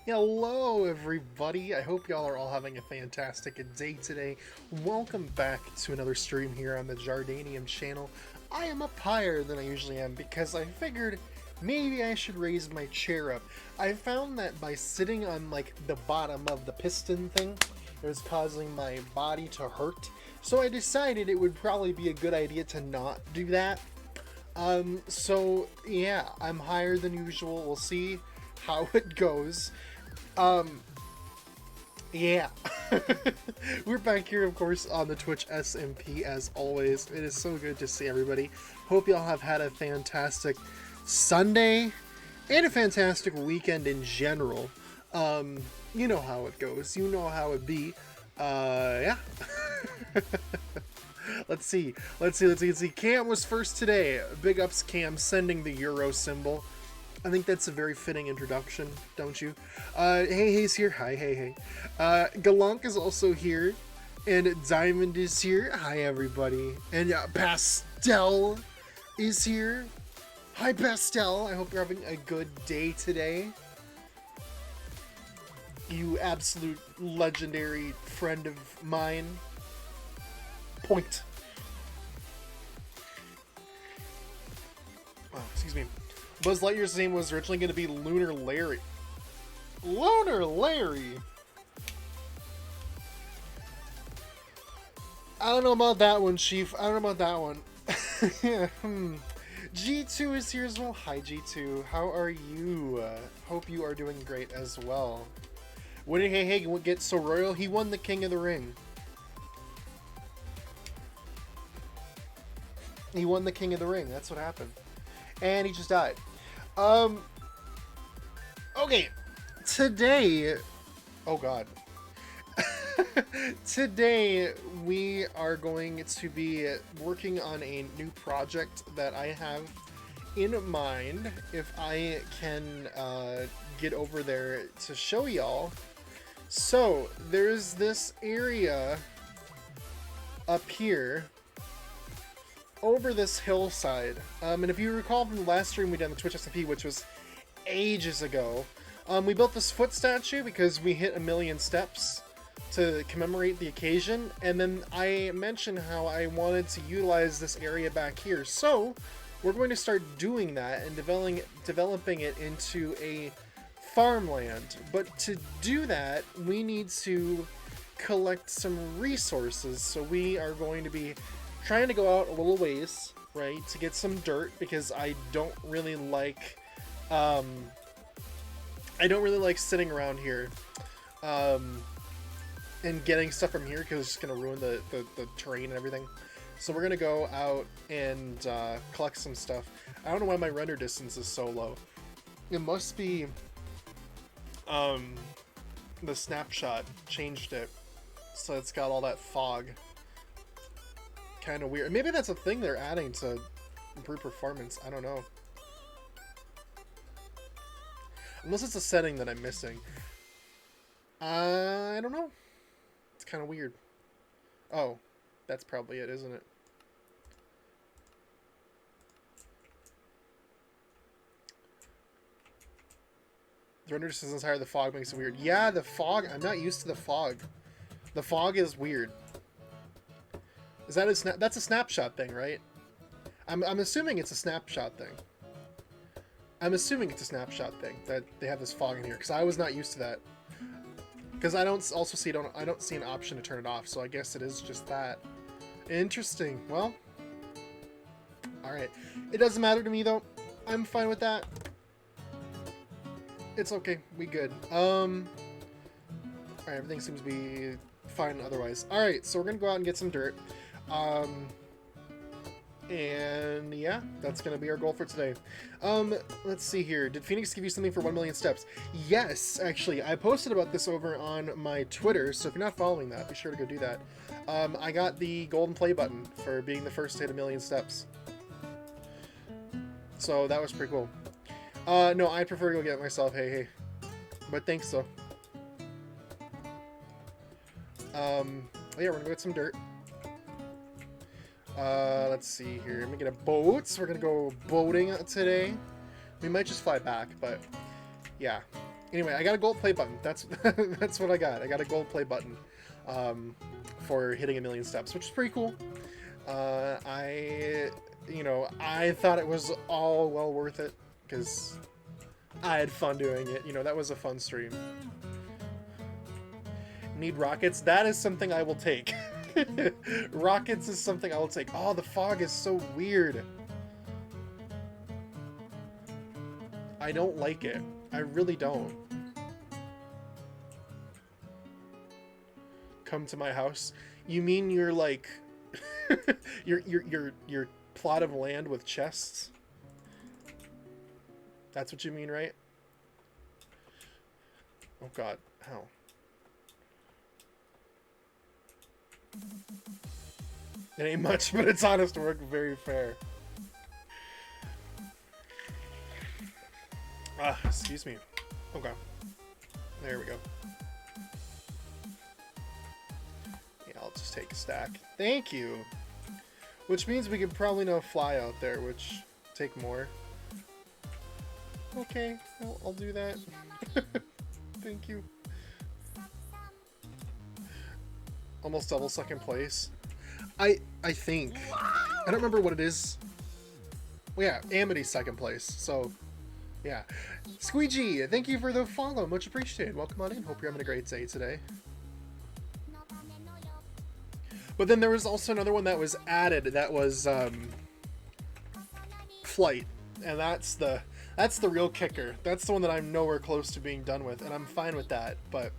Hello everybody, I hope y'all are all having a fantastic day today. Welcome back to another stream here on the Jardanium channel. I am up higher than I usually am because I figured maybe I should raise my chair up. I found that by sitting on like the bottom of the piston thing, it was causing my body to hurt. So I decided it would probably be a good idea to not do that. So yeah, I'm higher than usual. We'll see how it goes. Yeah. We're back here, of course, on the Twitch SMP as always. It is so good to see everybody. Hope y'all have had a fantastic Sunday and a fantastic weekend in general. You know how it goes. You know how it be. Yeah. Let's see. Cam was first today. Big ups, Cam, sending the Euro symbol. I think that's a very fitting introduction, don't you? Hey's here. Hi, hey. Galunk is also here. And Diamond is here. Hi, everybody. And Pastel is here. Hi, Pastel. I hope you're having a good day today. You absolute legendary friend of mine. Point. Oh, excuse me. Buzz Lightyear's name was originally going to be Lunar Larry. Lunar Larry? I don't know about that one, Chief. I don't know about that one. G2 is here as well. Hi, G2. How are you? Hope you are doing great as well. What did Hey get so royal? He won the King of the Ring. He won the King of the Ring. That's what happened. And he just died. Okay, today, oh god, today we are going to be working on a new project that I have in mind. If I can get over there to show y'all. So there's this area up here over this hillside, and if you recall from the last stream we did on the Twitch SMP, which was ages ago, we built this foot statue because we hit 1,000,000 steps to commemorate the occasion, and then I mentioned how I wanted to utilize this area back here, so we're going to start doing that and developing it into a farmland. But to do that, we need to collect some resources, so we are going to be trying to go out a little ways, right, to get some dirt, because I don't really like sitting around here and getting stuff from here, because it's just going to ruin the terrain and everything. So we're going to go out and collect some stuff. I don't know why my render distance is so low. It must be the snapshot changed it, so it's got all that fog. Kind of weird. Maybe that's a thing they're adding to improve performance. I don't know. Unless it's a setting that I'm missing. I don't know. It's kind of weird. Oh, that's probably it, isn't it? The render distance is higher. The fog makes it weird. Yeah, the fog. I'm not used to the fog. The fog is weird. Is that a that's a snapshot thing, right? I'm assuming it's a snapshot thing. I'm assuming it's a snapshot thing that they have this fog in here, because I was not used to that. Because I don't see an option to turn it off, so I guess it is just that. Interesting. Well, all right. It doesn't matter to me though. I'm fine with that. It's okay. We good. All right. Everything seems to be fine otherwise. All right. So we're gonna go out and get some dirt. And yeah, that's gonna be our goal for today. Let's see here. Did Phoenix give you something for 1,000,000 steps? Yes, actually, I posted about this over on my Twitter, so if you're not following that, be sure to go do that. I got the golden play button for being the first to hit 1,000,000 steps. So that was pretty cool. No, I'd prefer to go get it myself, hey. But thanks, though. Yeah, we're gonna go get some dirt. Let's see here. I'm gonna get a boat. We're gonna go boating today. We might just fly back, but yeah. Anyway, I got a gold play button. That's that's what I got. I got a gold play button for hitting 1,000,000 steps, which is pretty cool. I thought it was all well worth it because I had fun doing it. That was a fun stream. Need rockets? That is something I will take. Rockets is something I will take. Oh, the fog is so weird. I don't like it. I really don't. Come to my house? You mean you're like your plot of land with chests? That's what you mean, right? Oh god, how? It ain't much, but it's honest work, very fair. Excuse me. Okay. There we go. Yeah, I'll just take a stack. Thank you! Which means we could probably now fly out there, which take more. Okay, I'll do that. Thank you. Almost double second place. I think. I don't remember what it is. Well, yeah, Amity's second place, so yeah. Squeegee, thank you for the follow. Much appreciated. Welcome on in. Hope you're having a great day today. But then there was also another one that was added that was Flight. And that's the real kicker. That's the one that I'm nowhere close to being done with, and I'm fine with that. But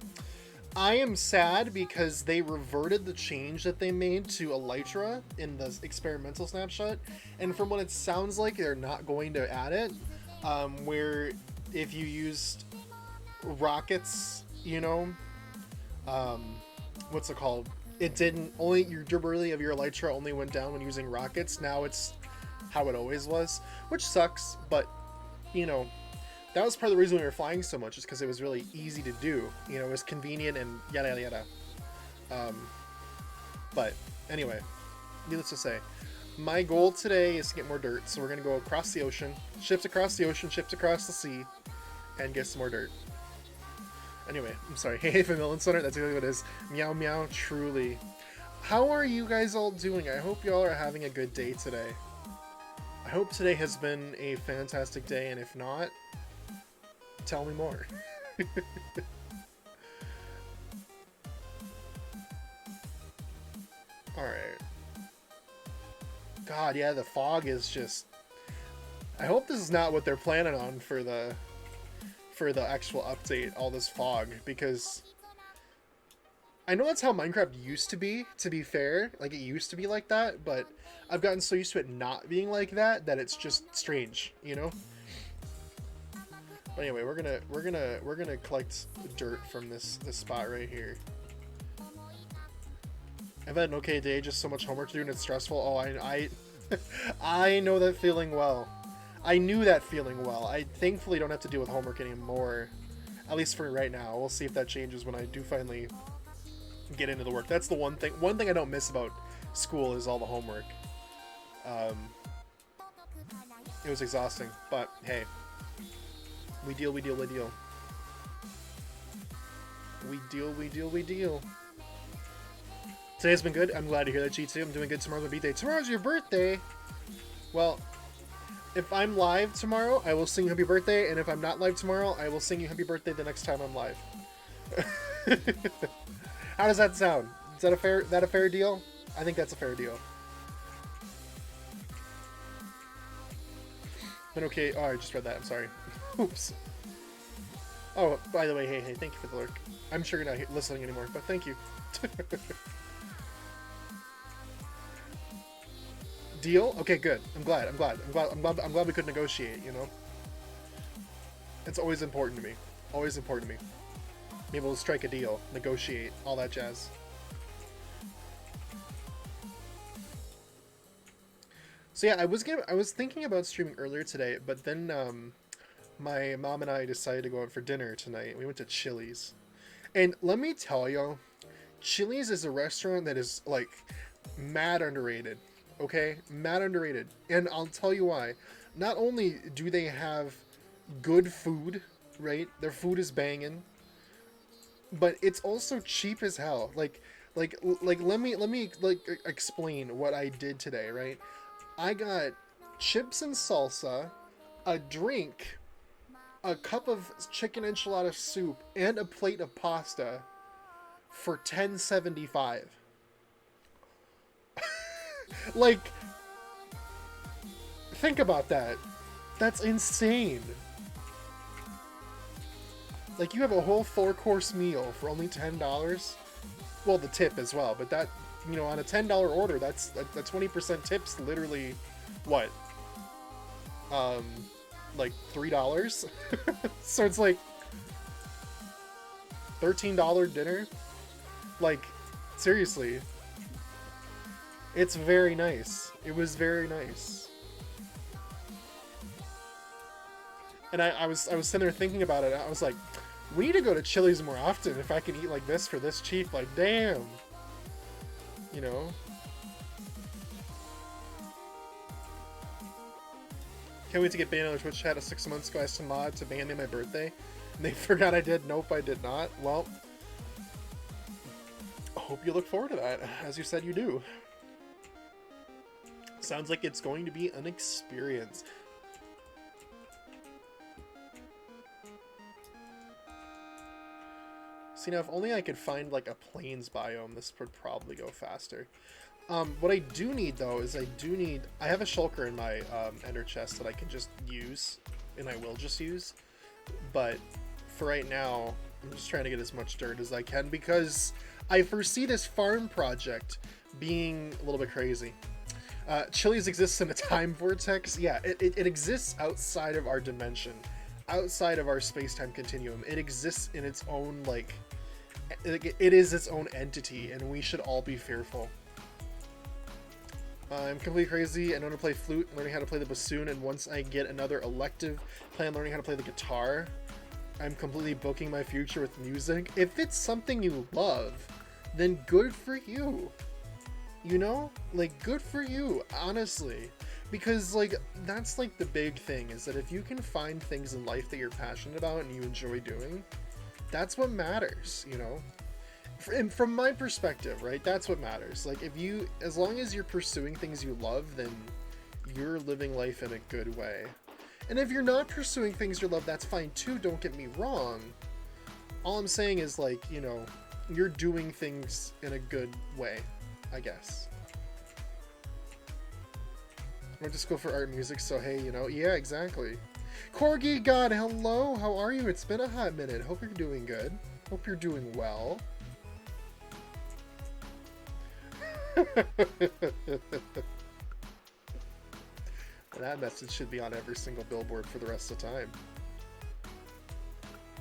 I am sad because they reverted the change that they made to Elytra in the experimental snapshot, and from what it sounds like, they're not going to add it. Where if you used rockets, what's it called? It didn't, only your durability of your Elytra only went down when using rockets. Now it's how it always was, which sucks, but that was part of the reason we were flying so much, is because it was really easy to do. It was convenient and yada yada yada. But anyway, needless to say, my goal today is to get more dirt, so we're gonna go across the ocean, ships across the ocean, ships across the sea, and get some more dirt. Anyway, I'm sorry. Hey, Famillion Center, that's exactly what it is. Meow meow, truly. How are you guys all doing? I hope y'all are having a good day today. I hope today has been a fantastic day, and if not, tell me more. Alright. God, yeah, the fog is just... I hope this is not what they're planning on for the actual update, all this fog, because I know that's how Minecraft used to be fair. Like, it used to be like that, but I've gotten so used to it not being like that it's just strange, But anyway, we're gonna collect dirt from this spot right here. I've had an okay day, just so much homework to do and it's stressful. Oh, I know that feeling well. I knew that feeling well. I thankfully don't have to deal with homework anymore, at least for right now. We'll see if that changes when I do finally get into the work. That's the one thing I don't miss about school is all the homework. It was exhausting, but hey, we deal. We deal. Today's been good. I'm glad to hear that, G2. I'm doing good. Tomorrow's my birthday. Tomorrow's your birthday? Well, if I'm live tomorrow, I will sing you happy birthday, and if I'm not live tomorrow, I will sing you happy birthday the next time I'm live. How does that sound? Is that a fair deal? I think that's a fair deal. But okay, oh, I just read that. I'm sorry. Oops. Oh, by the way, hey, thank you for the lurk. I'm sure you're not listening anymore, but thank you. Deal? Okay, good. I'm glad we could negotiate, It's always important to me. Always important to me. Be able to strike a deal, negotiate, all that jazz. So yeah, I was thinking about streaming earlier today, but then my mom and I decided to go out for dinner tonight. We went to Chili's. And let me tell you, Chili's is a restaurant that is like mad underrated. Okay? Mad underrated. And I'll tell you why. Not only do they have good food, right? Their food is banging, but it's also cheap as hell. Let me explain what I did today, right? I got chips and salsa, a drink, a cup of chicken enchilada soup, and a plate of pasta for $10.75. Like, think about that. That's insane. Like, you have a whole 4-course meal for only $10. Well, the tip as well, but that, you know, on a $10 order, that's the 20% tips literally, what? Like $3? So it's like $13 dinner? Like, seriously. It's very nice. It was very nice. And I was sitting there thinking about it. I was like, we need to go to Chili's more often if I can eat like this for this cheap. Like, damn. You know? Can't wait to get banned on Twitch chat. 6 months ago, I asked a mod to ban me on my birthday. And they forgot I did. Nope, I did not. Well, I hope you look forward to that. As you said, you do. Sounds like it's going to be an experience. See, now if only I could find like a plains biome, this would probably go faster. What I do need though is I have a shulker in my ender chest that I can just use, and I will just use. But for right now, I'm just trying to get as much dirt as I can because I foresee this farm project being a little bit crazy. Chili's exists in a time vortex. Yeah, it exists outside of our dimension, outside of our space-time continuum. It exists in its own, like, it is its own entity, and we should all be fearful. I'm completely crazy. I know how to play flute, learning how to play the bassoon, and once I get another elective, plan on learning how to play the guitar. I'm completely booking my future with music. If it's something you love, then good for you. You know? Like, good for you, honestly. Because, like, that's, like, the big thing, is that if you can find things in life that you're passionate about and you enjoy doing, that's what matters, you know? And from my perspective, right, that's what matters. Like, as long as you're pursuing things you love, then you're living life in a good way. And if you're not pursuing things you love, that's fine too, don't get me wrong. All I'm saying is, like, you know, you're doing things in a good way, I guess. I went to school for art and music, so hey, you know, yeah, exactly. Corgi God, hello, how are you? It's been a hot minute. Hope you're doing good. Hope you're doing well. That message should be on every single billboard for the rest of the time.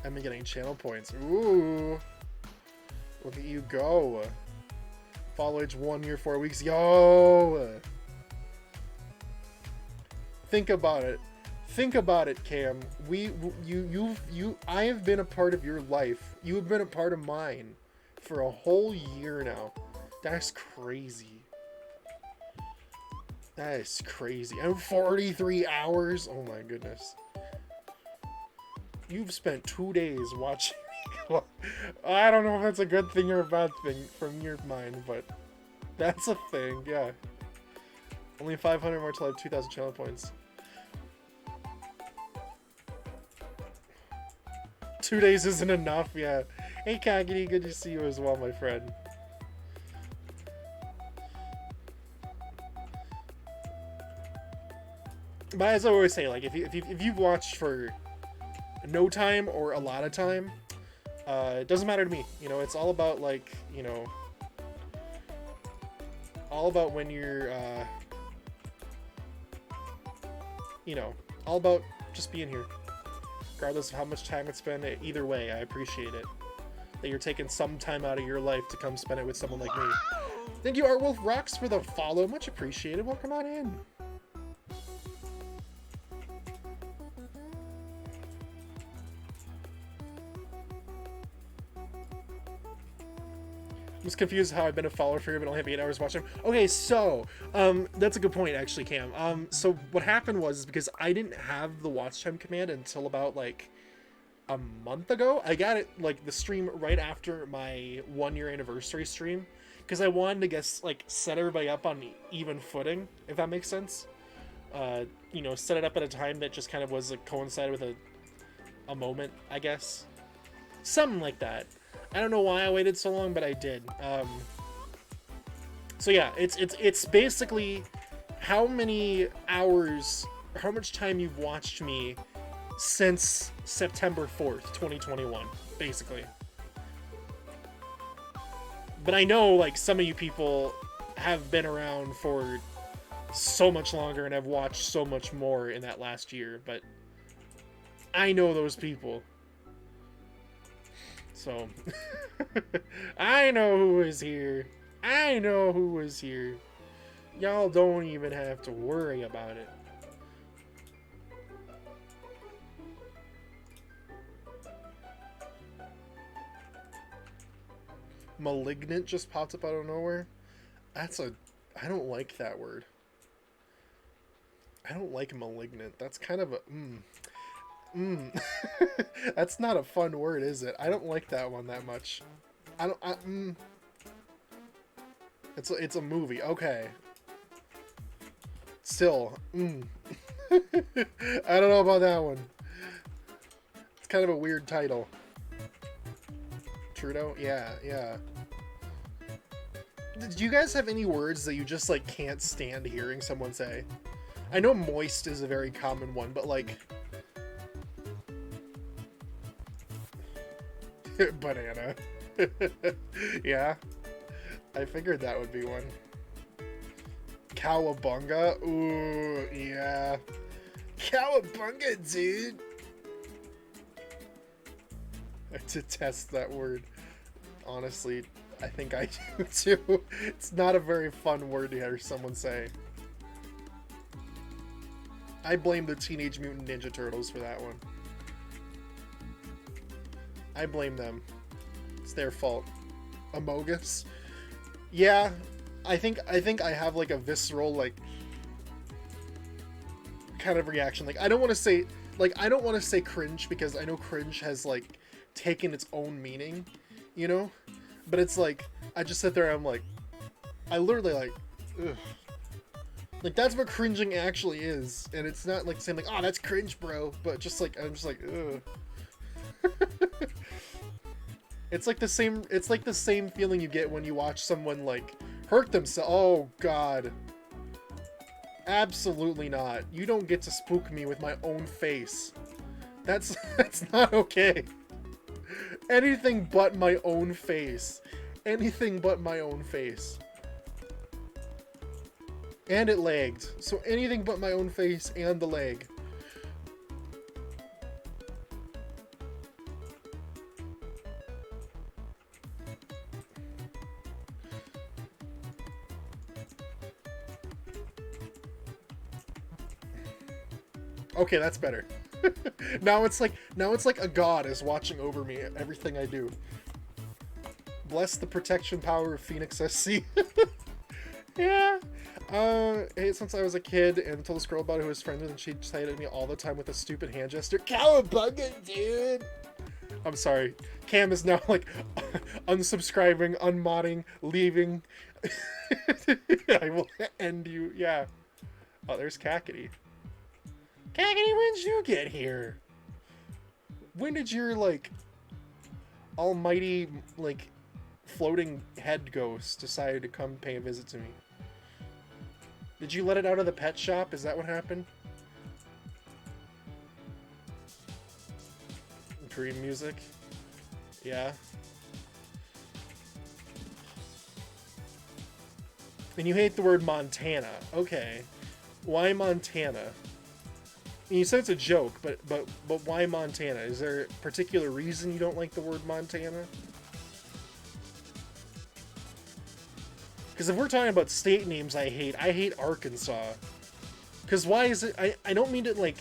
I've been getting channel points. Ooh. Look at you go. Follow age 1 year, 4 weeks. Yo! Think about it. Think about it, Cam. I have been a part of your life. You have been a part of mine for a whole year now. That's crazy. That is crazy. And 43 hours? Oh my goodness. You've spent 2 days watching me. I don't know if that's a good thing or a bad thing from your mind, but that's a thing, yeah. Only 500 more till I have 2,000 channel points. 2 days isn't enough, yeah. Hey, Kagity, good to see you as well, my friend. But as I always say, like, if you've watched for no time or a lot of time, it doesn't matter to me. You know, it's all about, like, you know, all about when you're, you know, all about just being here. Regardless of how much time it's been, either way, I appreciate it. That you're taking some time out of your life to come spend it with someone like me. Thank you, Artwolf Rocks, for the follow. Much appreciated. Welcome on in. I'm just confused how I've been a follower for you, but only have 8 hours watching. Okay, so, that's a good point, actually, Cam. So what happened was, because I didn't have the watch time command until about, like, a month ago. I got it like the stream right after my 1-year anniversary stream because I wanted to guess like set everybody up on even footing, if that makes sense. You know, set it up at a time that just kind of was like coincided with a moment, I guess. Something like that. I don't know why I waited so long, but I did. So yeah, it's basically how many hours, how much time you've watched me since September 4th, 2021, basically. But I know, like, some of you people have been around for so much longer and have watched so much more in that last year, but I know those people. So, I know who is here. I know who is here. Y'all don't even have to worry about it. Malignant just popped up out of nowhere. I don't like that word. I don't like malignant. That's kind of a That's not a fun word, is it? I don't like that one that much. It's a movie. Okay. Still, I don't know about that one. It's kind of a weird title. Trudeau? Yeah. Do you guys have any words that you just, like, can't stand hearing someone say? I know moist is a very common one, but, like... Banana. Yeah. I figured that would be one. Cowabunga? Ooh, yeah. Cowabunga, dude! I detest that word. Honestly, I think I do too. It's not a very fun word to hear someone say. I blame the Teenage Mutant Ninja Turtles for that one. I blame them. It's their fault. Amogus? Yeah, I think I have like a visceral like kind of reaction. Like I don't want to say cringe because I know cringe has like taken its own meaning, you know? But it's like I just sit there and I'm like I literally like ugh. Like that's what cringing actually is. And it's not like saying like, "Oh, that's cringe, bro," but just like I'm just like ugh. It's like the same feeling you get when you watch someone like hurt themselves. Oh god. Absolutely not. You don't get to spook me with my own face. That's not okay. Anything but my own face. Anything but my own face. And it lagged. So anything but my own face and the lag. Okay, that's better. now it's like a god is watching over me everything I do. Bless the protection power of Phoenix SC. Yeah. Hey, since I was a kid and told this girl about it who was friends with, and she cited at me all the time with a stupid hand gesture. Cowabunga, dude! I'm sorry. Cam is now like unsubscribing, unmodding, leaving. I will end you. Yeah. Oh, there's Cackety. Cackety, when did you get here? When did your, like, almighty, like, floating head ghost decide to come pay a visit to me? Did you let it out of the pet shop? Is that what happened? Dream music? Yeah. And you hate the word Montana. Okay. Why Montana? You said it's a joke, but why Montana? Is there a particular reason you don't like the word Montana? Because if we're talking about state names I hate Arkansas. Because why is it... I don't mean to, like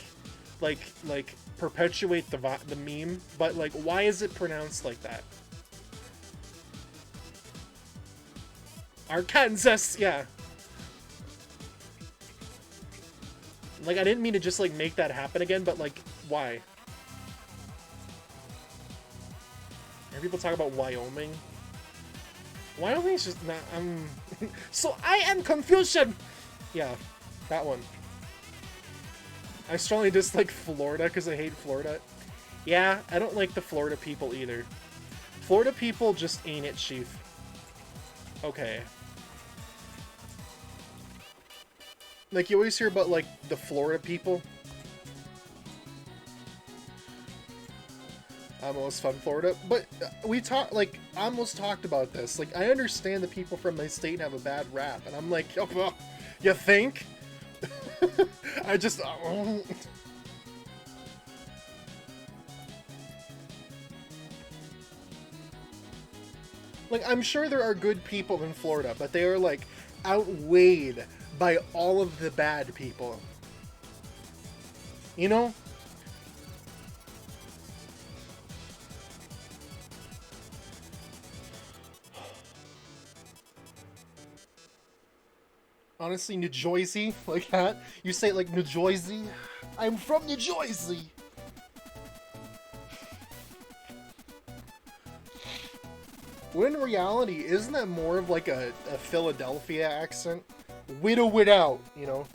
perpetuate the meme, but, like, why is it pronounced like that? Arkansas, yeah. Like, I didn't mean to just, like, make that happen again, but, like, why? people talk about Wyoming. Wyoming's just not. So I am confusion. Yeah, that one. I strongly dislike Florida because I hate Florida. Yeah, I don't like the Florida people either. Florida people just ain't it, chief. Okay. Like, you always hear about, like, the Florida people. Almost fun Florida. But we like, almost talked about this. Like, I understand the people from my state have a bad rap. And I'm like, oh, you think? I just... Like, I'm sure there are good people in Florida, but they are, like, outweighed by all of the bad people. You know? Honestly, New Jersey, like that. You say it like New Jersey. I'm from New Jersey. When in reality, isn't that more of like a Philadelphia accent? Widow it out, you know?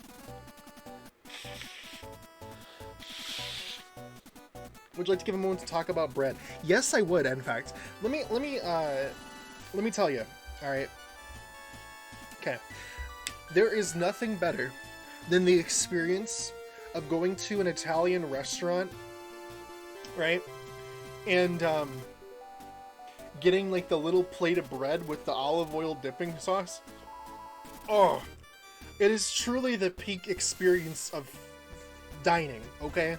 Would you like to give a moment to talk about bread? Yes, I would, in fact. Let me tell you, alright? Okay. There is nothing better than the experience of going to an Italian restaurant, right? And, getting, like, the little plate of bread with the olive oil dipping sauce. Oh, it is truly the peak experience of dining, okay?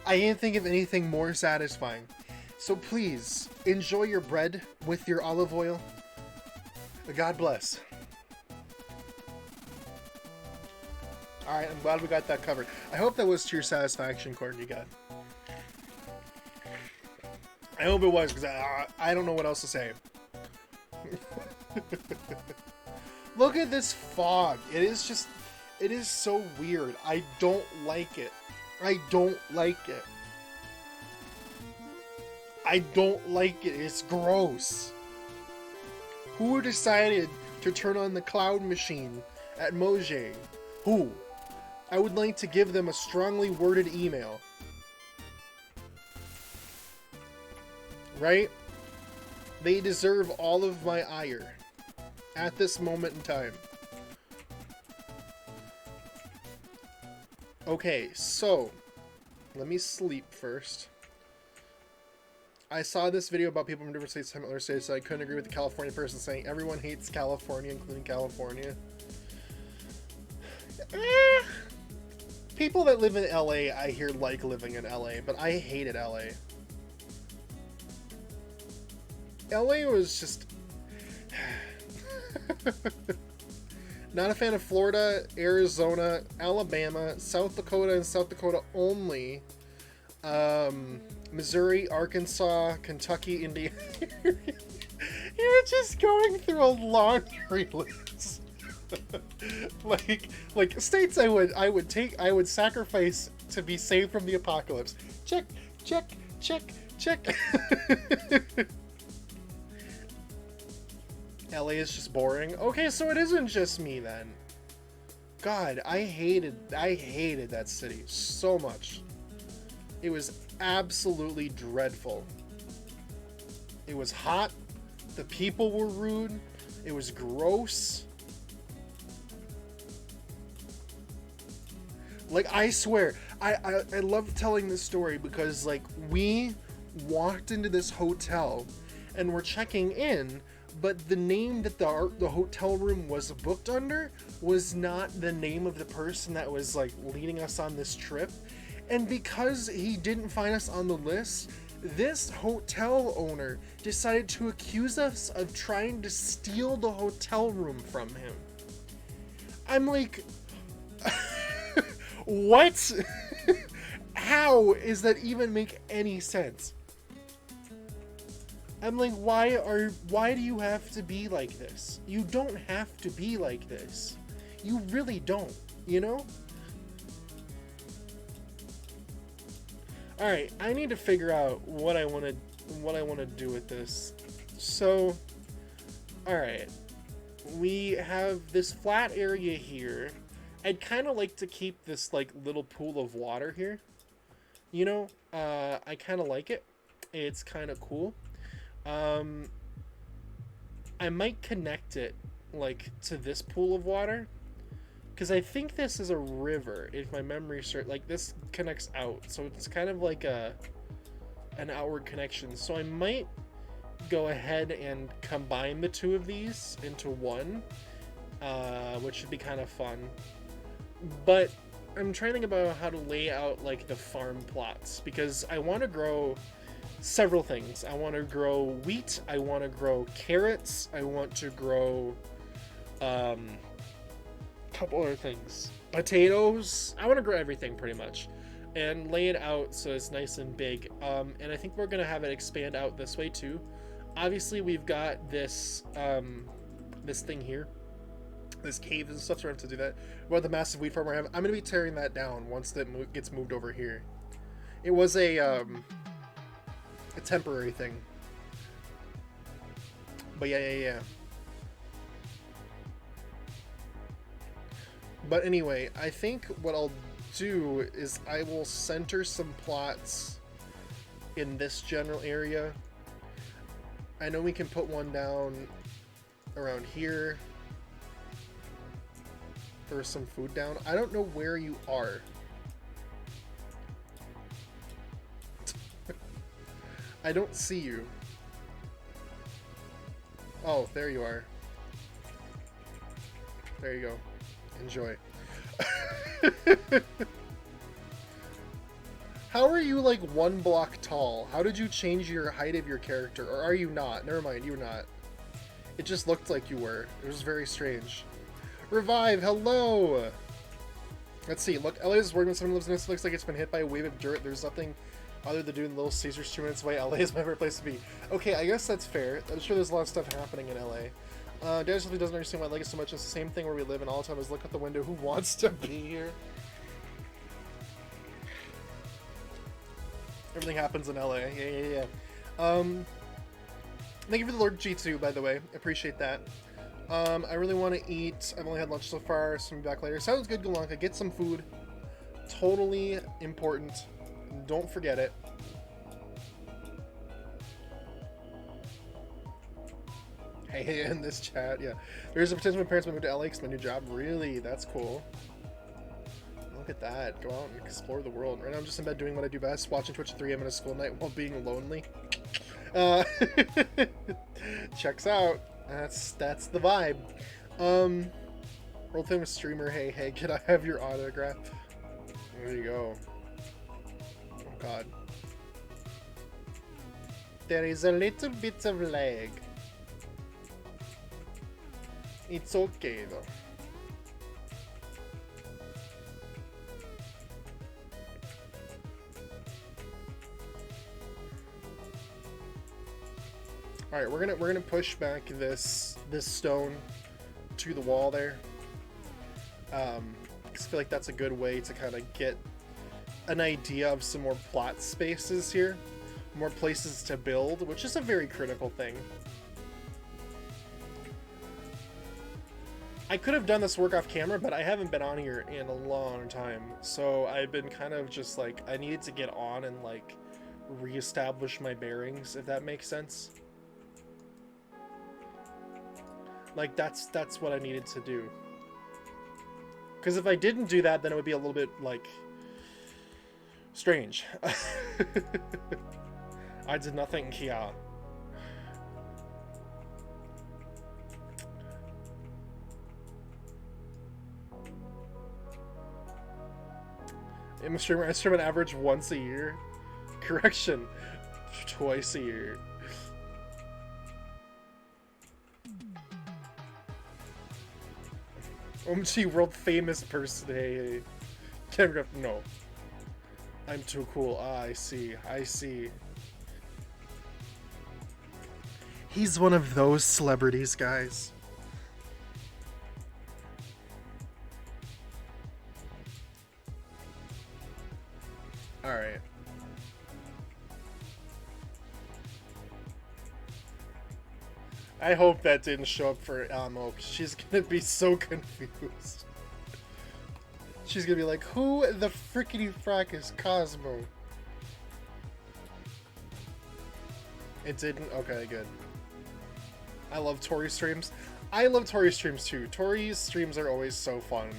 I can't think of anything more satisfying. So please, enjoy your bread with your olive oil. God bless. Alright, I'm glad we got that covered. I hope that was to your satisfaction, Courtney God. I hope it was, because I don't know what else to say. Look at this fog. It is so weird. I don't like it. I don't like it. I don't like it. It's gross. Who decided to turn on the cloud machine at Mojang? Who? I would like to give them a strongly worded email. Right? They deserve all of my ire at this moment in time. Okay, so let me sleep first. I saw this video about people from different states, similar states, so I couldn't agree with the California person saying everyone hates California, including California. People that live in LA, I hear, like living in LA, but I hated LA. LA was just... Not a fan of Florida, Arizona, Alabama, South Dakota, and South Dakota only. Missouri, Arkansas, Kentucky, Indiana. You're just going through a laundry list. like states I would sacrifice to be saved from the apocalypse. Check, check, check, check. LA is just boring. Okay, so it isn't just me then. God, I hated that city so much. It was absolutely dreadful. It was hot. The people were rude. It was gross. Like, I swear, I love telling this story because, like, we walked into this hotel and we're checking in, but the name that the hotel room was booked under was not the name of the person that was, like, leading us on this trip. And because he didn't find us on the list, this hotel owner decided to accuse us of trying to steal the hotel room from him. I'm like... What? How is that even make any sense? I'm like, why do you have to be like this? You don't have to be like this. You really don't, you know? Alright, I need to figure out what I want to what I want to do with this. So, alright. We have this flat area here. I'd kind of like to keep this, like, little pool of water here. You know, I kind of like it. It's kind of cool. I might connect it, like, to this pool of water. Because I think this is a river, if my memory serves. Like, this connects out. So it's kind of like an outward connection. So I might go ahead and combine the two of these into one, which should be kind of fun. But I'm trying to think about how to lay out, like, the farm plots, because I want to grow several things. I want to grow wheat, I want to grow carrots, I want to grow couple other things. Potatoes. I want to grow everything pretty much and lay it out so it's nice and big. And I think we're going to have it expand out this way too. Obviously, we've got this this thing here, this cave and stuff, so we're going to have to do that. About the massive wheat farm we're having, I'm going to be tearing that down once that gets moved over here. It was a temporary thing. But yeah. But anyway, I think what I'll do is I will center some plots in this general area. I know we can put one down around here for some food down. I don't know where you are. I don't see you. Oh, there you are. There you go. Enjoy. How are you like 1 block tall? How did you change your height of your character? Or are you not? Never mind, you're not. It just looked like you were. It was very strange. Revive, hello! Let's see, look, LA is working with someone who lives in this. Looks like it's been hit by a wave of dirt. There's nothing other than doing Little Caesars 2 minutes away. LA is my favorite place to be. Okay, I guess that's fair. I'm sure there's a lot of stuff happening in LA. Dad simply doesn't understand why I like it so much. It's the same thing where we live, and all the time is look out the window. Who wants to be here? Everything happens in LA. Yeah. Thank you for the Lord G2, by the way. Appreciate that. I really want to eat. I've only had lunch so far, so I'll be back later. Sounds good, Galanka. Get some food. Totally important. Don't forget it. Hey, in this chat, yeah. There's a potential my parents might move to LA because my new job. Really? That's cool. Look at that. Go out and explore the world. Right now I'm just in bed doing what I do best, watching Twitch at 3 a.m. in a school night while being lonely. Checks out. That's the vibe. World famous streamer, hey, can I have your autograph? There you go. Oh god. There is a little bit of lag. It's okay though. All right, we're gonna push back this stone to the wall there. I feel like that's a good way to kind of get an idea of some more plot spaces here, more places to build, which is a very critical thing. I could have done this work off camera, but I haven't been on here in a long time, so I've been kind of just like, I needed to get on and like reestablish my bearings, if that makes sense. Like that's what I needed to do. Because if I didn't do that, then it would be a little bit like strange. I did nothing here. I stream an average once a year. Correction, twice a year. OMG world famous person. Hey. No. I'm too cool. Ah, I see. He's one of those celebrities, guys. Alright. I hope that didn't show up for Amo. She's gonna be so confused. She's gonna be like, who the frickety frack is Cosmo? It didn't? Okay, good. I love Tori streams. I love Tori streams too. Tori's streams are always so fun.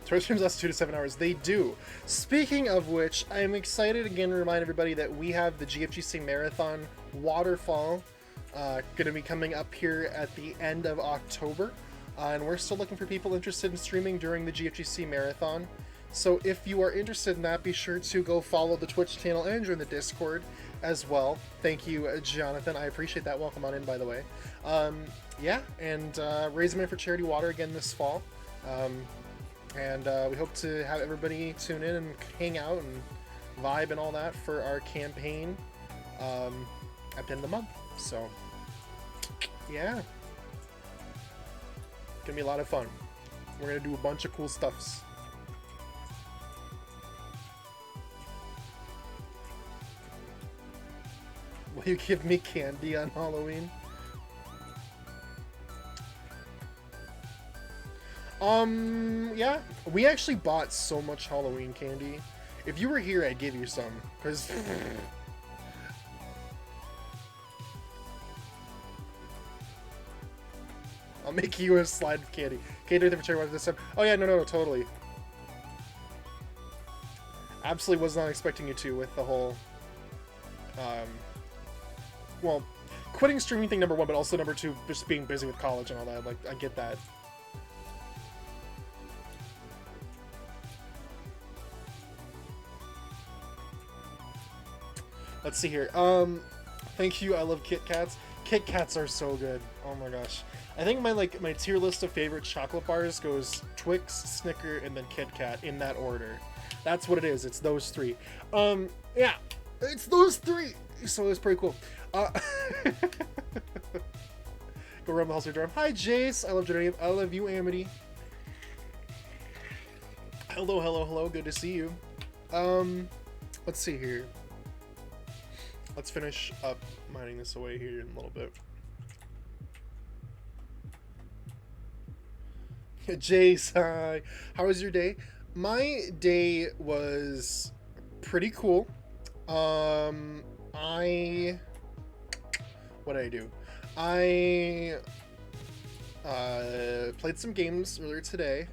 Tori streams last 2 to 7 hours. They do. Speaking of which, I'm excited again to remind everybody that we have the GFGC Marathon Waterfall going to be coming up here at the end of October. And we're still looking for people interested in streaming during the GFGC Marathon. So if you are interested in that, be sure to go follow the Twitch channel and join the Discord as well. Thank you, Jonathan. I appreciate that. Welcome on in, by the way. Yeah, and raise money for charity water again this fall. And we hope to have everybody tune in and hang out and vibe and all that for our campaign at the end of the month. So, yeah. Gonna be a lot of fun. We're gonna do a bunch of cool stuffs. Will you give me candy on Halloween? Yeah. We actually bought so much Halloween candy. If you were here, I'd give you some, because... I'll make you a slide of candy. Okay, do it for cherry water this time. Oh yeah, no, totally. Absolutely was not expecting you to with the whole... well, quitting streaming thing, number one, but also number two, just being busy with college and all that. Like, I get that. Let's see here. Thank you. I love Kit Kats. Kit Kats are so good. Oh my gosh. I think my tier list of favorite chocolate bars goes Twix, Snicker, and then Kit Kat in that order. That's what it is. It's those three. Yeah, it's those three. So it's pretty cool. Go around the house with your arm. Hi, Jace. I love Jordanian. I love you, Amity. Hello. Good to see you. Let's see here. Let's finish up mining this away here in a little bit. Jace, hi. How was your day? My day was pretty cool. What did I do? I played some games earlier today,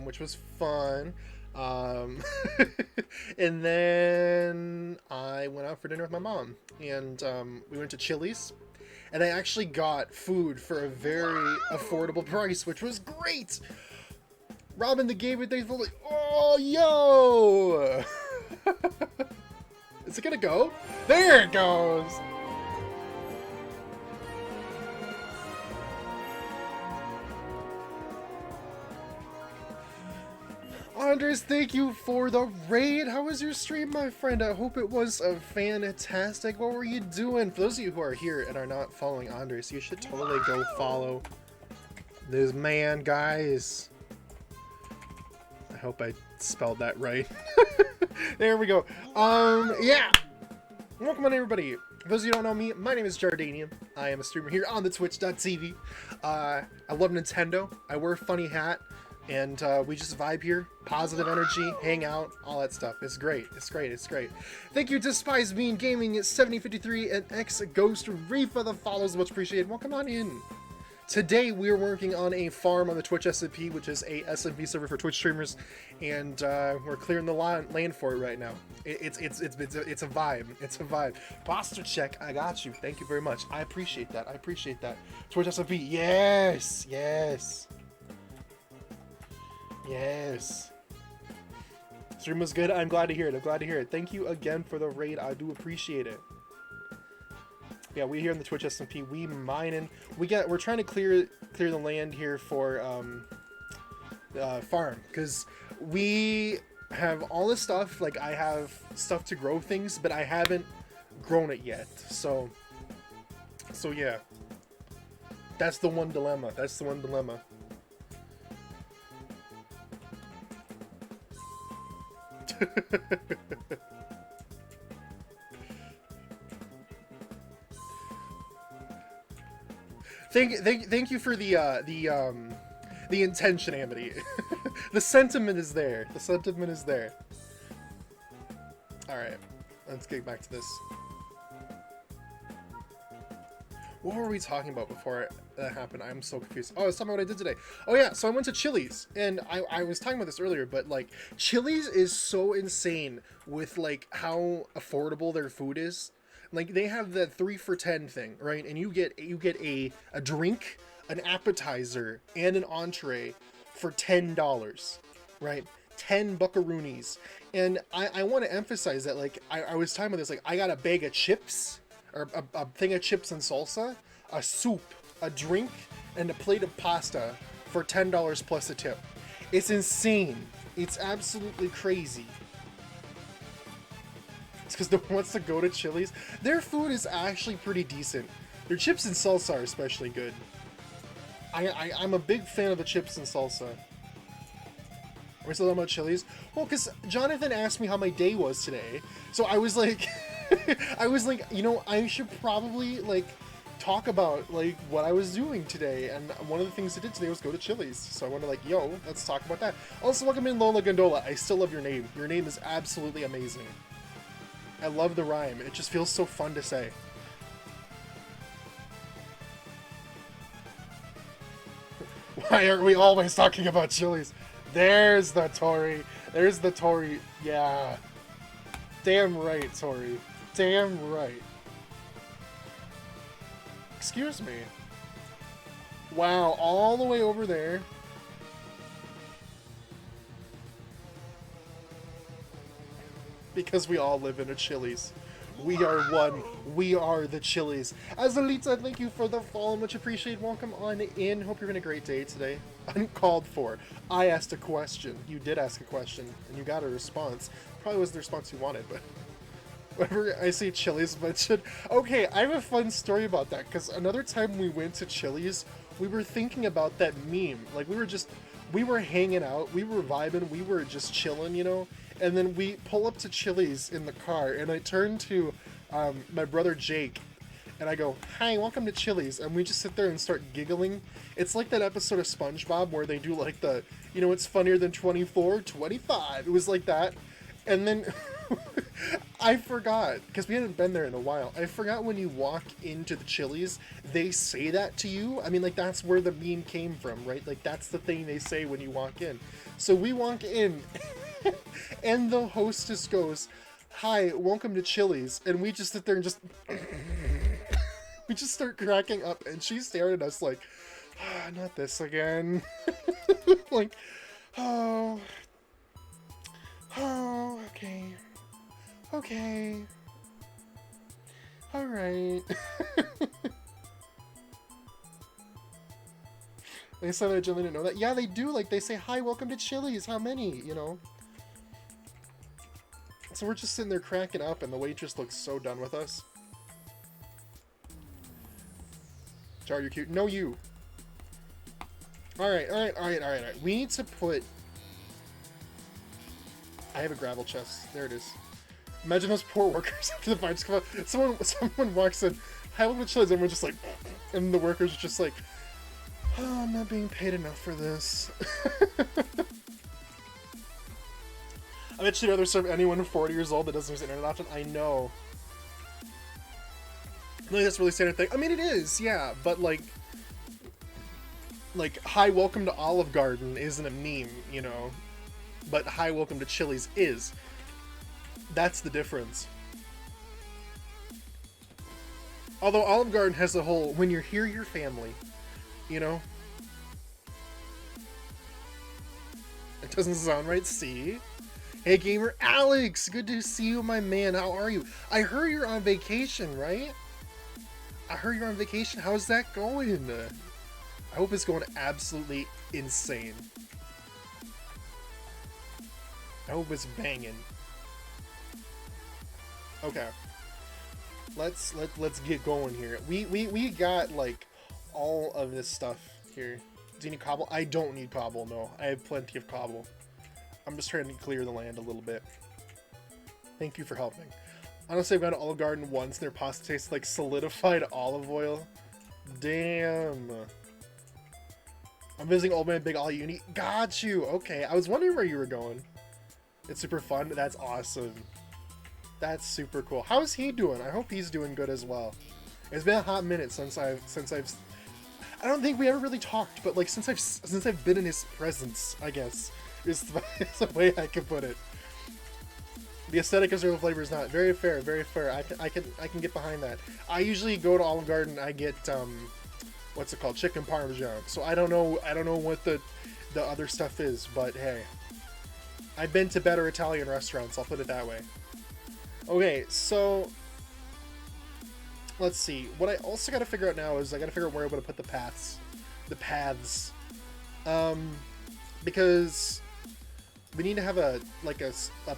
which was fun. And then I went out for dinner with my mom, and we went to Chili's, and I actually got food for a very affordable price, which was great. Robin the Game Thanks for like, oh yo. Is it gonna go? There it goes. Andres, thank you for the raid. How was your stream, my friend? I hope it was fantastic. What were you doing? For those of you who are here and are not following Andres, you should totally go follow this man, guys. I hope I spelled that right. There we go. Yeah. Welcome on, everybody. For those of you who don't know me, my name is Jardanian. I am a streamer here on the twitch.tv. I love Nintendo. I wear a funny hat. And we just vibe here, positive energy, hang out, all that stuff. It's great. It's great. It's great. Thank you, Despise Mean Gaming at 7053 and X Ghost Reef for the follows. Much appreciated. Welcome on in. Today we are working on a farm on the Twitch SMP, which is a SMP server for Twitch streamers, and we're clearing the land for it right now. It's a vibe. It's a vibe. Posture check. I got you. Thank you very much. I appreciate that. I appreciate that. Twitch SMP. Yes. Yes. Yes. Stream was good. I'm glad to hear it. I'm glad to hear it. Thank you again for the raid. I do appreciate it. Yeah, we here in the Twitch SMP, we mining. We're trying to clear the land here for farm, because we have all this stuff. Like, I have stuff to grow things, but I haven't grown it yet. So yeah. That's the one dilemma. That's the one dilemma. Thank you for the intention, Amity. The sentiment is there. The sentiment is there. All right, let's get back to this. What were we talking about before that happened? I'm so confused. Oh, I was talking about what I did today. Oh yeah, so I went to Chili's, and I was talking about this earlier, but like Chili's is so insane with like how affordable their food is. Like they have the 3 for $10 thing, right? And you get a drink, an appetizer, and an entree for $10, right? 10 buckaroonies. And I want to emphasize that, like, I was talking about this, like, I got a bag of chips, or a thing of chips and salsa, a soup, a drink, and a plate of pasta for $10 plus a tip. It's insane. It's absolutely crazy. It's because no one wants to go to Chili's. Their food is actually pretty decent. Their chips and salsa are especially good. I'm a big fan of the chips and salsa. Are we still talking about Chili's? Well, because Jonathan asked me how my day was today. So I was like, you know, I should probably, like, talk about, like, what I was doing today. And one of the things I did today was go to Chili's. So I wanted to, like, yo, let's talk about that. Also, welcome in Lola Gondola. I still love your name. Your name is absolutely amazing. I love the rhyme. It just feels so fun to say. Why are we always talking about Chili's? There's the Tori. There's the Tori. Yeah. Damn right, Tori. Damn right. Excuse me. Wow, all the way over there. Because we all live in a Chili's. We are one. We are the Chili's. Azalita, thank you for the follow. Much appreciated. Welcome on in. Hope you're having a great day today. Uncalled for. I asked a question. You did ask a question, and you got a response. Probably wasn't the response you wanted, but whenever I see Chili's mentioned. Okay, I have a fun story about that, because another time we went to Chili's, we were thinking about that meme. Like, we were hanging out, we were vibing, we were just chilling, you know? And then we pull up to Chili's in the car, and I turn to my brother Jake, and I go, "Hi, welcome to Chili's," and we just sit there and start giggling. It's like that episode of SpongeBob where they do like the, you know, it's funnier than 24, 25. It was like that. And then I forgot, because we hadn't been there in a while, I forgot when you walk into the Chili's, they say that to you. I mean, like, that's where the meme came from, right? Like, that's the thing they say when you walk in. So we walk in, and the hostess goes, "Hi, welcome to Chili's," and we just sit there and just we just start cracking up, and she's staring at us like, not this again. Like, oh, okay, all right. They said I generally didn't know that. Yeah, they do. Like, they say, "Hi, welcome to Chili's. How many?" You know. So we're just sitting there cracking up, and the waitress looks so done with us. Jar, you're cute. No, you. Alright. We need to put... I have a gravel chest. There it is. Imagine those poor workers after the fire just come out. Someone walks in. "Hi, welcome to Chili's." And we're just like... And the workers are just like... "Oh, I'm not being paid enough for this." I bet you'd rather serve anyone 40 years old that doesn't use the internet often. I know. Like, that's a really standard thing. I mean, it is, yeah, but like, "Hi, welcome to Olive Garden" isn't a meme, you know, but "Hi, welcome to Chili's" is. That's the difference. Although Olive Garden has the whole, "when you're here, you're family," you know? It doesn't sound right, see? Hey, Gamer Alex! Good to see you, my man. How are you? I heard you're on vacation, right? I heard you're on vacation. How's that going? I hope it's going absolutely insane. I hope it's banging. Okay. Let's get going here. We got like all of this stuff here. Do you need cobble? I don't need cobble, no. I have plenty of cobble. I'm just trying to clear the land a little bit. Thank you for helping. Honestly, I've gone to Olive Garden once and their pasta tastes like solidified olive oil. Damn. I'm visiting Old Man Big All You Need. Got you. Okay, I was wondering where you were going. It's super fun. That's awesome. That's super cool. How's he doing? I hope he's doing good as well. It's been a hot minute since I've. I don't think we ever really talked, but like since I've been in his presence, I guess is the way I can put it. The aesthetic of zero flavor is not very fair. Very fair. I can get behind that. I usually go to Olive Garden. I get what's it called? Chicken Parmesan. So I don't know what the other stuff is, but hey, I've been to better Italian restaurants. I'll put it that way. Okay, so let's see. What I also got to figure out now is I got to figure out where I'm going to put the paths. Because we need to have a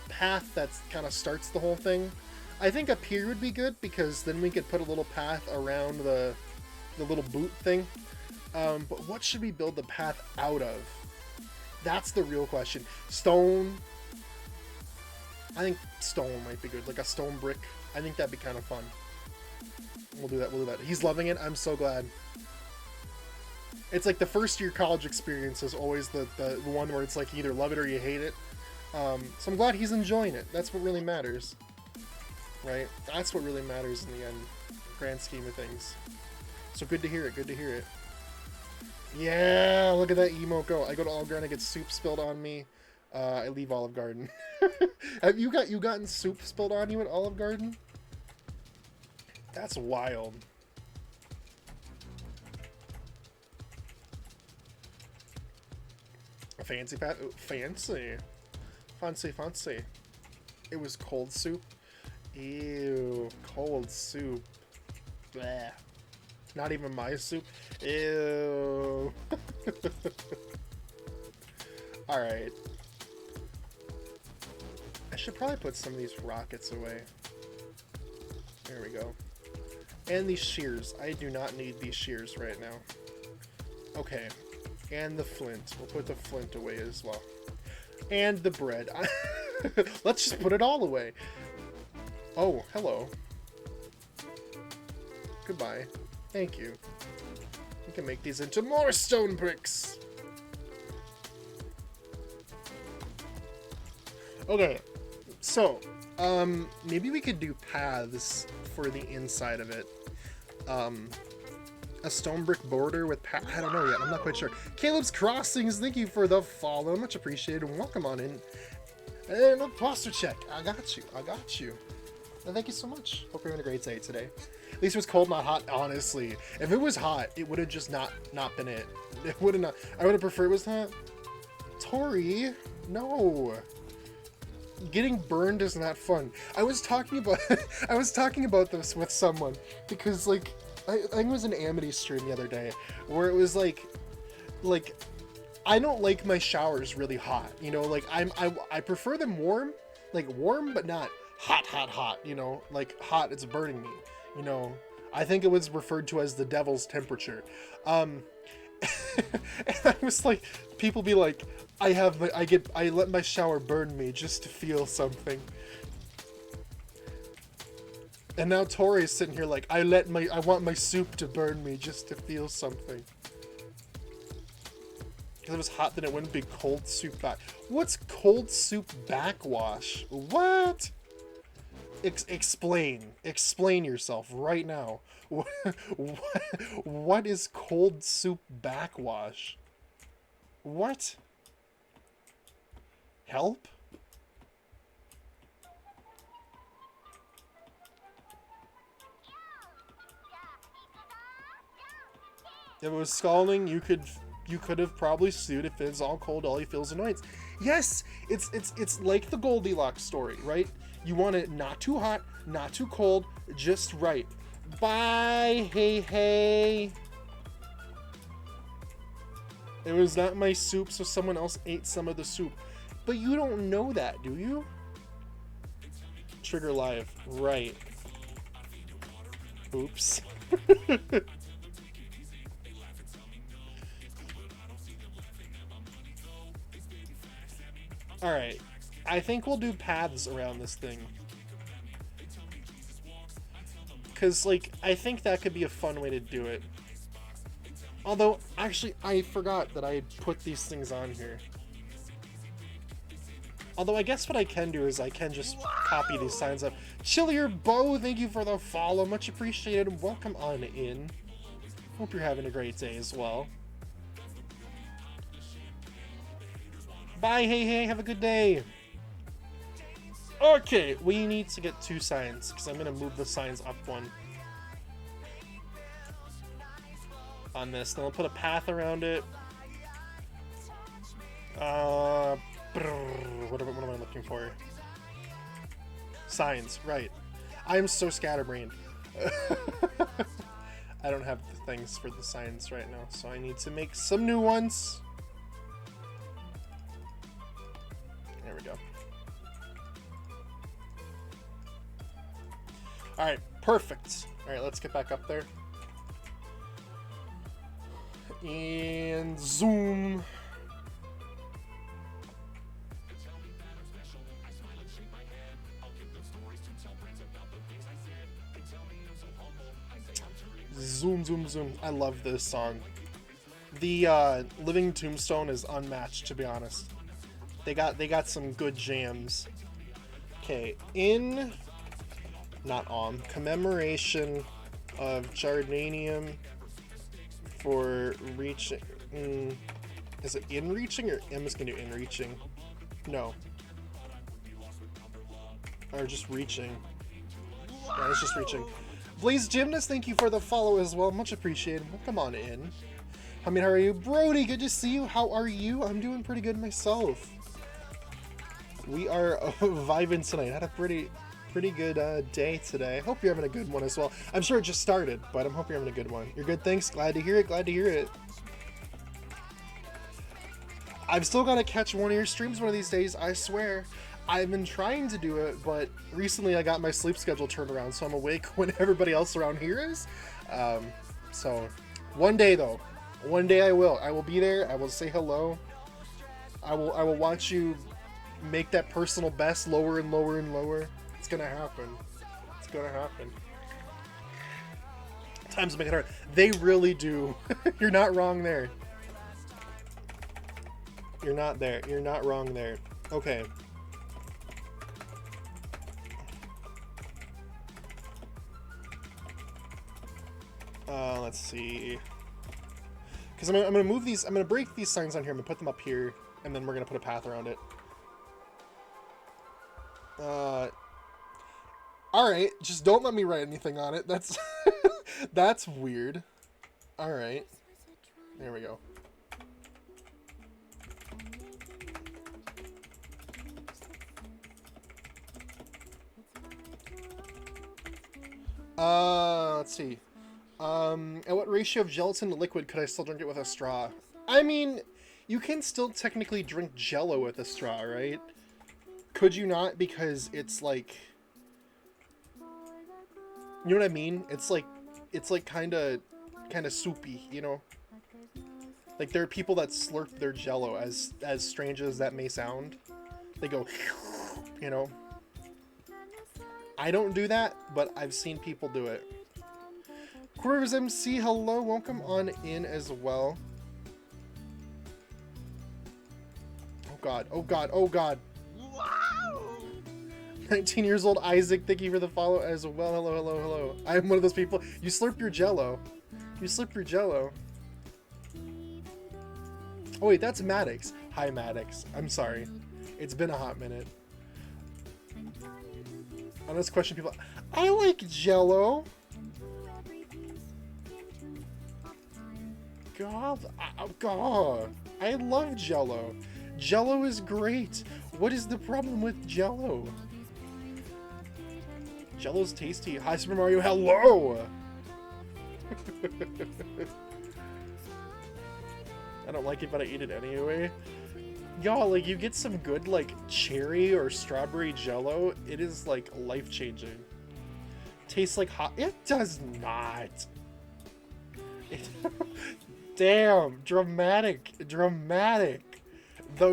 path that kind of starts the whole thing. I think up here would be good because then we could put a little path around the little boot thing. But what should we build the path out of? That's the real question. Stone. I think stone might be good, like a stone brick. I think that'd be kind of fun. We'll do that. He's loving it. I'm so glad. It's like the first year college experience is always the one where it's like you either love it or you hate it. So I'm glad he's enjoying it. That's what really matters, right? That's what really matters in the end, grand scheme of things. So good to hear it. Good to hear it. Yeah, look at that emote go. I go to Olive Garden, I get soup spilled on me. I leave Olive Garden. Have you gotten soup spilled on you at Olive Garden? That's wild. A fancy pat? Ooh, fancy. Fancy. It was cold soup. Ew, cold soup. Bleh. Not even my soup. Ew. Alright. I should probably put some of these rockets away. There we go. And these shears. I do not need these shears right now. Okay. And the flint. We'll put the flint away as well. And the bread. Let's just put it all away. Oh, hello. Goodbye. Thank you. We can make these into more stone bricks. Okay. So, maybe we could do paths for the inside of it. A stone brick border with I don't know yet. I'm not quite sure. Caleb's Crossings, thank you for the follow. Much appreciated. Welcome on in. And a posture check. I got you. And thank you so much. Hope you're having a great day today. At least it was cold, not hot. Honestly, if it was hot, it would have just not been it. It would have not. I would have preferred it was hot. Tori, no. Getting burned is not fun. I was talking about this with someone because like I think it was an Amity stream the other day where it was like I don't like my showers really hot, you know, like I prefer them warm, like warm but not hot, you know, like hot, it's burning me, you know. I think it was referred to as the devil's temperature. And I was like, people be like, I let my shower burn me just to feel something. And now Tori's sitting here like, I want my soup to burn me just to feel something. If it was hot, then it wouldn't be cold soup back. What's cold soup backwash? What? Explain yourself right now. What is cold soup backwash? What? Help? If it was scalding, you could have probably sued. If it's all cold, all he feels annoyance. Yes, it's like the Goldilocks story, right? You want it not too hot, not too cold, just right. Bye, hey. It was not my soup, so someone else ate some of the soup. But you don't know that, do you? Trigger live, right. Oops. Alright, I think we'll do paths around this thing. Because, like, I think that could be a fun way to do it. Although, actually, I forgot that I put these things on here. Although I guess what I can do is I can just copy these signs up. Chillier Bow, thank you for the follow. Much appreciated. Welcome on in. Hope you're having a great day as well. Bye, hey, have a good day. Okay, we need to get 2 signs, because I'm going to move the signs up one. On this. Then I'll put a path around it. What am I looking for? Signs, right. I'm so scatterbrained. I don't have the things for the signs right now, so I need to make some new ones. There we go. Alright, perfect. Alright, let's get back up there. And zoom. Zoom. I love this song. The Living Tombstone is unmatched, to be honest. They got some good jams. Okay, in commemoration of Jardanium for reaching. Is it in reaching or I'm just gonna do in reaching? No. Or just reaching. Yeah, it's just reaching. Blaze Gymnast, thank you for the follow as well. Much appreciated. Well, come on in. I mean, how are you? Brody, good to see you. How are you? I'm doing pretty good myself. We are vibing tonight. Had a pretty good day today. Hope you're having a good one as well. I'm sure it just started, but I'm hoping you're having a good one. You're good, thanks. Glad to hear it. I've still got to catch one of your streams one of these days, I swear. I've been trying to do it, but recently I got my sleep schedule turned around, so I'm awake when everybody else around here is. So one day though, one day I will be there. I will say hello. I will watch you make that personal best lower and lower and lower. It's gonna happen. It's gonna happen. Times make it hard. They really do. You're not wrong there. You're not there. You're not wrong there. Okay. Let's see. Because I'm gonna move these. I'm gonna break these signs on here. I'm gonna put them up here, and then we're gonna put a path around it. All right. Just don't let me write anything on it. That's that's weird. All right. There we go. Let's see. At what ratio of gelatin to liquid could I still drink it with a straw? I mean, you can still technically drink Jello with a straw, right? Could you not? Because it's like, you know what I mean? It's like kind of soupy, you know? Like there are people that slurp their Jello, as strange as that may sound. They go, you know? I don't do that, but I've seen people do it. Quivers MC, hello, welcome on in as well. Oh god, oh god, oh god. Wow! 19 years old Isaac, thank you for the follow as well. Hello. I'm one of those people. You slurp your Jello. You slurp your Jello. Oh wait, that's Maddox. Hi Maddox. I'm sorry. It's been a hot minute. On this question, people, I like Jello. God, I love Jello. Jello is great. What is the problem with Jello? Jello's tasty. Hi, Super Mario. Hello. I don't like it, but I eat it anyway. Y'all, like, you get some good, like, cherry or strawberry Jello. It is, like, life-changing. Tastes like hot. It does not. Damn, dramatic. The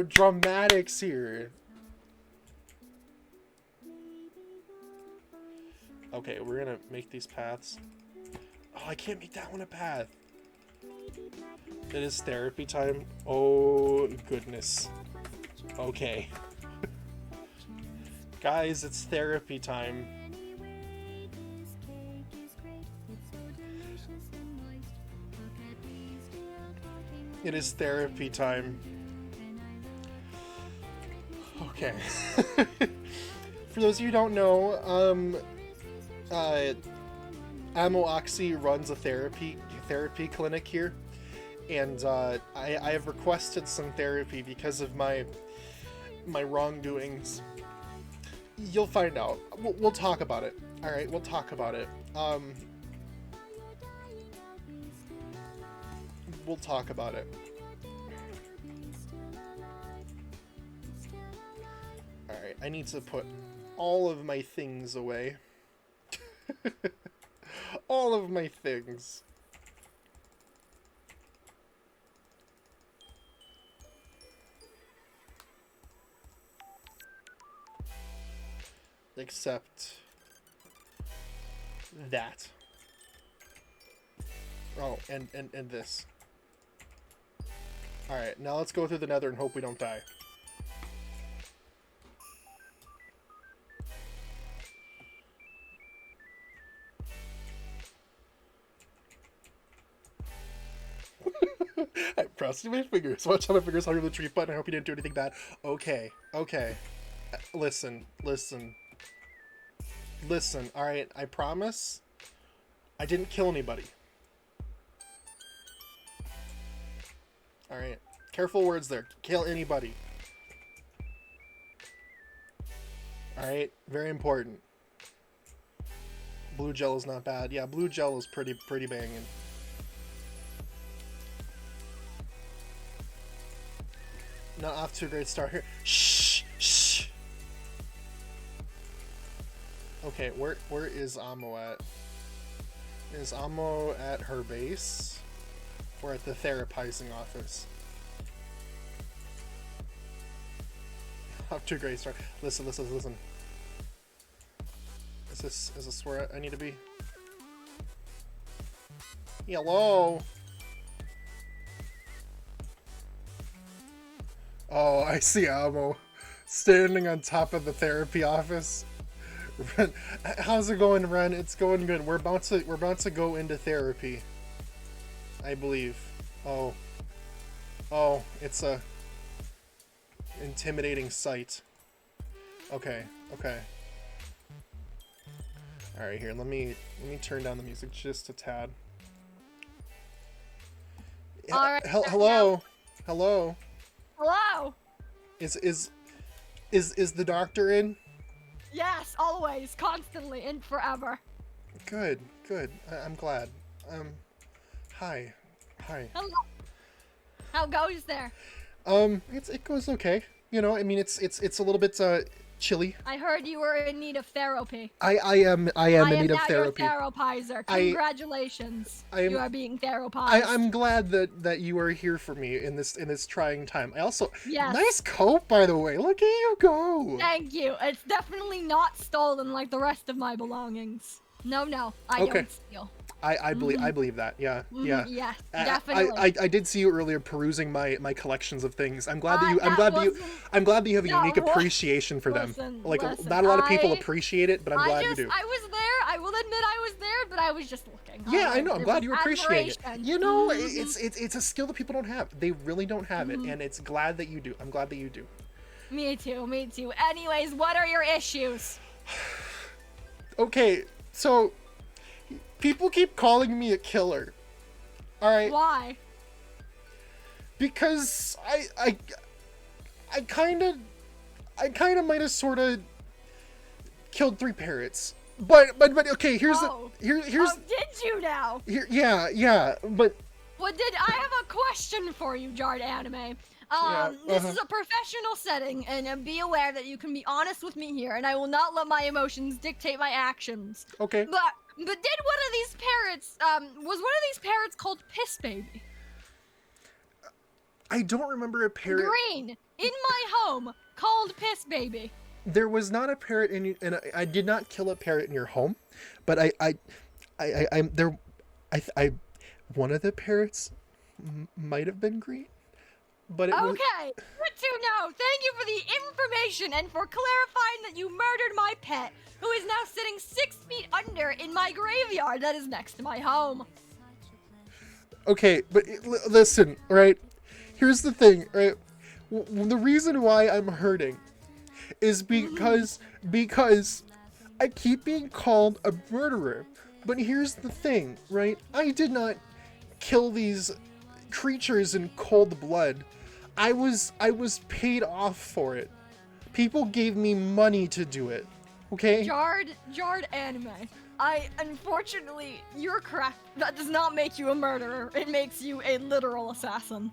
dramatics here. Okay, we're gonna make these paths. Oh, I can't make that one a path. It is therapy time. Oh, goodness. Okay. Guys, it's therapy time. It is therapy time. Okay. For those of you who don't know, Amoaxi runs a therapy clinic here, and I have requested some therapy because of my wrongdoings. You'll find out. We'll talk about it. All right, we'll talk about it. We'll talk about it. All right, I need to put all of my things away. All of my things. Except that. Oh, and this. Alright, now let's go through the nether and hope we don't die. I'm crossing my fingers. Watch how my fingers hug the tree button. I hope you didn't do anything bad. Okay, okay. Listen. Alright, I promise I didn't kill anybody. Alright. Careful words there. Kill anybody. Alright, very important. Blue gel is not bad. Yeah, blue gel is pretty banging. Not off to a great start here. Shh! Shh! Okay, where is Amo at? Is Amo at her base? Or at the therapizing office? Off to a great start. Listen. Is this where I need to be? Hello? Oh, I see Amo standing on top of the therapy office. Ren, how's it going, Ren? It's going good. We're about to go into therapy, I believe. Oh, it's a intimidating sight. Okay. All right, here. Let me turn down the music just a tad. All right. Hello. Hello. Is the doctor in? Yes, always, constantly, and forever. Good. I'm glad. Hi. Hello. How goes there? It goes okay. You know, I mean, it's a little bit chilly. I heard you were in need of therapy. I am in need of therapy. I am now your therapizer. Congratulations. You are being therapized. I'm glad that you are here for me in this trying time. I also yes. Nice coat, by the way. Look at you go. Thank you. It's definitely not stolen like the rest of my belongings. No, I don't steal. I believe that. Yeah. Yes, definitely. I did see you earlier perusing my collections of things. I'm glad that you have a unique appreciation for them. Listen, not a lot of people appreciate it, but I'm glad you do. I was there. I will admit I was there, but I was just looking. Yeah, I know. I'm glad you appreciate it. You know, it's a skill that people don't have. They really don't have it, and it's glad that you do. I'm glad that you do. Me too. Anyways, what are your issues? Okay, so people keep calling me a killer. All right. Why? Because I kind of might have sort of killed 3 parrots. But okay, here's here's did you now? Yeah, but well, I have a question for you, Jard Anime. This is a professional setting, and be aware that you can be honest with me here, and I will not let my emotions dictate my actions. Okay. But did one of these parrots, was one of these parrots called Piss Baby? I don't remember a parrot. Green, in my home, called Piss Baby. There was not a parrot in, and I did not kill a parrot in your home, but one of the parrots might have been green, but it was... Okay, good to know. Thank you for the information and for clarifying that you murdered my pet, who is now sitting 6 feet under in my graveyard that is next to my home. Okay, but listen, right? Here's the thing, right? The reason why I'm hurting is because I keep being called a murderer. But here's the thing, right? I did not kill these creatures in cold blood. I was paid off for it. People gave me money to do it. Okay? Jard Anime. Unfortunately, you're correct. That does not make you a murderer. It makes you a literal assassin.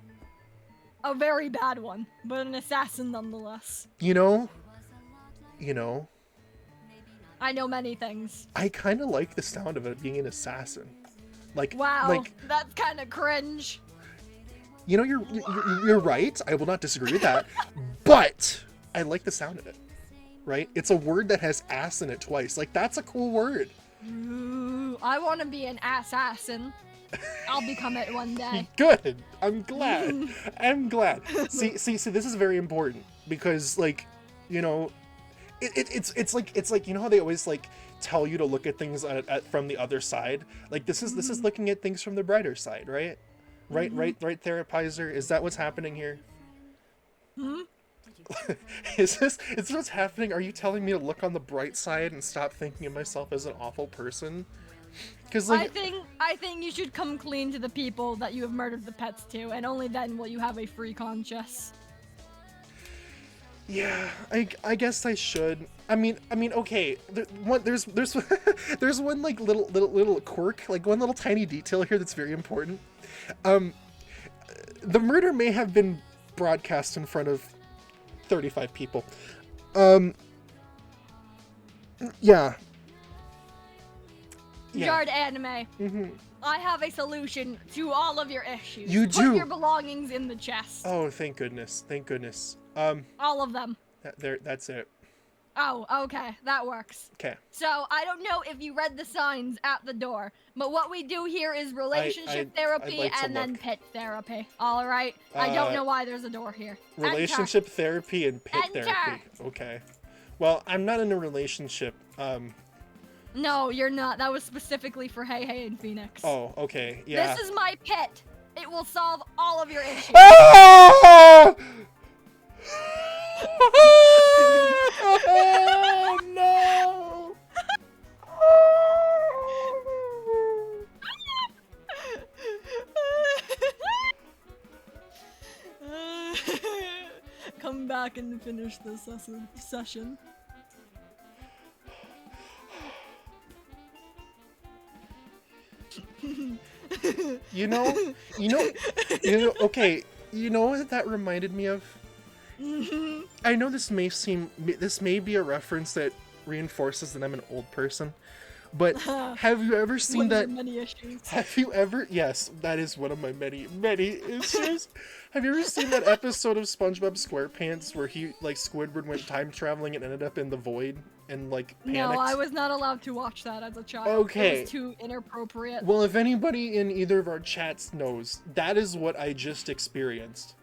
A very bad one, but an assassin nonetheless. You know, I know many things. I kind of like the sound of it being an assassin. Wow, that's kind of cringe. You know, you're right. I will not disagree with that. But I like the sound of it. Right? It's a word that has ass in it twice. Like, that's a cool word. Ooh, I want to be an assassin. I'll become it one day. Good. I'm glad. I'm glad. See, this is very important because, like, you know, it's like you know how they always like tell you to look at things from the other side. Like this is looking at things from the brighter side, right? Right, therapizer. Is that what's happening here? Is this what's happening? Are you telling me to look on the bright side and stop thinking of myself as an awful person? Because like, I think you should come clean to the people that you have murdered the pets to, and only then will you have a free conscience. Yeah, I guess I should. I mean, okay. There's there's one like little quirk, like one little tiny detail here that's very important. The murder may have been broadcast in front of 35 people. Yeah. Yard Anime. I have a solution to all of your issues. You do. Put your belongings in the chest. Oh, thank goodness. Thank goodness. All of them. That's it. Oh, okay. That works. Okay. So, I don't know if you read the signs at the door, but what we do here is relationship therapy like and then pet therapy. All right? I don't know why there's a door here. Relationship therapy and pet Enter. therapy. Okay. Well, I'm not in a relationship. No, you're not. That was specifically for Hey and Phoenix. Oh, okay. Yeah. This is my pet. It will solve all of your issues. Ah! Oh, no! Come back and finish this session. You know, okay, you know what that reminded me of? I know this may be a reference that reinforces that I'm an old person, but have you ever seen that? Many issues. Have you ever? Yes, that is one of my many issues. Have you ever seen that episode of SpongeBob SquarePants where Squidward went time traveling and ended up in the void and panicked? No, I was not allowed to watch that as a child. Okay. It was too inappropriate. Well, if anybody in either of our chats knows, that is what I just experienced.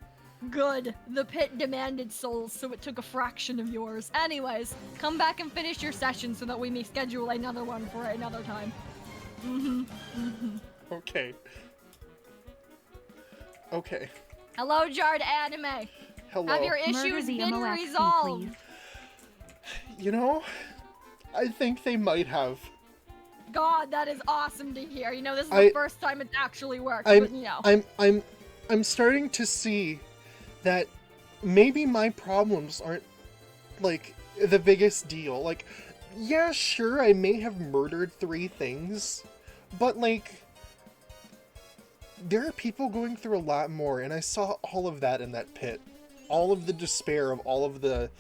Good. The pit demanded souls, so it took a fraction of yours. Anyways, come back and finish your session so that we may schedule another one for another time. Okay. Okay. Hello, Jard Anime. Hello. Have your issues been Amoaxi, resolved? please. You know, I think they might have. God, that is awesome to hear. You know, this is the first time it's actually worked, but you know. I'm starting to see that maybe my problems aren't the biggest deal. Like, yeah, sure, I may have murdered 3 things, but there are people going through a lot more, and I saw all of that in that pit. All of the despair of all of the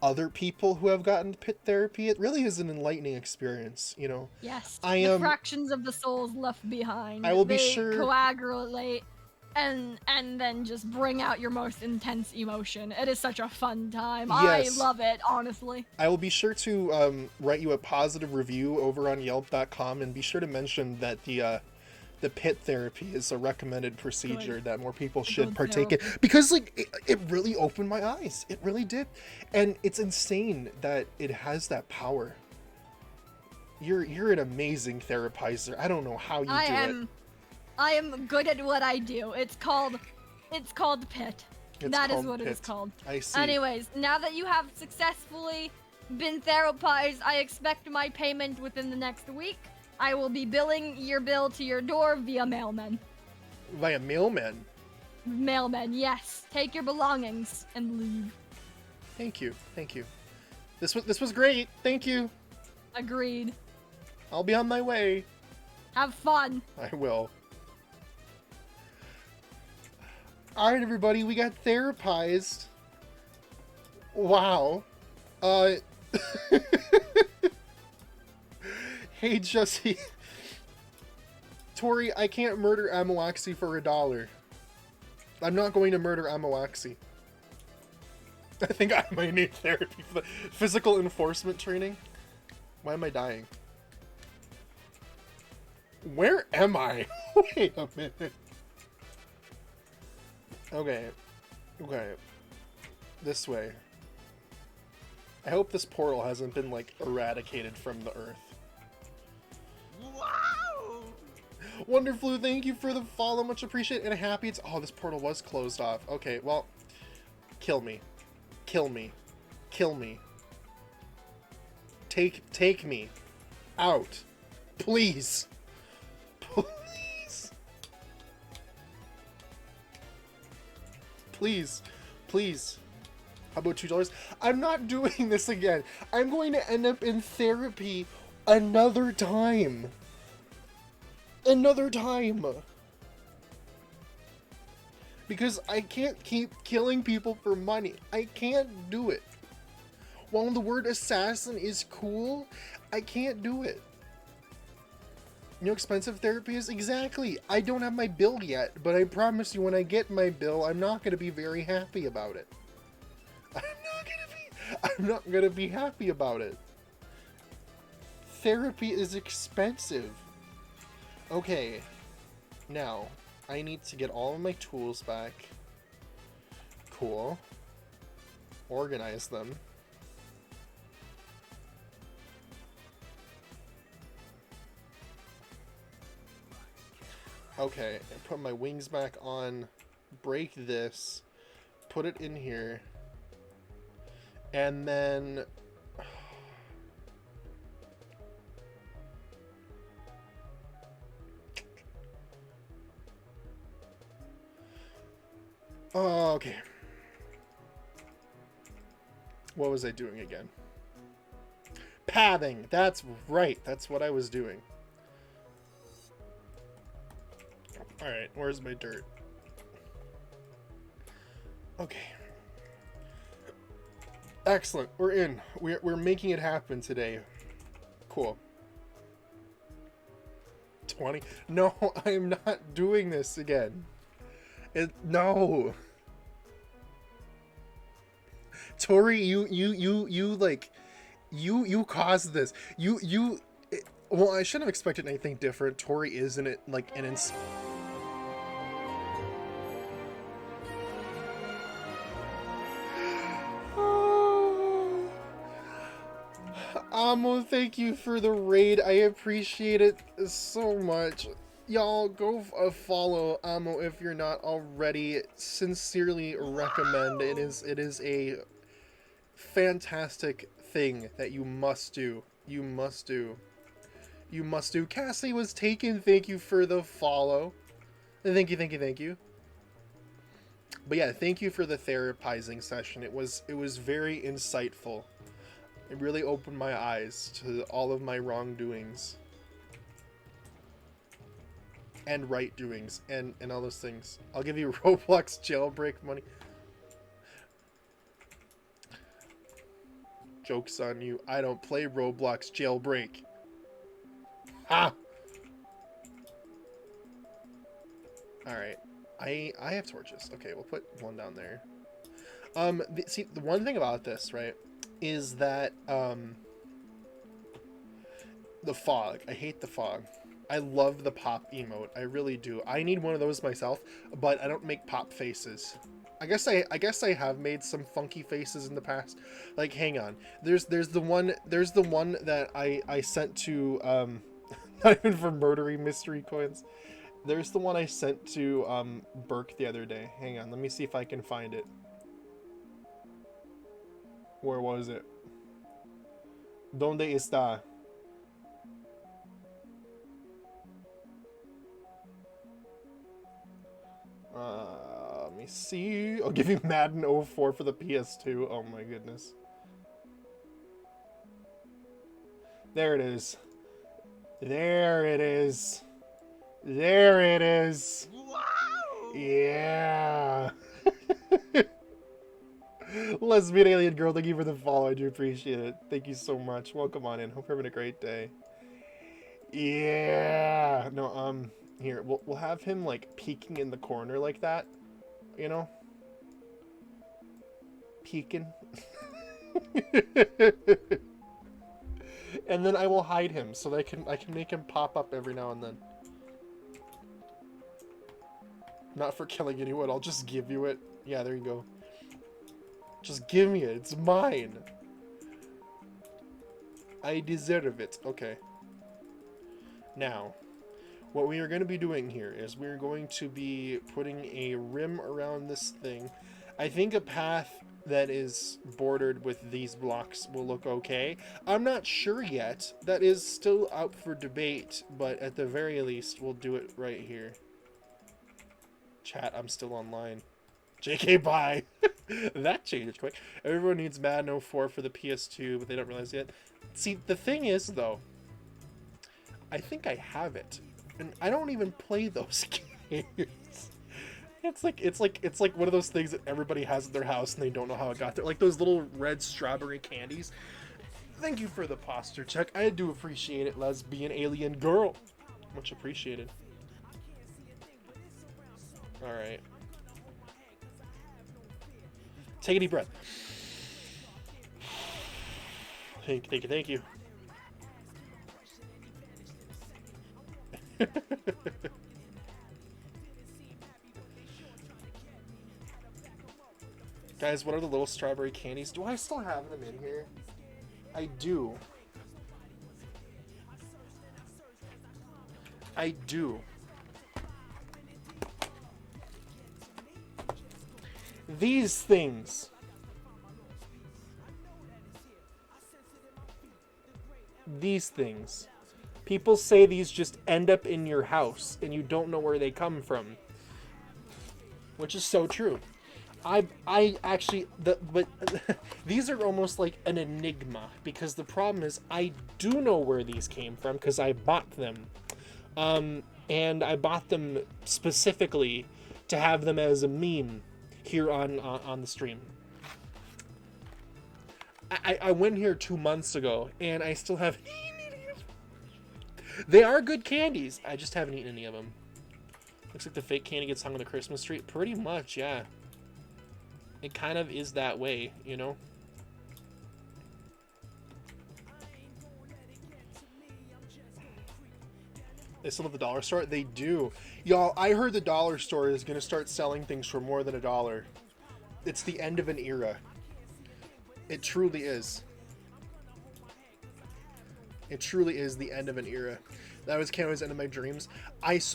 other people who have gotten pit therapy. It really is an enlightening experience, you know. Yes. The fractions of the souls left behind. I will be sure. Coagulate and then just bring out your most intense emotion. It is such a fun time. Yes. I love it, honestly. I will be sure to write you a positive review over on Yelp.com, and be sure to mention that the the pit therapy is a recommended procedure that more people should Good partake in, therapy. because like it really opened my eyes. It really did. And it's insane that it has that power. You're an amazing therapizer. I don't know how you do it. I am good at what I do. It's called pit. That is called what pit. it's called. I see. Anyways, now that you have successfully been therapized, I expect my payment within the next week. I will be billing your bill to your door via mailman. Via mailman. Mailman, yes. Take your belongings and leave. Thank you. This was great. Thank you. Agreed. I'll be on my way. Have fun. I will. Alright, everybody, we got therapized. Wow. Hey, Jesse. Tori, I can't murder Amoaxi for $1. I'm not going to murder Amoaxi. I think I might need therapy for the physical enforcement training. Why am I dying? Where am I? Wait a minute. Okay. This way. I hope this portal hasn't been, like, eradicated from the earth. Wow! Wonderful, thank you for the follow, much appreciated, and happy it's... Oh, this portal was closed off. Okay, well, kill me. Kill me. Kill me. Take me. Out. Please. Please. Please. Please. How about $2? I'm not doing this again. I'm going to end up in therapy another time. Another time. Because I can't keep killing people for money. I can't do it. While the word assassin is cool, I can't do it. You know how expensive therapy is? Exactly. I don't have my bill yet, but I promise you when I get my bill, I'm not going to be very happy about it. I'm not going to be happy about it. Therapy is expensive. Okay. Now, I need to get all of my tools back. Cool. Organize them. Okay, put my wings back on, break this, put it in here, and then... Oh, okay. What was I doing again? Pathing! That's right, that's what I was doing. Alright, where's my dirt? Okay. Excellent, we're in. We're making it happen today. Cool. 20? No, I'm not doing this again. No. Tori, you caused this. Well, I shouldn't have expected anything different. Tori isn't it like an Amo, thank you for the raid. I appreciate it so much. Y'all, go follow Amo if you're not already. Sincerely recommend. It is a fantastic thing that you must do. You must do. You must do. Cassie was taken. Thank you for the follow. Thank you. But yeah, thank you for the therapizing session. It was very insightful. It really opened my eyes to all of my wrongdoings. And right doings. And all those things. I'll give you Roblox jailbreak money. Joke's on you. I don't play Roblox jailbreak. Ha! Alright. I have torches. Okay, we'll put one down there. See, the one thing about this, right, is that, the fog. I hate the fog. I love the pop emote. I really do. I need one of those myself, but I don't make pop faces. I guess I have made some funky faces in the past. Like, hang on. There's the one that I sent to not even for murdery mystery coins. There's the one I sent to Burke the other day. Hang on, let me see if I can find it. Where was it? ¿Dónde está? Let me see. I'll give you Madden 04 for the PS2. Oh my goodness. There it is. There it is. There it is. Wow! Yeah. Lesbian alien girl, thank you for the follow. I do appreciate it. Thank you so much. Welcome on in. Hope you're having a great day. Yeah. No, here, we'll have him like peeking in the corner like that. You know? Peeking. And then I will hide him so that I can make him pop up every now and then. Not for killing anyone, I'll just give you it. Yeah, there you go. Just give me it, it's mine. I deserve it. Okay. Now, what we are going to be doing here is we're going to be putting a rim around this thing. I think a path that is bordered with these blocks will look okay. I'm not sure yet. That is still out for debate, but at the very least, we'll do it right here. Chat, I'm still online. JK, bye! That changed quick. Everyone needs Madden 04 for the PS2, but they don't realize it. See, the thing is, though, I think I have it. And I don't even play those games. It's like one of those things that everybody has in their house and they don't know how it got there. Like those little red strawberry candies. Thank you for the posture check. I do appreciate it, lesbian alien girl. Much appreciated. Alright. Take a deep breath. Thank you. Guys, what are the little strawberry candies? Do I still have them in here? I do. I do. These things. These things. People say these just end up in your house and you don't know where they come from. Which is so true. I actually, but these are almost like an enigma because the problem is I do know where these came from because I bought them. And I bought them specifically to have them as a meme here on the stream. I went here 2 months ago and I still haven't eaten any of them. They are good candies. I just haven't eaten any of them. Looks like the fake candy gets hung on the Christmas tree. Pretty much, yeah. It kind of is that way, you know? They still have the dollar store? They do. Y'all, I heard the dollar store is going to start selling things for more than $1. It's the end of an era. It truly is. It truly is the end of an era. That was kind of the end of my dreams.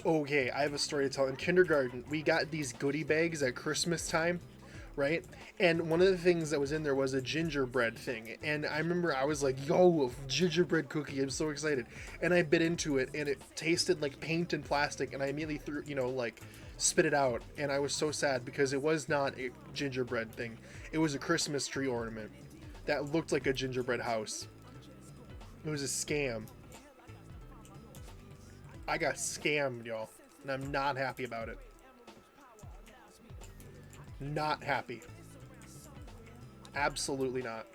Okay, I have a story to tell. In kindergarten, we got these goodie bags at Christmas time, right? And one of the things that was in there was a gingerbread thing. And I remember I was like, yo, a gingerbread cookie. I'm so excited. And I bit into it and it tasted like paint and plastic. And I immediately threw, spit it out. And I was so sad because it was not a gingerbread thing. It was a Christmas tree ornament that looked like a gingerbread house. It was a scam. I got scammed, y'all. And I'm not happy about it. Not happy. Absolutely not.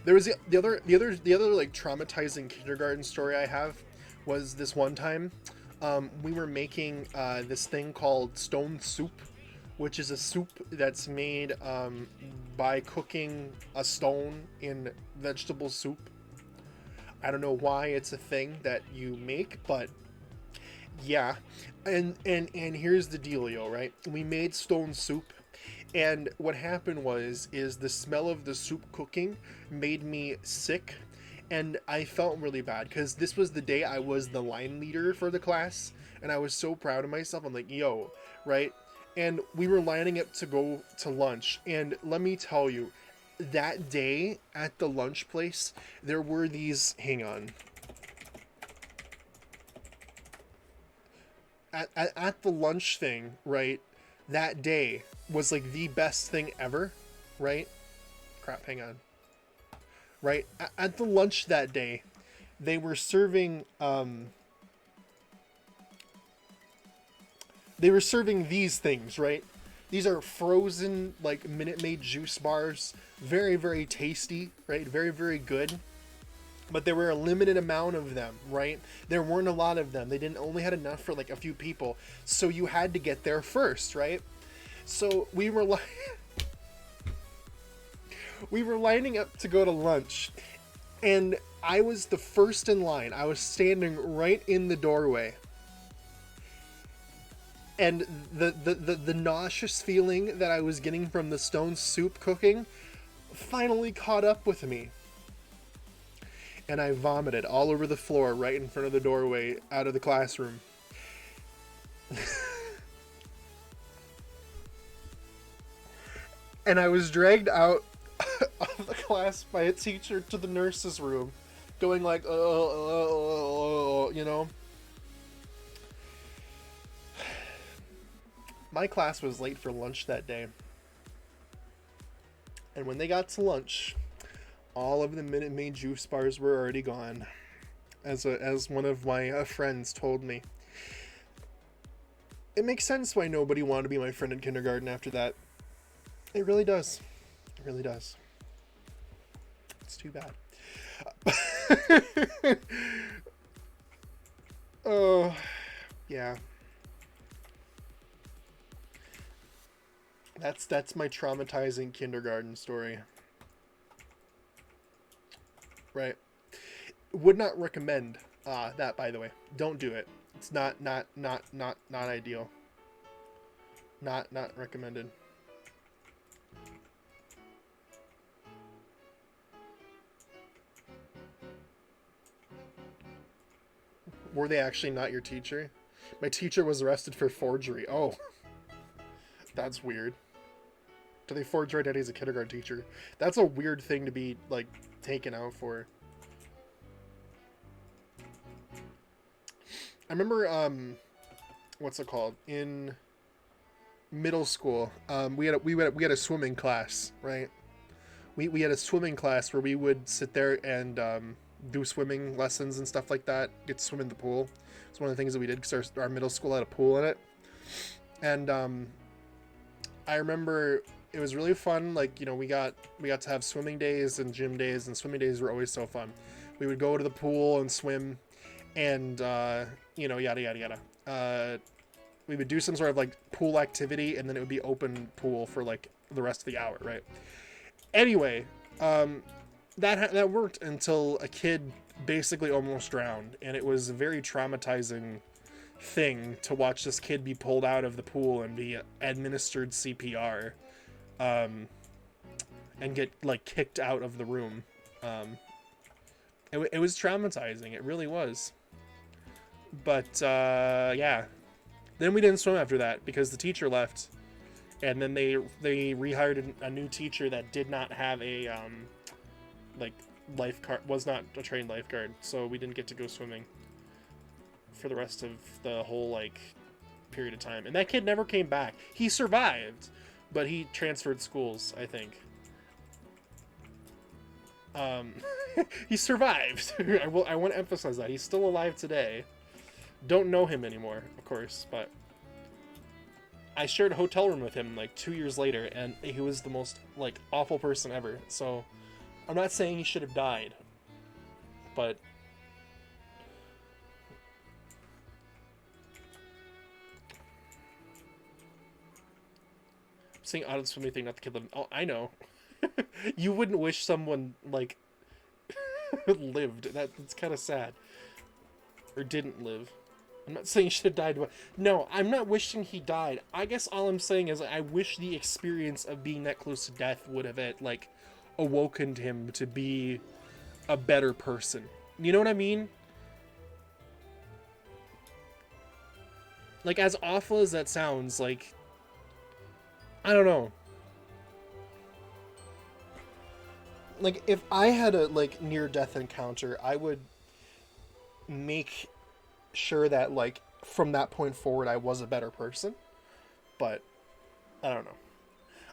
There was the other like traumatizing kindergarten story I have was this one time we were making this thing called stone soup, which is a soup that's made by cooking a stone in vegetable soup. I don't know why it's a thing that you make, but yeah. And here's the dealio, right? We made stone soup, and what happened is the smell of the soup cooking made me sick, and I felt really bad because this was the day I was the line leader for the class, and I was so proud of myself. I'm like, yo, right? And we were lining up to go to lunch, and let me tell you, that day at the lunch place, there were these. Hang on. At the lunch thing, right? That day was like the best thing ever, right? Crap, hang on. Right? At the lunch that day, they were serving these things, right? These are frozen like Minute Maid juice bars, very very tasty, right? Very very good. But there were a limited amount of them, right? There weren't a lot of them. They didn't only had enough for like a few people, so you had to get there first, right? So we were like, we were lining up to go to lunch, and I was the first in line. I was standing right in the doorway, and the nauseous feeling that I was getting from the stone soup cooking finally caught up with me. And I vomited all over the floor right in front of the doorway out of the classroom. And I was dragged out of the class by a teacher to the nurse's room, going like, you know. My class was late for lunch that day. And when they got to lunch, all of the Minute Maid juice bars were already gone, as one of my friends told me. It makes sense why nobody wanted to be my friend in kindergarten after that. It really does. It really does. It's too bad. Oh, yeah. That's my traumatizing kindergarten story. Right. Would not recommend that, by the way. Don't do it. It's not ideal. Not recommended. Were they actually not your teacher? My teacher was arrested for forgery. Oh. That's weird. Do they forge right as a kindergarten teacher? That's a weird thing to be, like, taken out for. I remember, what's it called? In middle school, we had a swimming class, right? We had a swimming class where we would sit there and do swimming lessons and stuff like that. Get to swim in the pool. It's one of the things that we did because our middle school had a pool in it. And I remember it was really fun. Like, you know, we got to have swimming days and gym days, and swimming days were always so fun. We would go to the pool and swim, and you know, yada yada yada. We would do some sort of like pool activity, and then it would be open pool for like the rest of the hour, right? Anyway, that worked until a kid basically almost drowned, and it was a very traumatizing thing to watch this kid be pulled out of the pool and be administered CPR, and get like kicked out of the room. It was traumatizing. It really was. But yeah, then we didn't swim after that because the teacher left, and then they rehired a new teacher that did not have a like lifeguard, was not a trained lifeguard, so we didn't get to go swimming for the rest of the whole like period of time. And that kid never came back. He survived, but he transferred schools, I think. He survived. I want to emphasize that he's still alive today. Don't know him anymore, of course, but I shared a hotel room with him like 2 years later, and he was the most like awful person ever. So I'm not saying he should have died, but I'm saying out of swimming thing, not the kid living. Oh, I know. You wouldn't wish someone like lived. That's kind of sad. Or didn't live. I'm not saying he should have died. But no, I'm not wishing he died. I guess all I'm saying is I wish the experience of being that close to death would have, like, awoken him to be a better person. You know what I mean? Like, as awful as that sounds, like, I don't know. Like, if I had a, like, near-death encounter, I would make sure that, like, from that point forward, I was a better person. But, I don't know.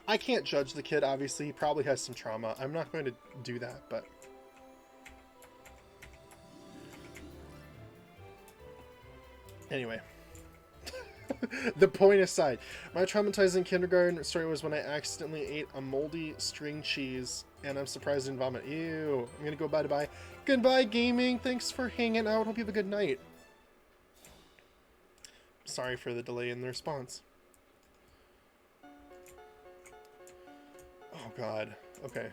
I can't judge the kid, obviously. He probably has some trauma. I'm not going to do that, but... Anyway. The point aside, my traumatizing kindergarten story was when I accidentally ate a moldy string cheese, and I'm surprised I didn't vomit. Ew. I'm gonna go bye-bye. Goodbye, gaming. Thanks for hanging out. Hope you have a good night. Sorry for the delay in the response. Oh, God. Okay.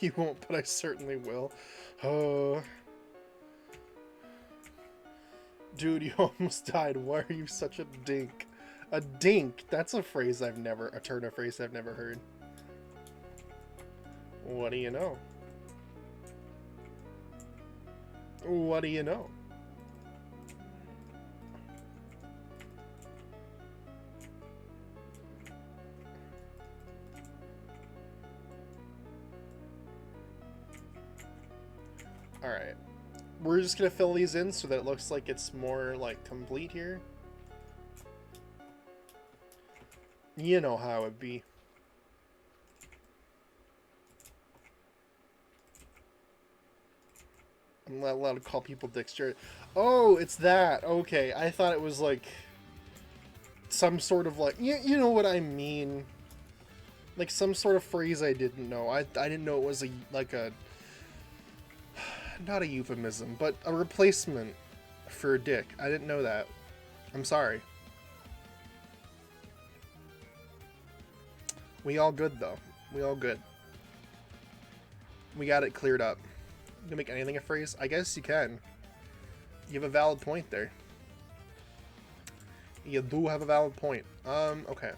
You won't, but I certainly will. Oh. Dude, you almost died. Why are you such a dink? A dink? That's a phrase I've never... a turn of phrase I've never heard. What do you know? What do you know? Alright. We're just gonna fill these in so that it looks like it's more, like, complete here. You know how it'd be. I'm not allowed to call people dicks. Oh, it's that. Okay, I thought it was, like, some sort of, like... You know what I mean. Like, some sort of phrase I didn't know. I didn't know it was, like a... Not a euphemism, but a replacement for a dick. I didn't know that. I'm sorry. We all good, though. We all good. We got it cleared up. You can make anything a phrase? I guess you can. You have a valid point there. You do have a valid point. Okay.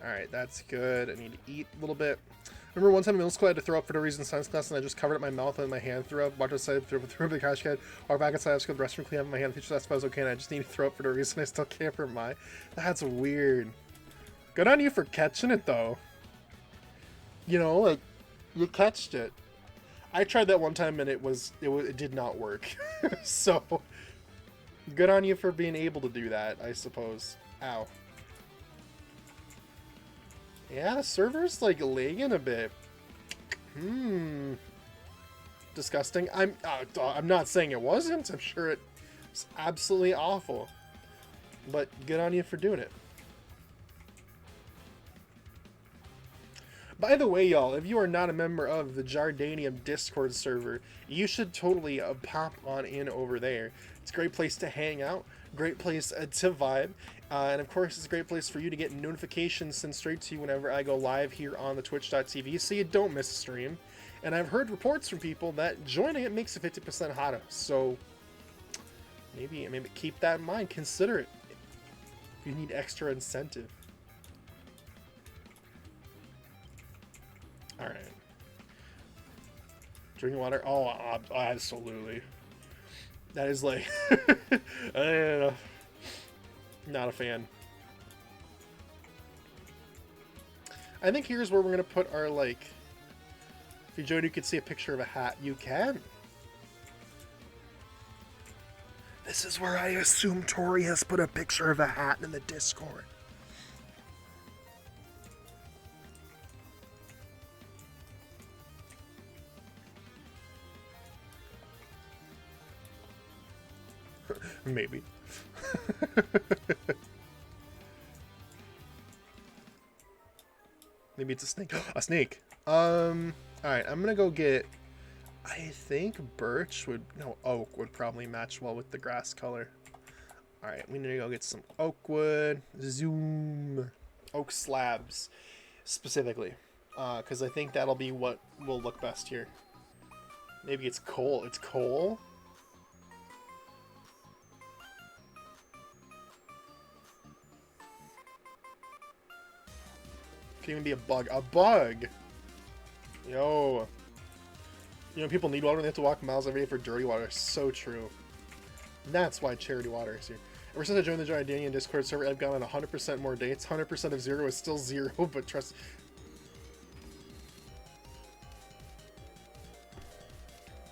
Alright, that's good. I need to eat a little bit. Remember one time in middle school I had to throw up for no reason in science class and I just covered up my mouth and my hand threw up, walked outside, threw up the trash can, walked back inside, I just go to the restroom, clean up my hand, the teacher asked if I was okay and I just need to throw up for no reason, I still can't remind. That's weird. Good on you for catching it though. You know, like, you catched it. I tried that one time and it did not work. So, good on you for being able to do that, I suppose. Ow. Yeah, the server's, like, lagging a bit. Disgusting. I'm not saying it wasn't. I'm sure it's absolutely awful. But good on you for doing it. By the way, y'all, if you are not a member of the Jardanium Discord server, you should totally pop on in over there. It's a great place to hang out, great place to vibe, and of course it's a great place for you to get notifications sent straight to you whenever I go live here on the twitch.tv so you don't miss a stream. And I've heard reports from people that joining it makes it 50% hotter, so maybe keep that in mind, consider it if you need extra incentive. Alright. Drinking water? Oh, absolutely. That is like... not a fan. I think here's where we're going to put our, like... If you joined, you could see a picture of a hat. You can. This is where I assume Tori has put a picture of a hat in the Discord. Maybe. Maybe it's a snake. A snake. Alright, I'm gonna go get... I think birch would... No, oak would probably match well with the grass color. Alright, we need to go get some oak wood. Zoom. Oak slabs, specifically. Because I think that'll be what will look best here. Maybe it's coal. It's coal? Could even be a bug. A bug! Yo. You know, people need water when they have to walk miles every day for dirty water. So true. That's why charity water is here. Ever since I joined the Jordanian Discord server, I've gone on 100% more dates. 100% of 0 is still 0, but trust...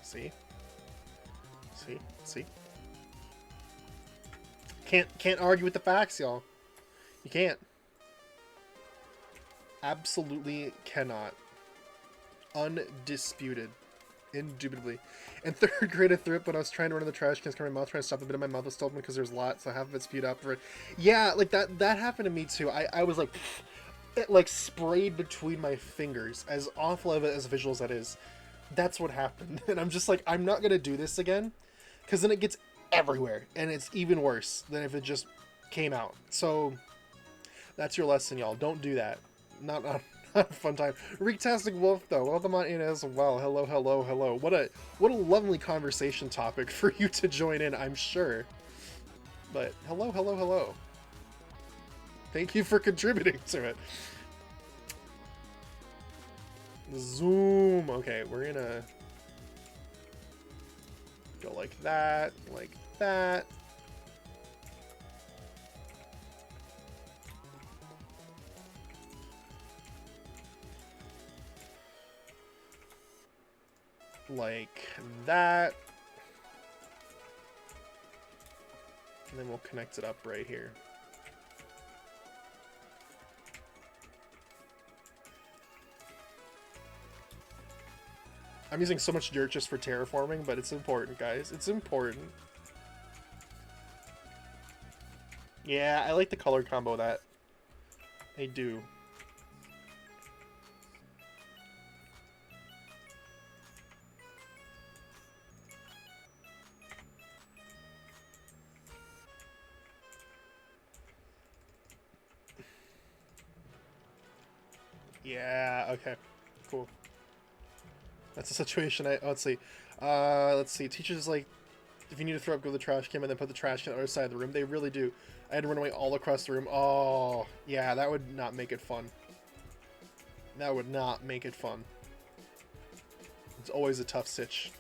See? See? See? Can't argue with the facts, y'all. You can't. Absolutely cannot. Undisputed. Indubitably. In 3rd grade, I threw up when I was trying to run in the trash cans, cover my mouth, trying to stop a bit of my mouth was still open because there's lots, so half of it spewed out for it. Yeah, like that happened to me too. I was like, it like sprayed between my fingers. As awful of it as a visual as that is, that's what happened. And I'm just like, I'm not gonna do this again, because then it gets everywhere, and it's even worse than if it just came out. So that's your lesson, y'all. Don't do that. Not a fun time. Reektastic Wolf, though, welcome on in as well. Hello, hello, hello. What a lovely conversation topic for you to join in, I'm sure. But hello, hello, hello. Thank you for contributing to it. Zoom. Okay, we're gonna go like that, like that. Like that. And then we'll connect it up right here. I'm using so much dirt just for terraforming, but it's important, guys. It's important. Yeah, I like the color combo of that. I do. Yeah, okay. Cool. That's a situation let's see. Let's see. Teachers, like, if you need to throw up, go to the trash can and then put the trash can on the other side of the room. They really do. I had to run away all across the room. Oh, yeah, that would not make it fun. That would not make it fun. It's always a tough sitch.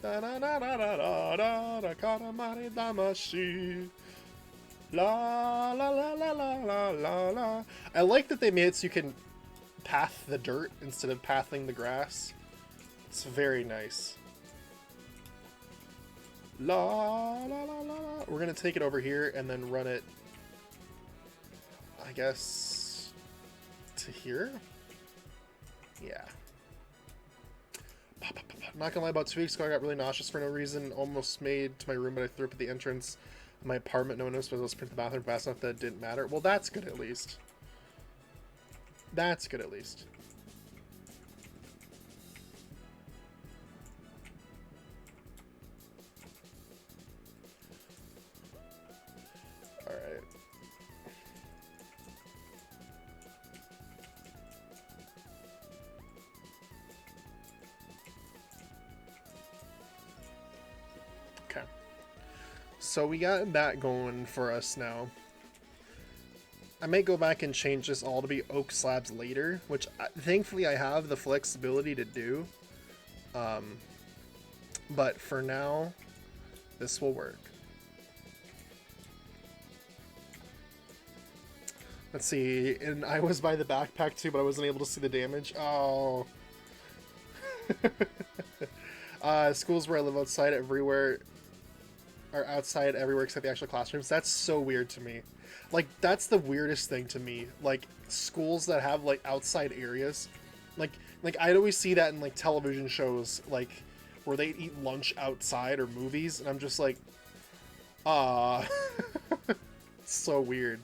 Da da da da da da da da karamari damashi. La la la la la la la la. I like that they made it so you can path the dirt instead of pathing the grass. It's very nice. La la la la la. We're gonna take it over here and then run it, I guess, to here? Yeah. Not gonna lie, about 2 weeks ago I got really nauseous for no reason. Almost made to my room, but I threw up at the entrance of my apartment. No one noticed, but I was sprint to the bathroom fast enough that it didn't matter. Well, that's good at least. That's good at least. Alright. Okay. So we got that going for us now. I may go back and change this all to be oak slabs later, which thankfully I have the flexibility to do. But for now, this will work. Let's see, and I was by the backpack too, but I wasn't able to see the damage. Oh. Schools where I live outside everywhere are outside everywhere except the actual classrooms. That's so weird to me. Like, that's the weirdest thing to me. Like, schools that have, like, outside areas. Like I'd always see that in, like, television shows, like, where they eat lunch outside or movies, and I'm just like, ah. So weird.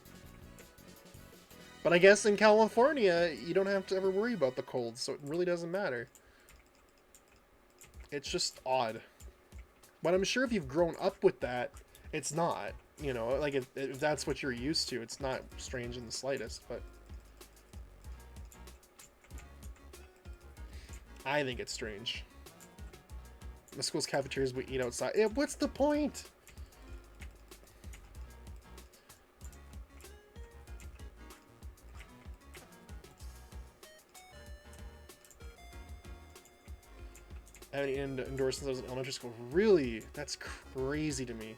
But I guess in California, you don't have to ever worry about the cold, so it really doesn't matter. It's just odd. But I'm sure if you've grown up with that, it's not. You know, like if that's what you're used to, it's not strange in the slightest, but I think it's strange. The school's cafeterias, we eat outside. Yeah, what's the point? I haven't eaten indoors since I was in elementary school. Really? That's crazy to me.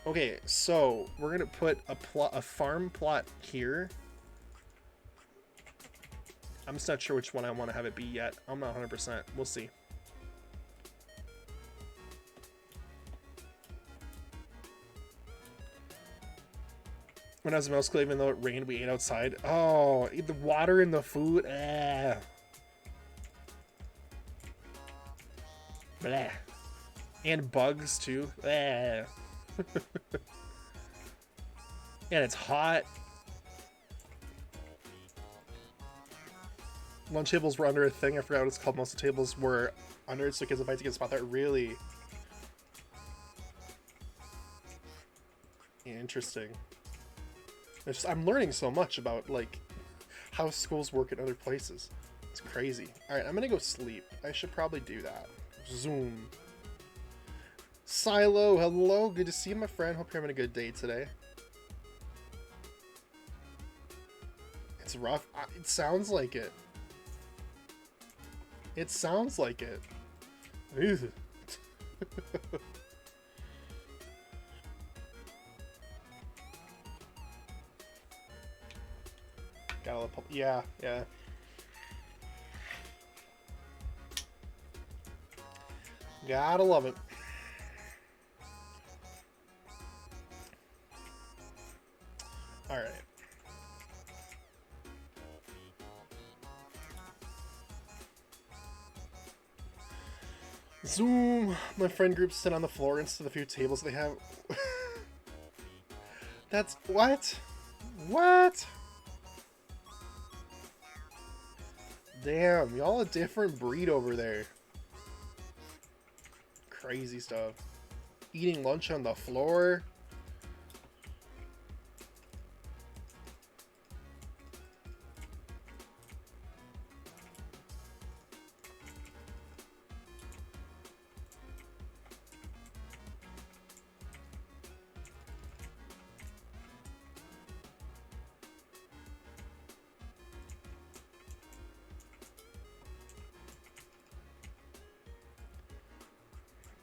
Okay, so we're gonna put a farm plot here. I'm just not sure which one I want to have it be yet. I'm not 100%. We'll see. When I was in middle school, even though it rained, we ate outside. Oh, the water in the food. Blah. And bugs, too. And it's hot. Lunch tables were under a thing. I forgot what it's called. Most of the tables were under it, so kids would fight to get a spot there. Really? Interesting. It's just, I'm learning so much about, like, how schools work in other places. It's crazy. Alright, I'm gonna go sleep. I should probably do that. Zoom. Silo, hello. Good to see you, my friend. Hope you're having a good day today. It's rough. It sounds like it. It sounds like it. Gotta love yeah. Gotta love it. Alright. Zoom. My friend group sit on the floor instead of the few tables they have. That's what? What? Damn, y'all a different breed over there. Crazy stuff. Eating lunch on the floor.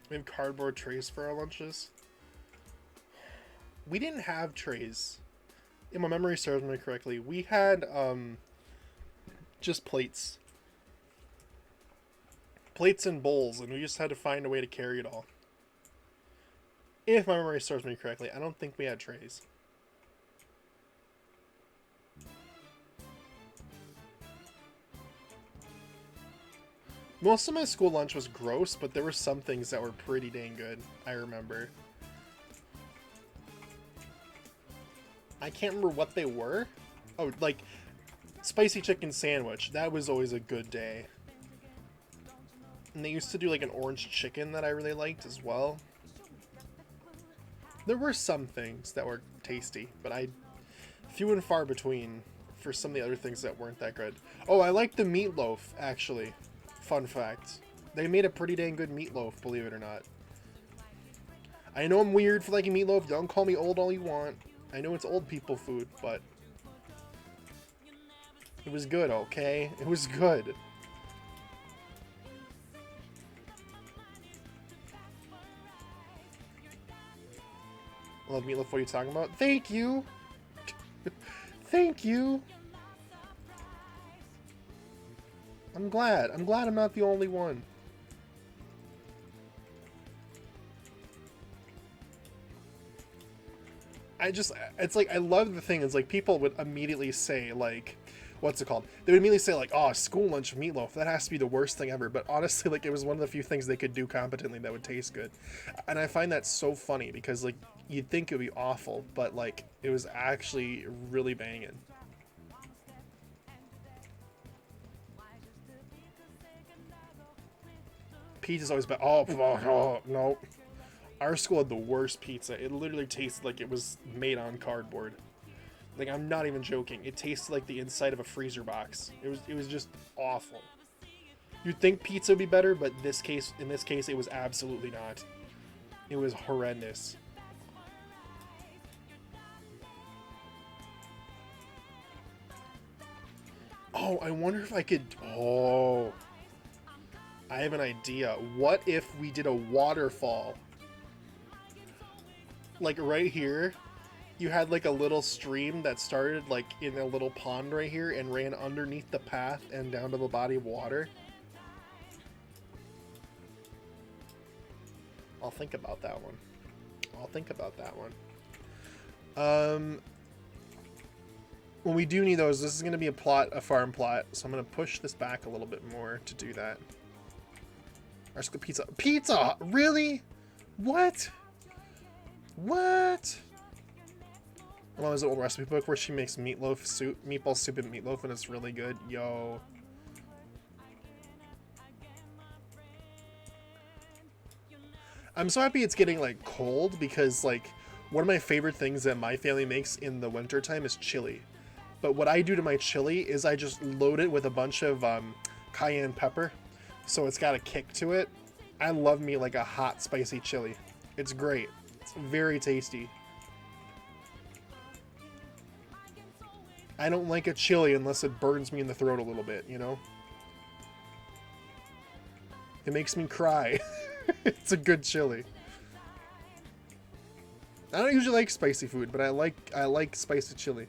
We have cardboard trays for our lunches. We didn't have trays. If my memory serves me correctly, we had just plates. Plates and bowls, and we just had to find a way to carry it all. If my memory serves me correctly, I don't think we had trays. Most of my school lunch was gross, but there were some things that were pretty dang good, I remember. I can't remember what they were. Oh, like, spicy chicken sandwich. That was always a good day. And they used to do, like, an orange chicken that I really liked as well. There were some things that were tasty, but few and far between for some of the other things that weren't that good. Oh, I liked the meatloaf, actually. Fun fact. They made a pretty dang good meatloaf, believe it or not. I know I'm weird for liking meatloaf. Don't call me old all you want. I know it's old people food, but it was good, okay? It was good. Love meatloaf, what are you talking about? Thank you! Thank you! I'm glad. I'm glad I'm not the only one. It's like, I love the thing, it's like, people would immediately say, like, what's it called? They would immediately say, like, oh, school lunch meatloaf, that has to be the worst thing ever. But honestly, like, it was one of the few things they could do competently that would taste good. And I find that so funny, because, like, you'd think it would be awful, but like it was actually really banging. Pizza's always been. Oh, no. Our school had the worst pizza. It literally tasted like it was made on cardboard. Like, I'm not even joking. It tasted like the inside of a freezer box. It was just awful. You'd think pizza would be better, but in this case, it was absolutely not. It was horrendous. Oh, I wonder if I could... Oh. I have an idea. What if we did a waterfall? Like right here, you had like a little stream that started like in a little pond right here and ran underneath the path and down to the body of water. I'll think about that one. I'll think about that one. When we do need those, this is going to be a farm plot, so I'm going to push this back a little bit more to do that. Our school pizza. Pizza? Really? What? What? Mom has an old recipe book where she makes meatball soup and meatloaf, and it's really good. Yo. I'm so happy it's getting like cold because like one of my favorite things that my family makes in the winter time is chili. But what I do to my chili is I just load it with a bunch of cayenne pepper, so it's got a kick to it. I love me like a hot spicy chili. It's great. It's very tasty. I don't like a chili unless it burns me in the throat a little bit, you know? It makes me cry. It's a good chili. I don't usually like spicy food, but I like spicy chili.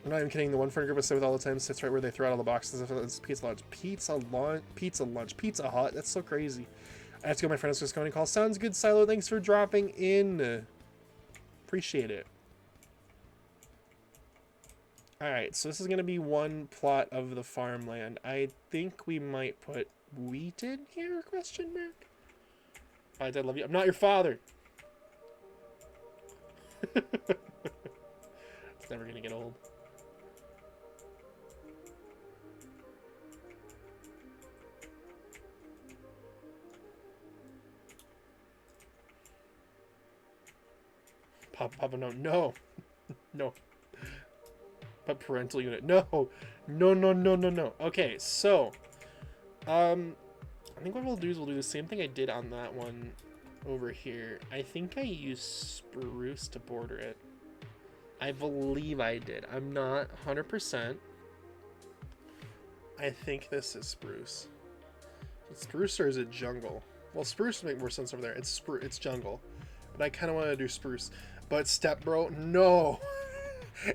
I'm not even kidding. The one friend group I stay with all the time sits right where they throw out all the boxes. It's pizza lunch. Pizza Hut. That's so crazy. I have to go. My friend is just going to call. Sounds good, Silo. Thanks for dropping in. Appreciate it. Alright, so this is going to be one plot of the farmland. I think we might put wheat in here, question mark? I love you. I'm not your father. It's never going to get old. Papa, no. No. No. But parental unit. No. No. Okay, so. I think what we'll do is we'll do the same thing I did on that one over here. I think I used spruce to border it. I believe I did. I'm not 100%. I think this is spruce. Is it spruce or is it jungle? Well, spruce would make more sense over there. It's jungle. But I kind of want to do spruce. But stepbro, no.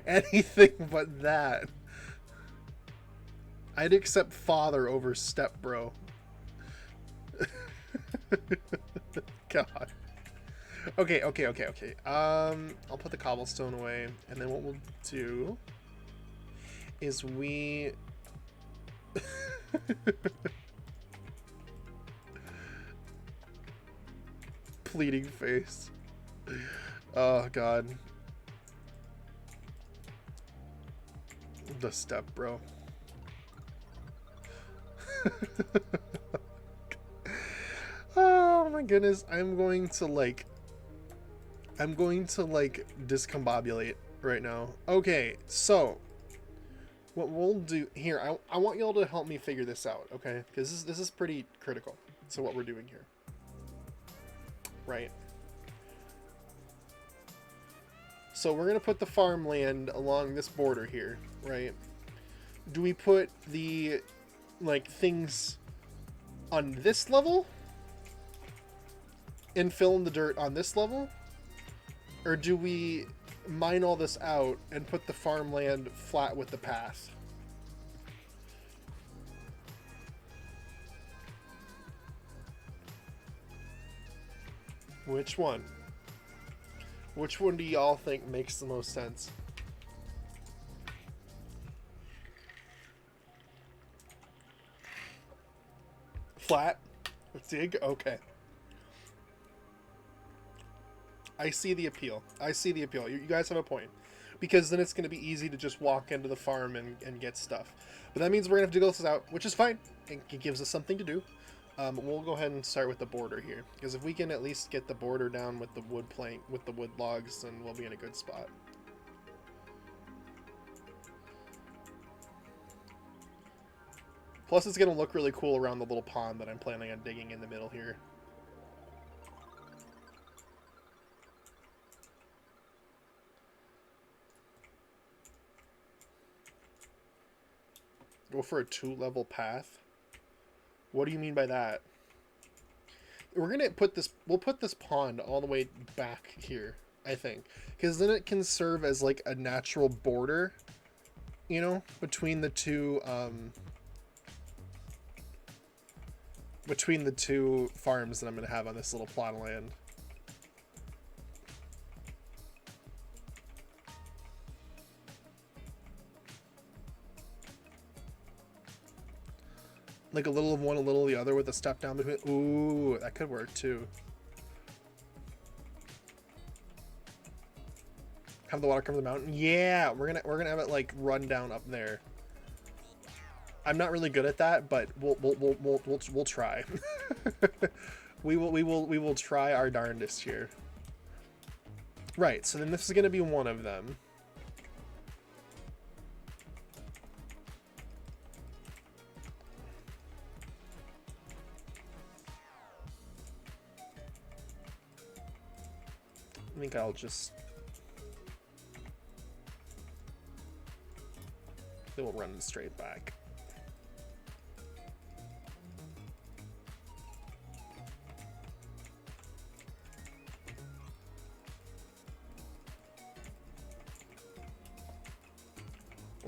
Anything but that. I'd accept father over stepbro. God. Okay. I'll put the cobblestone away, and then what we'll do is we... Pleading face. Oh, God. The step, bro. Oh my goodness, I'm going to discombobulate right now. Okay, so what we'll do here, I want y'all to help me figure this out, okay? Because this is pretty critical to what we're doing here. Right. So we're gonna put the farmland along this border here, right? Do we put the things on this level and fill in the dirt on this level? Or do we mine all this out and put the farmland flat with the path? Which one? Which one do y'all think makes the most sense? Flat? Dig? Okay. I see the appeal. I see the appeal. You guys have a point. Because then it's going to be easy to just walk into the farm and get stuff. But that means we're going to have to go this out, which is fine. It gives us something to do. We'll go ahead and start with the border here. Because if we can at least get the border down with the wood plank, with the wood logs, then we'll be in a good spot. Plus it's going to look really cool around the little pond that I'm planning on digging in the middle here. Go for a 2-level path. What do you mean by that? We're gonna put this. We'll put this pond all the way back here, I think, because then it can serve as like a natural border, you know, between the two. Between the two farms that I'm gonna have on this little plot of land. Like a little of one, a little of the other with a step down between. Ooh, that could work too. Have the water come to the mountain. Yeah, we're gonna have it like run down up there. I'm not really good at that, but we'll try. we will try our darndest here. Right. So then this is gonna be one of them. I think I'll just... Then we'll run straight back.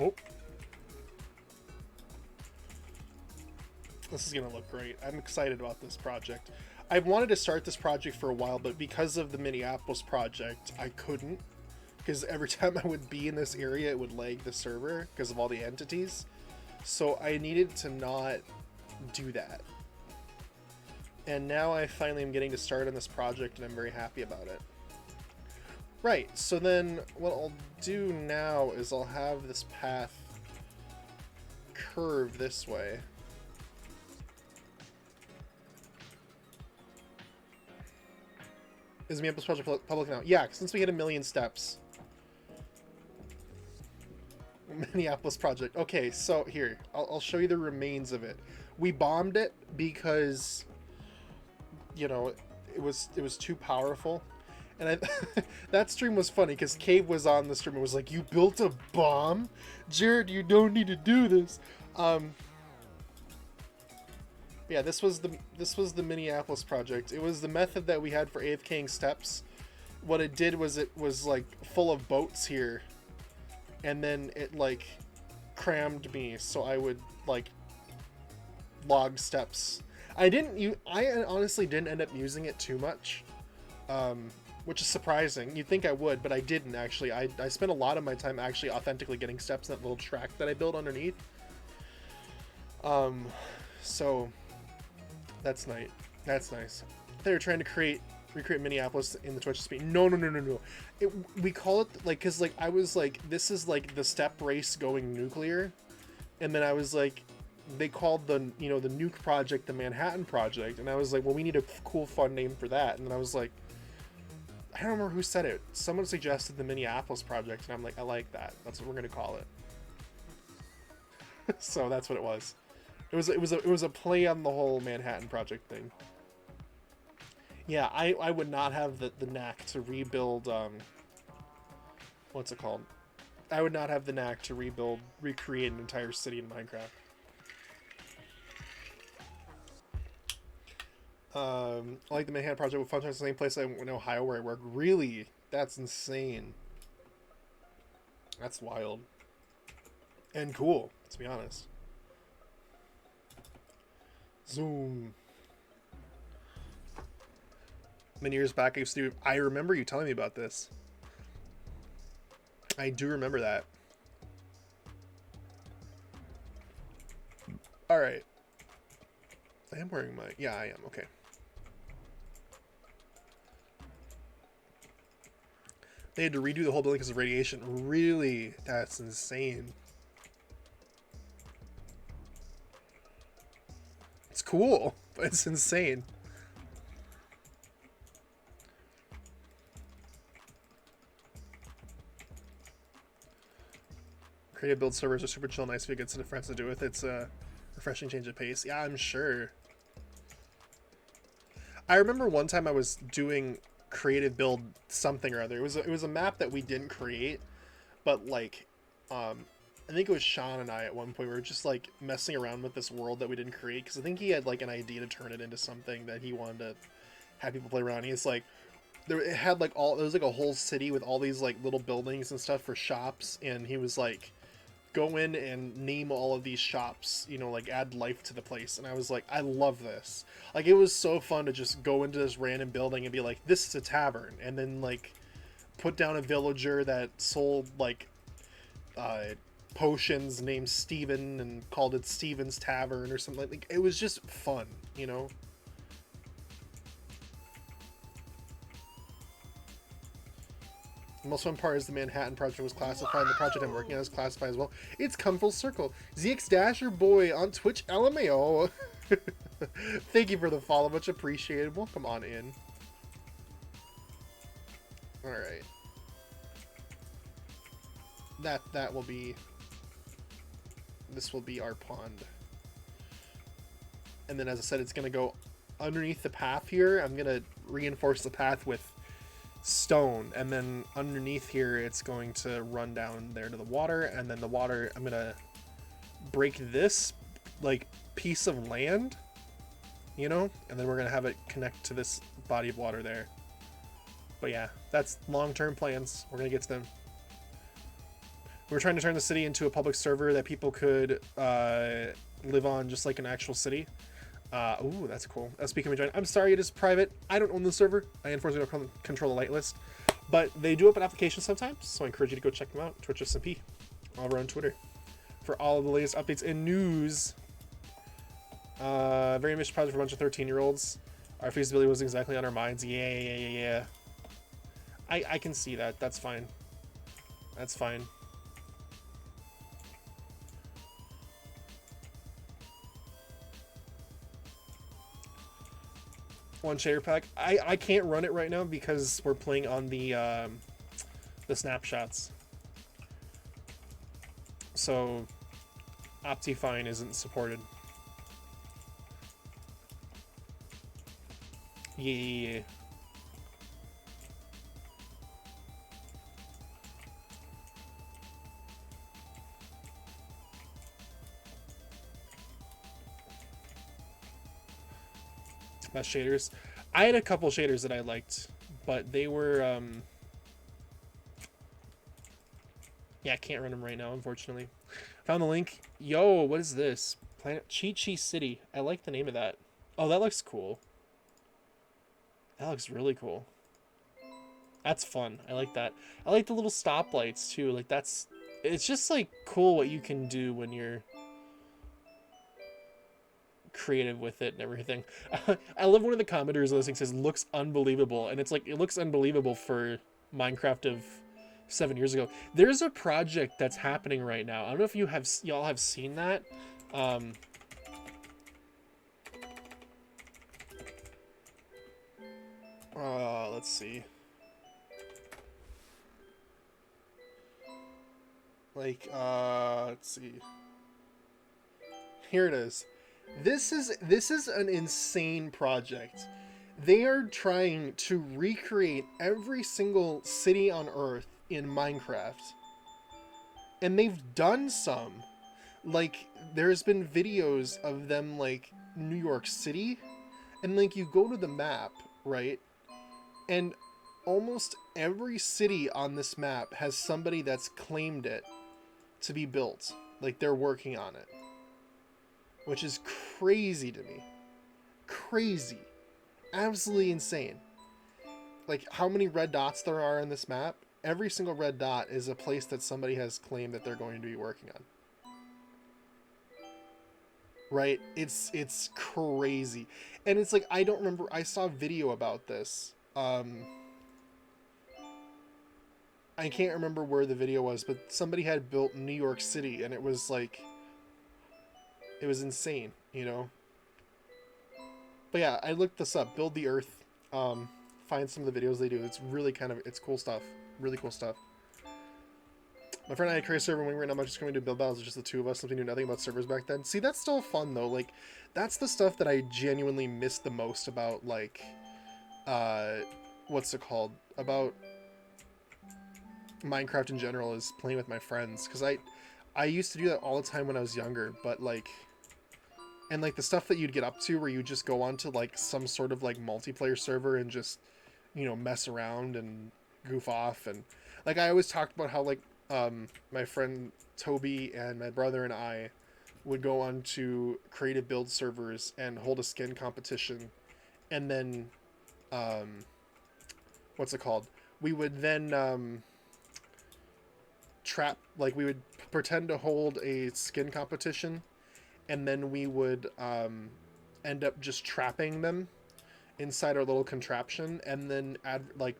Oh. This is going to look great. I'm excited about this project. I've wanted to start this project for a while, but because of the Minneapolis project, I couldn't. Because every time I would be in this area, it would lag the server because of all the entities. So I needed to not do that. And now I finally am getting to start on this project, and I'm very happy about it. Right, so then what I'll do now is I'll have this path curve this way. Is the Minneapolis project public now? Yeah, since we hit 1 million steps. Minneapolis project. Okay, so here, I'll show you the remains of it. We bombed it because, you know, it was too powerful. And that stream was funny because Cave was on the stream and was like, "You built a bomb? Jared, you don't need to do this." Yeah, this was the Minneapolis project. It was the method that we had for AFKing steps. What it did was it was like full of boats here, and then it like crammed me, so I would like log steps. I honestly didn't end up using it too much, which is surprising. You'd think I would, but I didn't actually. I spent a lot of my time actually authentically getting steps in that little track that I built underneath. So that's nice. That's nice. They were trying to recreate Minneapolis in the Twitch SP. No. We call it like, cause like I was like, this is like the step race going nuclear, and then I was like, they called the the nuke project the Manhattan Project, and I was like, well, we need a cool, fun name for that. And then I was like, I don't remember who said it. Someone suggested the Minneapolis Project, and I'm like, I like that. That's what we're gonna call it. So that's what it was. It was a play on the whole Manhattan Project thing. Yeah, I would not have the knack to rebuild, what's it called? I would not have the knack to recreate an entire city in Minecraft. I like the Manhattan Project with fun times, the same place in Ohio where I work. Really? That's insane. That's wild. And cool, to be honest. Zoom. Many years back, I remember you telling me about this. I do remember that. All right. I am wearing my... Yeah, I am. Okay. They had to redo the whole building because of radiation. Really? That's insane. It's cool, but it's insane. Creative build servers are super chill, nice if you get some friends to do with it. It's a refreshing change of pace. Yeah, I'm sure. I remember one time I was doing creative build something or other. It was a map that we didn't create, but like, I think it was Sean and I at one point we were just like messing around with this world that we didn't create because I think he had like an idea to turn it into something that he wanted to have people play around. He's like, it had like all, it was like a whole city with all these like little buildings and stuff for shops, and he was like, go in and name all of these shops, you know, like add life to the place. And I was like, I love this. Like, it was so fun to just go into this random building and be like, this is a tavern, and then like put down a villager that sold like potions named Steven and called it Steven's Tavern or something. Like, it was just fun, you know. The most fun part is the Manhattan project was classified, and the project I'm working on is classified as well. It's come full circle. ZX Dasher Boy on Twitch LMAO. Thank you for the follow, much appreciated. Welcome on in. Alright. That will be... This will be our pond. And then, as I said, it's going to go underneath the path here. I'm going to reinforce the path with stone, and then underneath here it's going to run down there to the water, and then the water, I'm gonna break this like piece of land, you know, and then we're gonna have it connect to this body of water there. But yeah, that's long-term plans. We're gonna get to them. We're trying to turn the city into a public server that people could live on, just like an actual city. Ooh, that's cool. Speaking of join, I'm sorry, it is private. I don't own the server. I unfortunately don't control the light list. But they do open applications sometimes, so I encourage you to go check them out. Twitch SMP, over on Twitter, for all of the latest updates and news. Very ambitious project for a bunch of 13-year-olds. Our feasibility was exactly on our minds. Yeah. I can see that. That's fine. That's fine. One shader pack. I can't run it right now because we're playing on the snapshots. So Optifine isn't supported. Yeah. Best shaders. I had a couple shaders that I liked, but they were yeah, I can't run them right now, unfortunately. Found the link. Yo, what is this? Planet Chi City. I like the name of that. Oh, that looks cool. That looks really cool. That's fun. I like that. I like the little stoplights too. Like, that's, it's just like cool what you can do when you're creative with it and everything. I love one of the commenters of this thing says looks unbelievable, and it's like, it looks unbelievable for Minecraft of 7 years ago. There's a project that's happening right now. I don't know if y'all have seen that. Let's see. Like, let's see. Here it is. This is an insane project. They are trying to recreate every single city on Earth in Minecraft. And they've done some. Like, there's been videos of them, like, New York City. And, like, you go to the map, right? And almost every city on this map has somebody that's claimed it to be built. Like, they're working on it. Which is crazy to me. Crazy. Absolutely insane. Like, how many red dots there are on this map? Every single red dot is a place that somebody has claimed that they're going to be working on. Right? It's crazy. And it's like, I don't remember, I saw a video about this. I can't remember where the video was, but somebody had built New York City, and it was like, it was insane, you know? But yeah, I looked this up, Build the Earth, find some of the videos they do. It's really it's cool stuff. Really cool stuff. My friend and I had a create server when we were not much just going to build battles, just the two of us, something knew nothing about servers back then. See, that's still fun though. Like, that's the stuff that I genuinely miss the most about, like, what's it called? About Minecraft in general, is playing with my friends. Because I used to do that all the time when I was younger, but like, and like the stuff that you'd get up to where you just go onto like some sort of like multiplayer server and just, you know, mess around and goof off. And like, I always talked about how like, my friend Toby and my brother and I would go on to creative build servers and hold a skin competition, and then what's it called, we would then we would pretend to hold a skin competition, and then we would end up just trapping them inside our little contraption, and then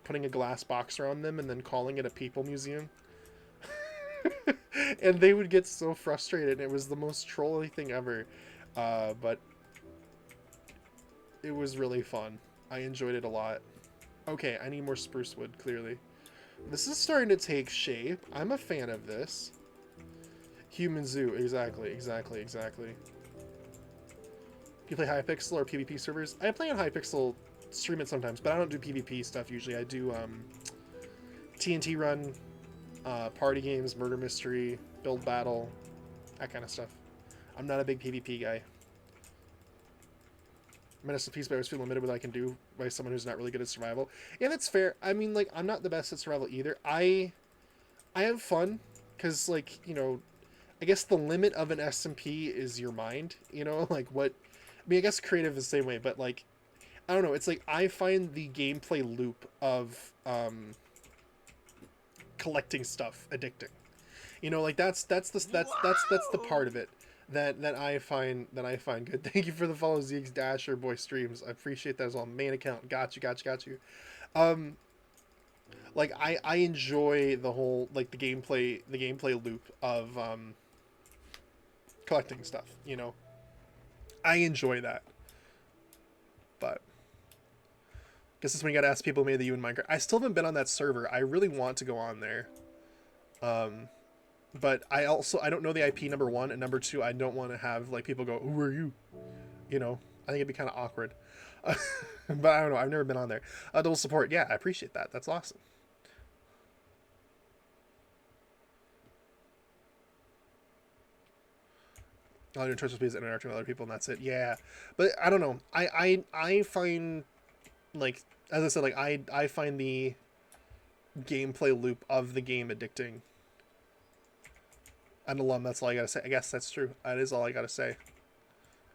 putting a glass box around them and then calling it a people museum. And they would get so frustrated. It was the most trolly thing ever, but it was really fun. I enjoyed it a lot. Okay, I need more spruce wood, clearly. This is starting to take shape. I'm a fan of this. Human zoo, exactly. You play Hypixel or PvP servers? I play on Hypixel, stream it sometimes, but I don't do PvP stuff usually. I do TNT run, party games, murder mystery, build battle, that kind of stuff. I'm not a big PvP guy. Menace of Peace, but I always feel limited with what I can do by someone who's not really good at survival. Yeah, that's fair. I mean, like, I'm not the best at survival either. I have fun, because, like, you know, I guess the limit of an SMP is your mind, you know? Like, what... I mean, I guess creative is the same way, but, like, I don't know. It's like, I find the gameplay loop of collecting stuff addicting. You know, like, that's the part of it that I find good. Thank you for the follow, Zeke's Dasher Boy streams. I appreciate that as well. Main account. Got you. Like, I enjoy the whole, like, the gameplay loop of collecting stuff, you know. I enjoy that. But guess that's when you gotta ask people who made the U in Minecraft. I still haven't been on that server. I really want to go on there. But I don't know the IP, number one, and number two, I don't want to have, like, people go, who are you? You know, I think it'd be kind of awkward. But I don't know, I've never been on there. Double support, yeah, I appreciate that. That's awesome. All your interest is interacting with other people, and that's it. Yeah, but I don't know. I find, like, as I said, like, I find the gameplay loop of the game addicting. An alum, that's all I gotta say. I guess that's true. That is all I gotta say.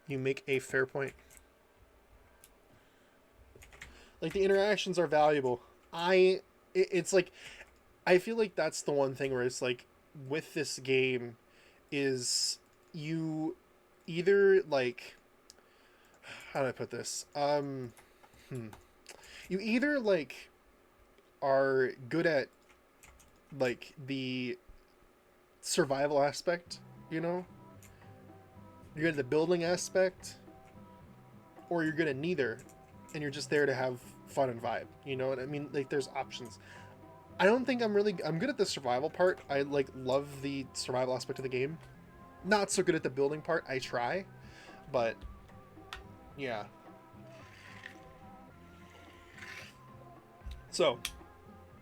You make a fair point. Like, the interactions are valuable. It's like, I feel like that's the one thing where it's like, with this game, is you either, like, how do I put this? You either, like, are good at, like, the survival aspect, you know? You're good at the building aspect, or you're good at neither, and you're just there to have fun and vibe, you know what I mean? Like, there's options. I don't think I'm good at the survival part. I, like, love the survival aspect of the game. Not so good at the building part. I try, but yeah. So,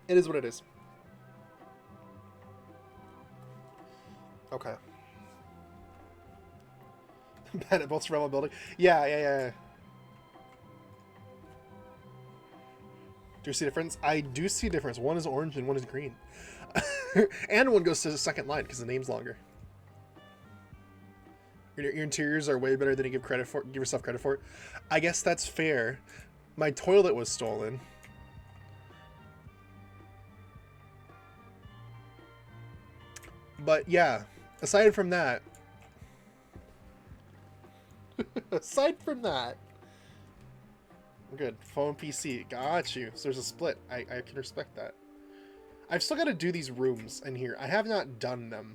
it is what it is. Okay. Bad at both survival and building. Yeah. Do you see a difference? I do see a difference. One is orange and one is green. And one goes to the second line because the name's longer. Your interiors are way better than you give yourself credit for. I guess that's fair. My toilet was stolen. But yeah, aside from that, I'm good. Phone, PC, got you. So there's a split. I can respect that. I've still got to do these rooms in here. I have not done them.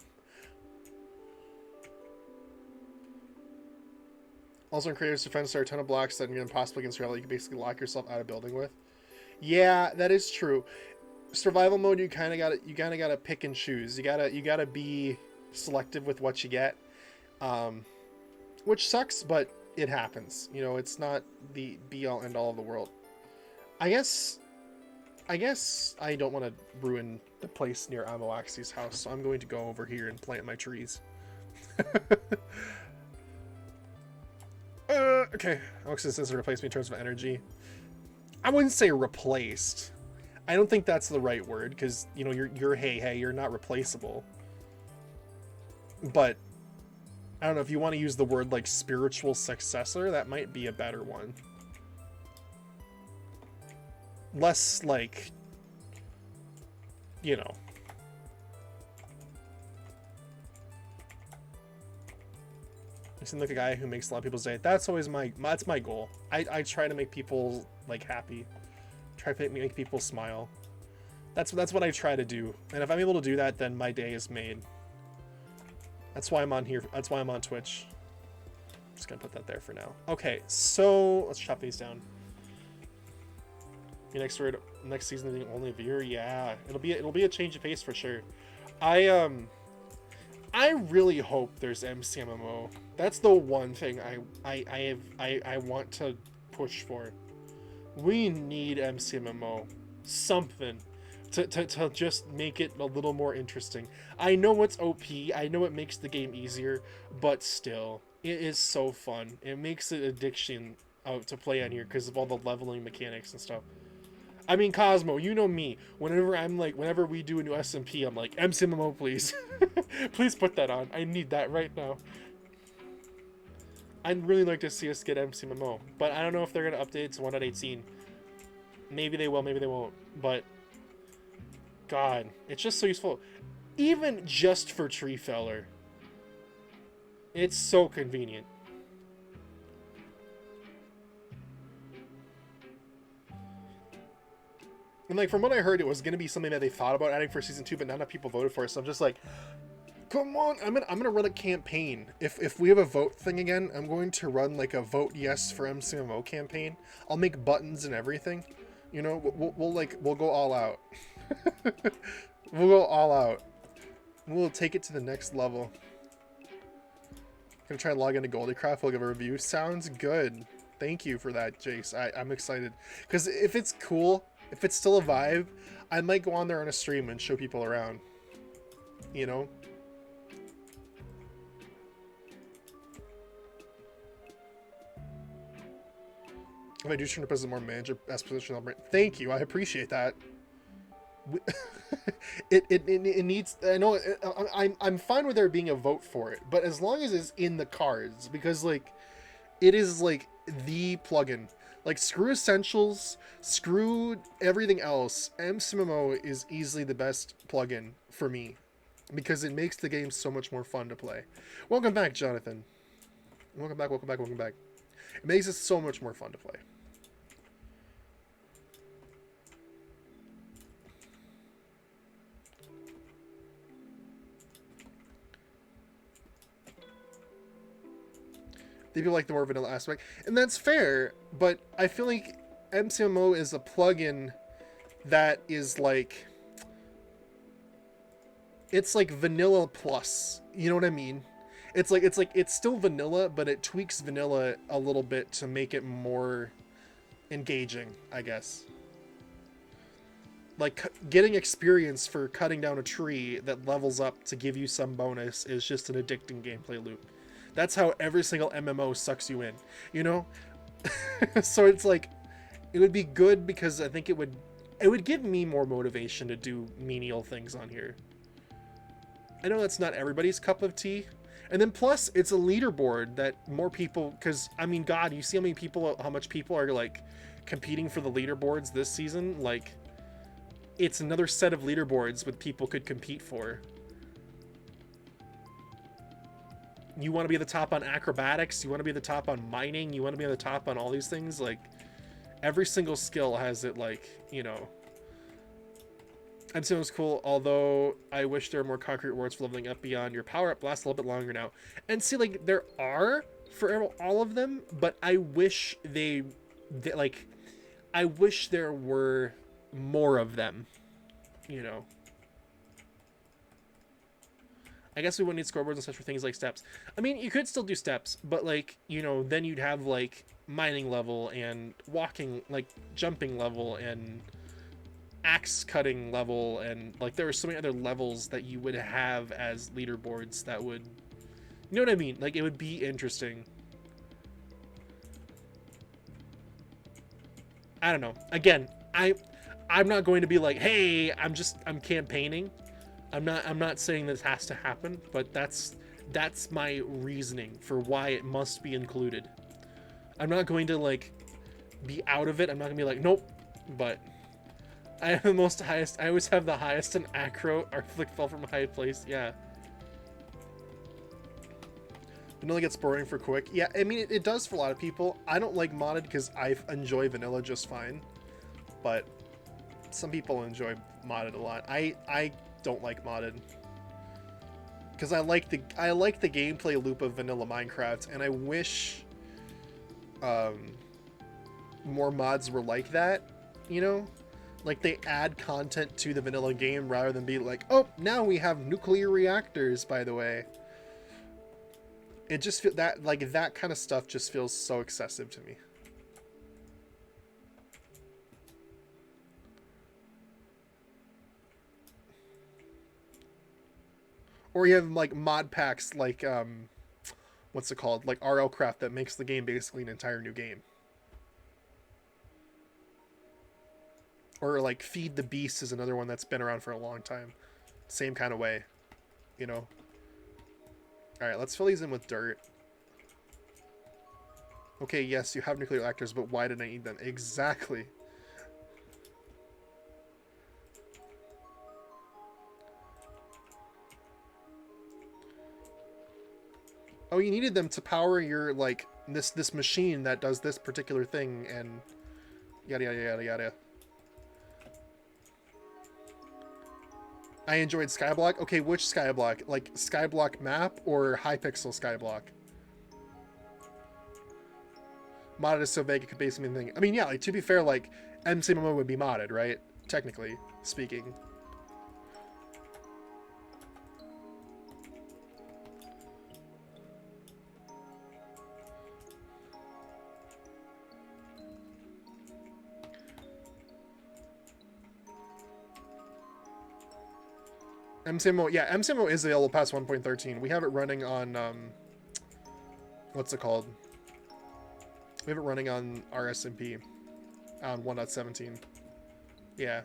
Also, in Creative's defense, there are a ton of blocks that are impossible against reality. You can basically lock yourself out of building with. Yeah, that is true. Survival mode, you kind of gotta pick and choose. You gotta be selective with what you get, which sucks, but it happens. You know, it's not the be all end all of the world. I guess I don't want to ruin the place near Amoaxi's house, so I'm going to go over here and plant my trees. Okay. Amoaxi says replace me in terms of energy. I wouldn't say replaced. I don't think that's the right word, because, you know, you're hey, you're not replaceable. But I don't know if you want to use the word like spiritual successor, that might be a better one. Less like, you know. I seem like a guy who makes a lot of people's day. That's always that's my goal. I try to make people like happy. Try to make people smile. That's what I try to do. And if I'm able to do that, then my day is made. That's why I'm on here. That's why I'm on Twitch. I'm just gonna put that there for now. Okay, so let's chop these down. Your next season the only viewer, yeah. It'll be a change of pace for sure. I really hope there's MCMMO. That's the one thing I want to push for. We need MCMMO. Something to just make it a little more interesting. I know it's OP, I know it makes the game easier, but still, it is so fun. It makes it addiction to play on here because of all the leveling mechanics and stuff. I mean, Cosmo, you know me. Whenever we do a new SMP, I'm like, MCMMO, please. Please put that on. I need that right now. I'd really like to see us get MCMMO, but I don't know if they're going to update it to 1.18. Maybe they will, maybe they won't. But, God, it's just so useful. Even just for tree feller. It's so convenient. And like from what I heard, it was going to be something that they thought about adding for season 2, but not enough people voted for it. So I'm just like, come on, I'm gonna run a campaign. If we have a vote thing again, I'm going to run like a vote yes for MCMO campaign. I'll make buttons and everything. You know, we'll go all out. We'll go all out. We'll take it to the next level. Gonna try and log into Goldicraft. We'll give a review. Sounds good. Thank you for that, Jace. I'm excited because if it's cool. If it's still a vibe, I might go on there on a stream and show people around. You know? If I do turn up as a more manager best position, thank you. I appreciate that. It needs. I know. I'm fine with there being a vote for it, but as long as it's in the cards, because like, it is like the plugin. Like, screw Essentials, screw everything else. MCMMO is easily the best plugin for me because it makes the game so much more fun to play. Welcome back, Jonathan. Welcome back, welcome back, welcome back. It makes it so much more fun to play. People like the more vanilla aspect, and that's fair, but I feel like MCMMO is a plugin that is like, it's like vanilla plus, you know what I mean? It's still vanilla, but it tweaks vanilla a little bit to make it more engaging, I guess. Like, getting experience for cutting down a tree that levels up to give you some bonus is just an addicting gameplay loop. That's how every single MMO sucks you in, you know? So it's like, it would be good because I think it would give me more motivation to do menial things on here. I know that's not everybody's cup of tea. And then plus, it's a leaderboard that more people, because, I mean, God, you see how much people are, like, competing for the leaderboards this season? Like, it's another set of leaderboards that people could compete for. You want to be the top on acrobatics, you want to be the top on mining, you want to be the top on all these things, like, every single skill has it, like, you know, MCM was cool, although I wish there were more concrete rewards for leveling up beyond your power up lasts a little bit longer now. And see, like, there are for all of them, but I wish like, I wish there were more of them, you know. I guess we wouldn't need scoreboards and such for things like steps. I mean, you could still do steps, but, like, you know, then you'd have, like, mining level and walking, like, jumping level and axe cutting level, and, like, there are so many other levels that you would have as leaderboards that would, you know what I mean? Like, it would be interesting. I don't know. Again, I'm not going to be like, hey, I'm campaigning. I'm not saying this has to happen, but that's my reasoning for why it must be included. I'm not going to, like, be out of it. I'm not gonna be like, nope. But I have the most highest. I always have the highest in acro. Arthlick fell from a high place. Yeah. Vanilla gets boring for quick. Yeah, I mean, it does for a lot of people. I don't like modded because I enjoy vanilla just fine. But some people enjoy modded a lot. I don't like modded because I like the gameplay loop of vanilla Minecraft, and I wish more mods were like that, you know, like they add content to the vanilla game rather than be like, oh, now we have nuclear reactors, by the way. It just feel that, like, that kind of stuff just feels so excessive to me. Or you have, like, mod packs like, what's it called? Like RL Craft that makes the game basically an entire new game. Or, like, Feed the Beast is another one that's been around for a long time. Same kind of way, you know? Alright, let's fill these in with dirt. Okay, yes, you have nuclear reactors, but why did I need them? Exactly. Oh, you needed them to power your, like, this machine that does this particular thing, and yada yada yada yada. I enjoyed Skyblock. Okay, which Skyblock? Like, Skyblock map or Hypixel Skyblock? Modded is so vague it could basically mean anything. I mean, yeah, like, to be fair, like, MCMMO would be modded, right? Technically speaking. MCMO, yeah, MCMO is available past 1.13. We have it running on, what's it called? We have it running on our SMP on 1.17. Yeah.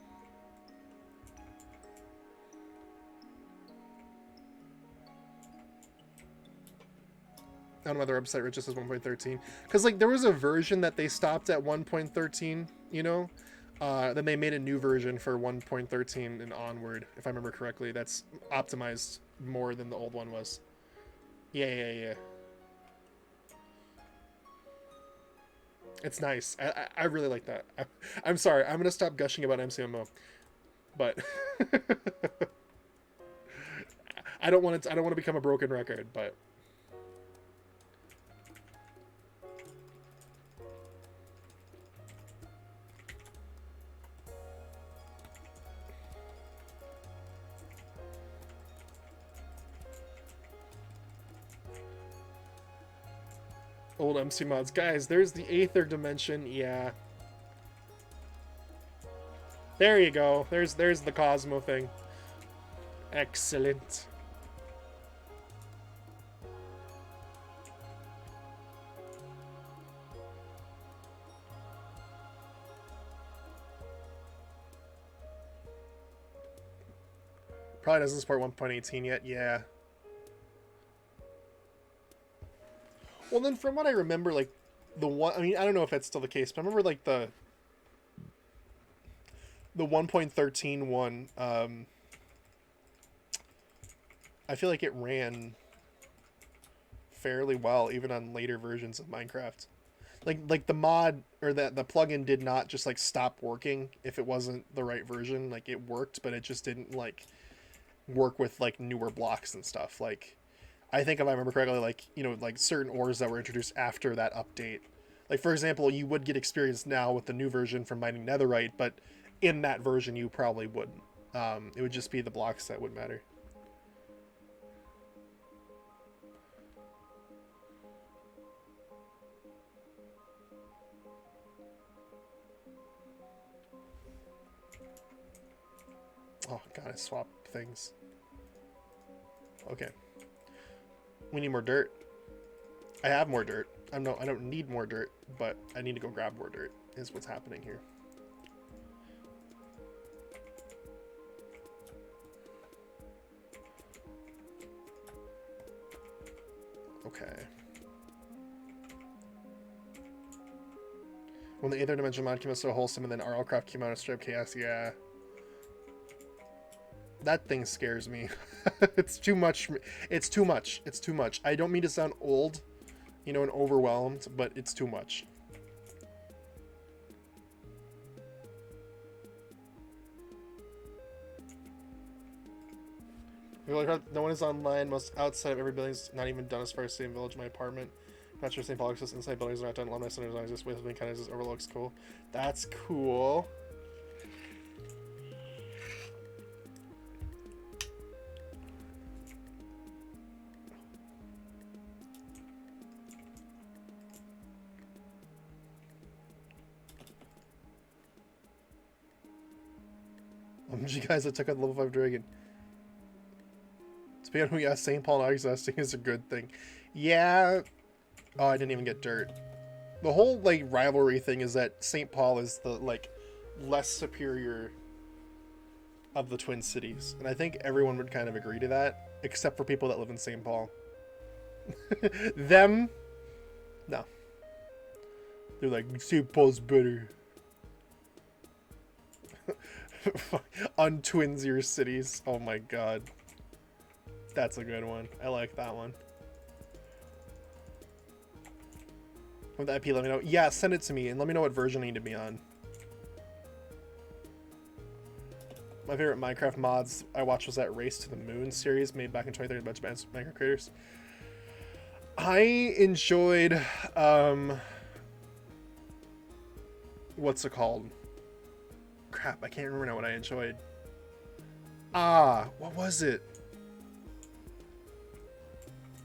I don't know whether website just says 1.13. Because, like, there was a version that they stopped at 1.13, you know? Then they made a new version for 1.13 and onward, if I remember correctly. That's optimized more than the old one was. Yeah. It's nice. I really like that. I'm sorry. I'm gonna stop gushing about MCMO, but I don't want to become a broken record, but. Old MC mods. Guys, there's the Aether dimension. Yeah. There you go. There's the Cosmo thing. Excellent. Probably doesn't support 1.18 yet. Yeah. Well, then from what I remember, like, the one, I mean, I don't know if that's still the case, but I remember, like, the 1.13 one, I feel like it ran fairly well, even on later versions of Minecraft. like the mod or the plugin did not just like stop working if it wasn't the right version. Like it worked, but it just didn't like work with like newer blocks and stuff. Like I think if I remember correctly, like like certain ores that were introduced after that update. Like for example, you would get experience now with the new version from mining netherite, but in that version you probably wouldn't. It would just be the blocks that would matter. Oh god, I swapped things. Okay. We need more dirt. I have more dirt. I don't need more dirt, but I need to go grab more dirt, is what's happening here. Okay. When the Aether Dimension mod came out so wholesome and then RLCraft came out of Strip Chaos, yeah. That thing scares me. It's too much. It's too much. It's too much. I don't mean to sound old, and overwhelmed, but it's too much. No one is online. Most outside of every building's not even done as far as same village. My apartment. Not sure St. Paul exists. Inside buildings are not done. Alumni centers are just with me. Kind of just overlooks. Cool. That's cool. You guys, I took out the level 5 dragon. Speaking of who, yeah, St. Paul not existing is a good thing. Yeah. Oh, I didn't even get dirt. The whole, like, rivalry thing is that St. Paul is the, like, less superior of the Twin Cities. And I think everyone would kind of agree to that, except for people that live in St. Paul. Them? No. They're like, St. Paul's better. Untwins your cities. Oh my god. That's a good one. I like that one. With the IP, let me know. Yeah, send it to me and let me know what version I need to be on. My favorite Minecraft mods I watched was that Race to the Moon series made back in 2013 by a bunch of Minecraft creators. I enjoyed, what's it called? Crap, I can't remember now what I enjoyed. What was it?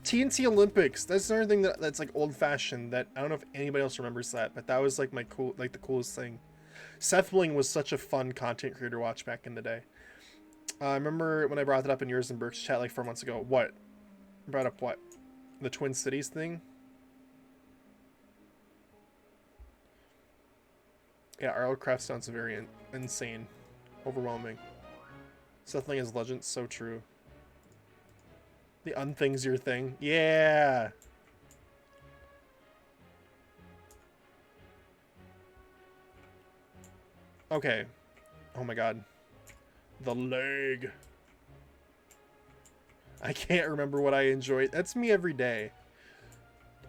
TNT Olympics. That's another thing that's like old-fashioned that I don't know if anybody else remembers that, but that was like the coolest thing. Seth Bling was such a fun content creator to watch back in the day. I remember when I brought that up in yours and Burke's chat like 4 months ago. What? Brought up what? The Twin Cities thing? Yeah, RLCraft sounds very insane. Overwhelming. Seth Bling is legend, so true. The unthing's your thing. Yeah! Okay. Oh my god. The leg. I can't remember what I enjoyed. That's me every day.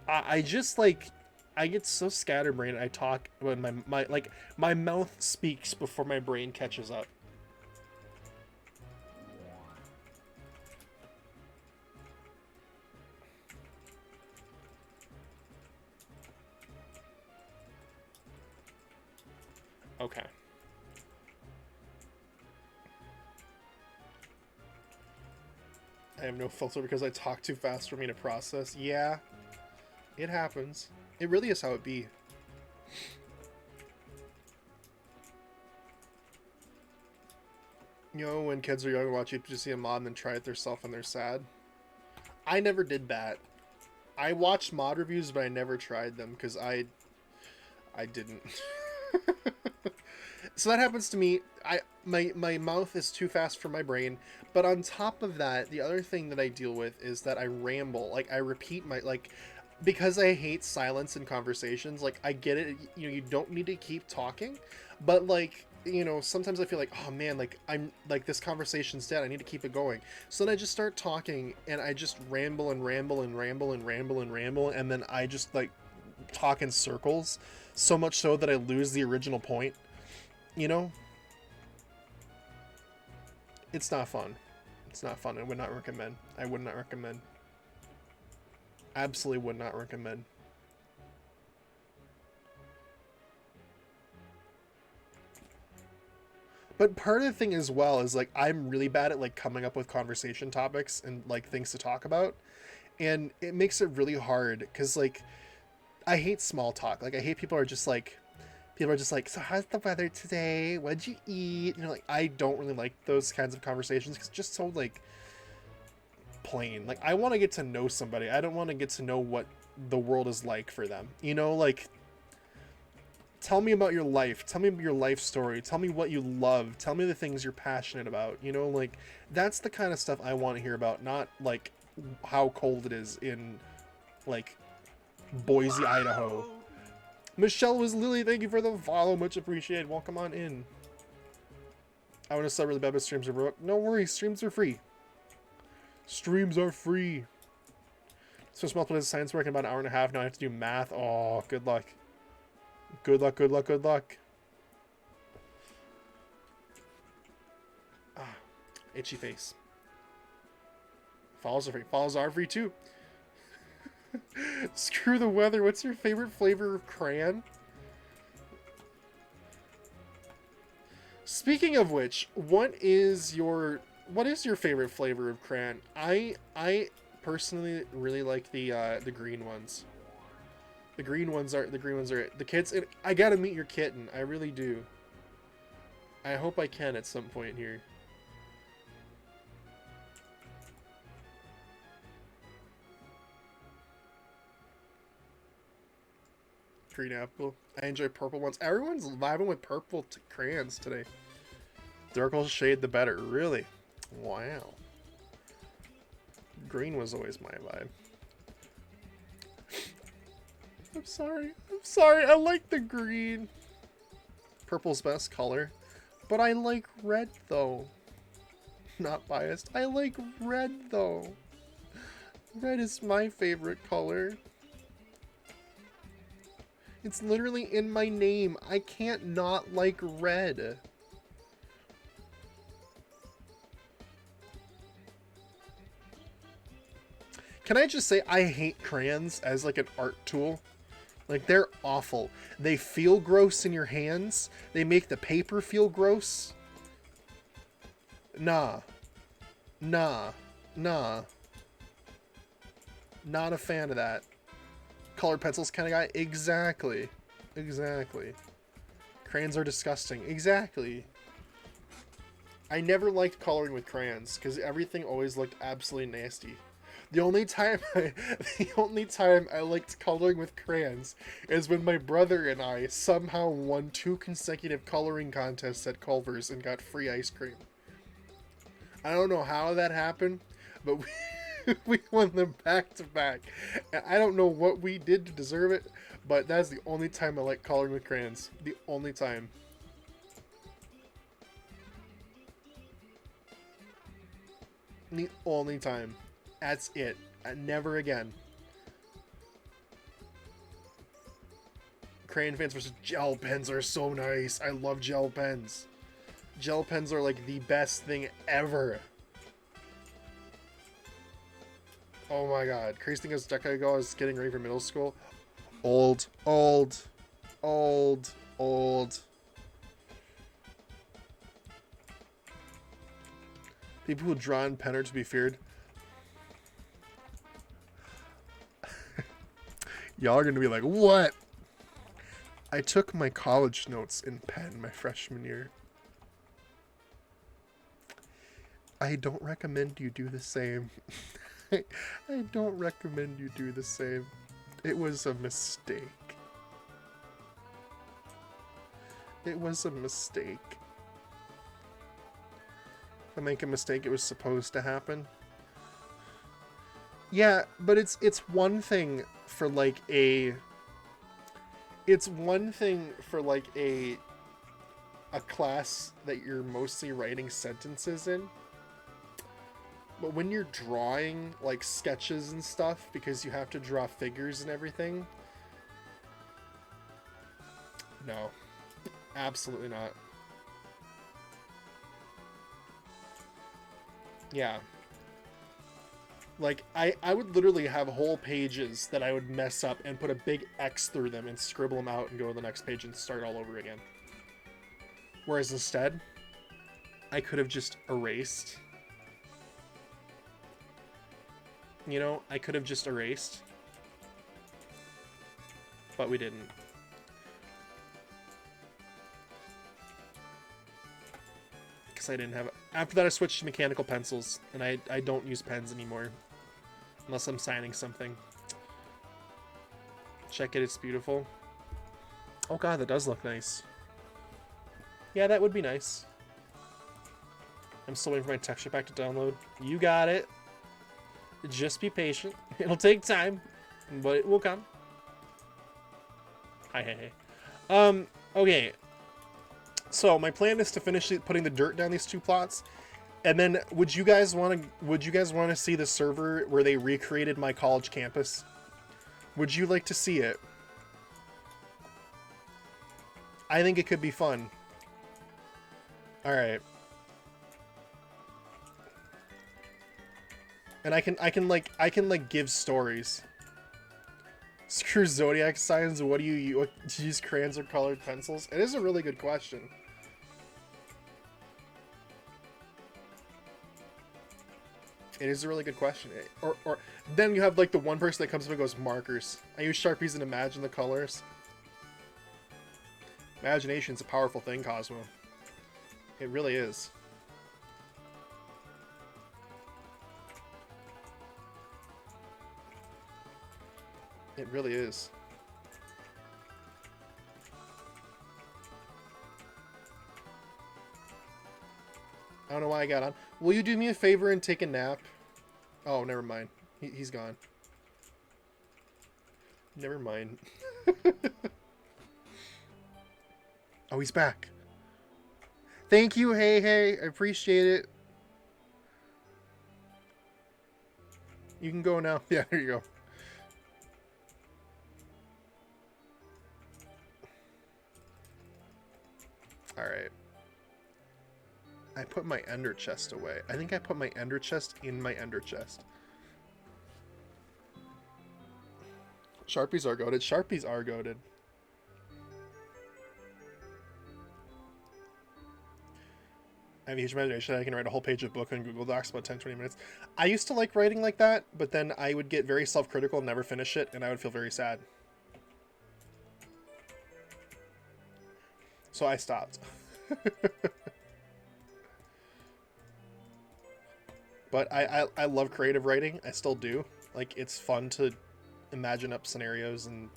I just like... I get so scatterbrained. I talk when my mouth speaks before my brain catches up. Okay. I have no filter because I talk too fast for me to process. Yeah, it happens. It really is how it be. When kids are young and watch YouTube to see a mod and then try it themselves and they're sad. I never did that. I watched mod reviews, but I never tried them because I didn't. So that happens to me. My mouth is too fast for my brain. But on top of that, the other thing that I deal with is that I ramble. Like, I repeat because I hate silence in conversations. Like, I get it. You don't need to keep talking. But, like, sometimes I feel like, oh man, like, I'm, like, this conversation's dead. I need to keep it going. So then I just start talking, and I just ramble and ramble and ramble and ramble and ramble. And then I just, like, talk in circles, so much so that I lose the original point, you know? It's not fun. It's not fun. I would not recommend. I would not recommend. Absolutely would not recommend. But part of the thing as well is, like, I'm really bad at, like, coming up with conversation topics and, like, things to talk about. And it makes it really hard because, like, I hate small talk. Like, I hate people are just like, so how's the weather today? What'd you eat? You know, like, I don't really like those kinds of conversations because it's just so, like, plain. Like, I want to get to know somebody. I don't want to get to know what the world is like for them. You know, like, tell me about your life. Tell me your life story. Tell me what you love. Tell me the things you're passionate about. You know, like, that's the kind of stuff I want to hear about, not, like, how cold it is in, like, Boise, Idaho. Michelle was Lily, thank you for the follow. Much appreciated. Welcome on in. I want to sub really bad, but streams are broke. No worries, streams are free. Streams are free. So it's multiple days of science work in about an hour and a half. Now I have to do math. Oh, good luck. Good luck, good luck, good luck. Ah, itchy face. Follows are free. Follows are free too. Screw the weather. What's your favorite flavor of crayon? Speaking of which, what is your favorite flavor of crayon? I personally really like the green ones. The green ones are the kids. And I gotta meet your kitten. I really do. I hope I can at some point here. Green apple. I enjoy purple ones. Everyone's vibing with purple crayons today. Darker shade, the better. Really? Wow. Green was always my vibe. I'm sorry. I'm sorry. I like the green. Purple's best color. But I like red, though. Not biased. I like red, though. Red is my favorite color. It's literally in my name. I can't not like red. Can I just say I hate crayons as like an art tool? Like, they're awful. They feel gross in your hands. They make the paper feel gross. Nah. Nah. Nah. Not a fan of that. Colored pencils kind of guy? Exactly. Exactly. Crayons are disgusting. Exactly. I never liked coloring with crayons because everything always looked absolutely nasty. The only time I liked coloring with crayons is when my brother and I somehow won 2 consecutive coloring contests at Culver's and got free ice cream. I don't know how that happened, but we won them back to back. And I don't know what we did to deserve it, but that's the only time I like coloring with crayons. The only time. The only time. That's it. Never again. Crayon fans versus gel pens are so nice. I love gel pens. Gel pens are like the best thing ever. Oh my god. Crazy thing is, a decade ago I was getting ready for middle school. Old. People who draw in pen are to be feared. Y'all are gonna be like, what? I took my college notes in pen my freshman year. I don't recommend you do the same. I don't recommend you do the same. It was a mistake. It was a mistake. If I make a mistake, it was supposed to happen. Yeah, but it's one thing for like a... It's one thing for like a class that you're mostly writing sentences in. But when you're drawing like sketches and stuff, because you have to draw figures and everything, No. Absolutely not. Yeah. Like, I would literally have whole pages that I would mess up and put a big X through them and scribble them out and go to the next page and start all over again. Whereas instead, I could have just erased. You know, I could have just erased. But we didn't. Because I didn't have... After that, I switched to mechanical pencils, and I don't use pens anymore. Unless I'm signing something. Check it, it's beautiful. Oh god, that does look nice. Yeah, that would be nice. I'm still waiting for my texture pack to download. You got it. Just be patient. It'll take time, but it will come. Hi. Okay. So my plan is to finish putting the dirt down these two plots, and then would you guys want to see the server where they recreated my college campus? Would you like to see it? I think it could be fun. All right. And I can like give stories. Screw zodiac signs. What do you use, crayons or colored pencils? It is a really good question. It is a really good question. Or then you have like the one person that comes up and goes markers. I use Sharpies and imagine the colors. Imagination's a powerful thing, Cosmo. It really is. It really is. I don't know why I got on. Will you do me a favor and take a nap? Oh, never mind. He's gone. Never mind. Oh, he's back. Thank you, hey. I appreciate it. You can go now. Yeah, there you go. Alright. I put my ender chest away. I think I put my ender chest in my ender chest. Sharpies are goated. Sharpies are goated. I have a huge imagination. I can write a whole page of book on Google Docs about 10-20 minutes. I used to like writing like that, but then I would get very self-critical and never finish it, and I would feel very sad. So I stopped. But I love creative writing. I still do. Like, it's fun to imagine up scenarios and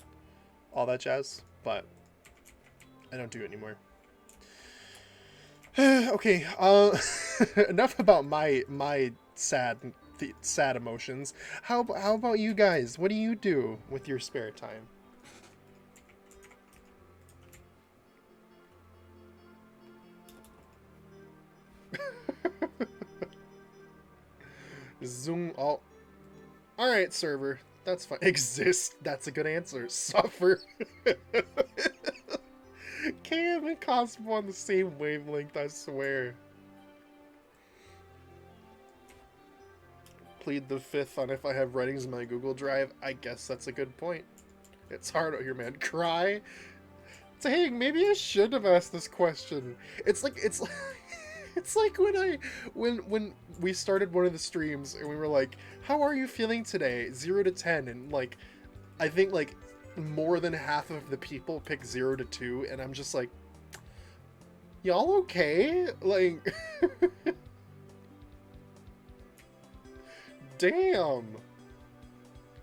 all that jazz, but I don't do it anymore. Okay, enough about my sad emotions. How about you guys? What do you do with your spare time? Zoom all. All right, server. That's fine. Exist. That's a good answer. Suffer. KM and Cosmo on the same wavelength, I swear. Plead the fifth on if I have writings in my Google Drive. I guess that's a good point. It's hard out here, man. Cry? Dang, maybe I should have asked this question. It's like when we started one of the streams and we were like, how are you feeling today? 0 to 10, and like I think like more than half of the people pick 0 to 2, and I'm just like, y'all okay? Like damn.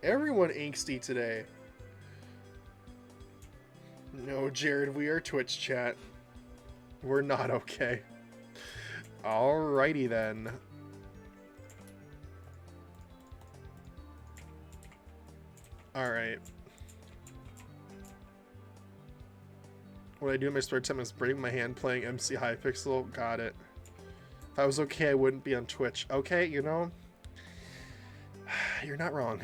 Everyone angsty today. No, Jared, we are Twitch chat. We're not okay. Alrighty then. Alright. What I do in my spare time is break my hand playing MC Hypixel. Got it. If I was okay, I wouldn't be on Twitch. Okay, you know, you're not wrong.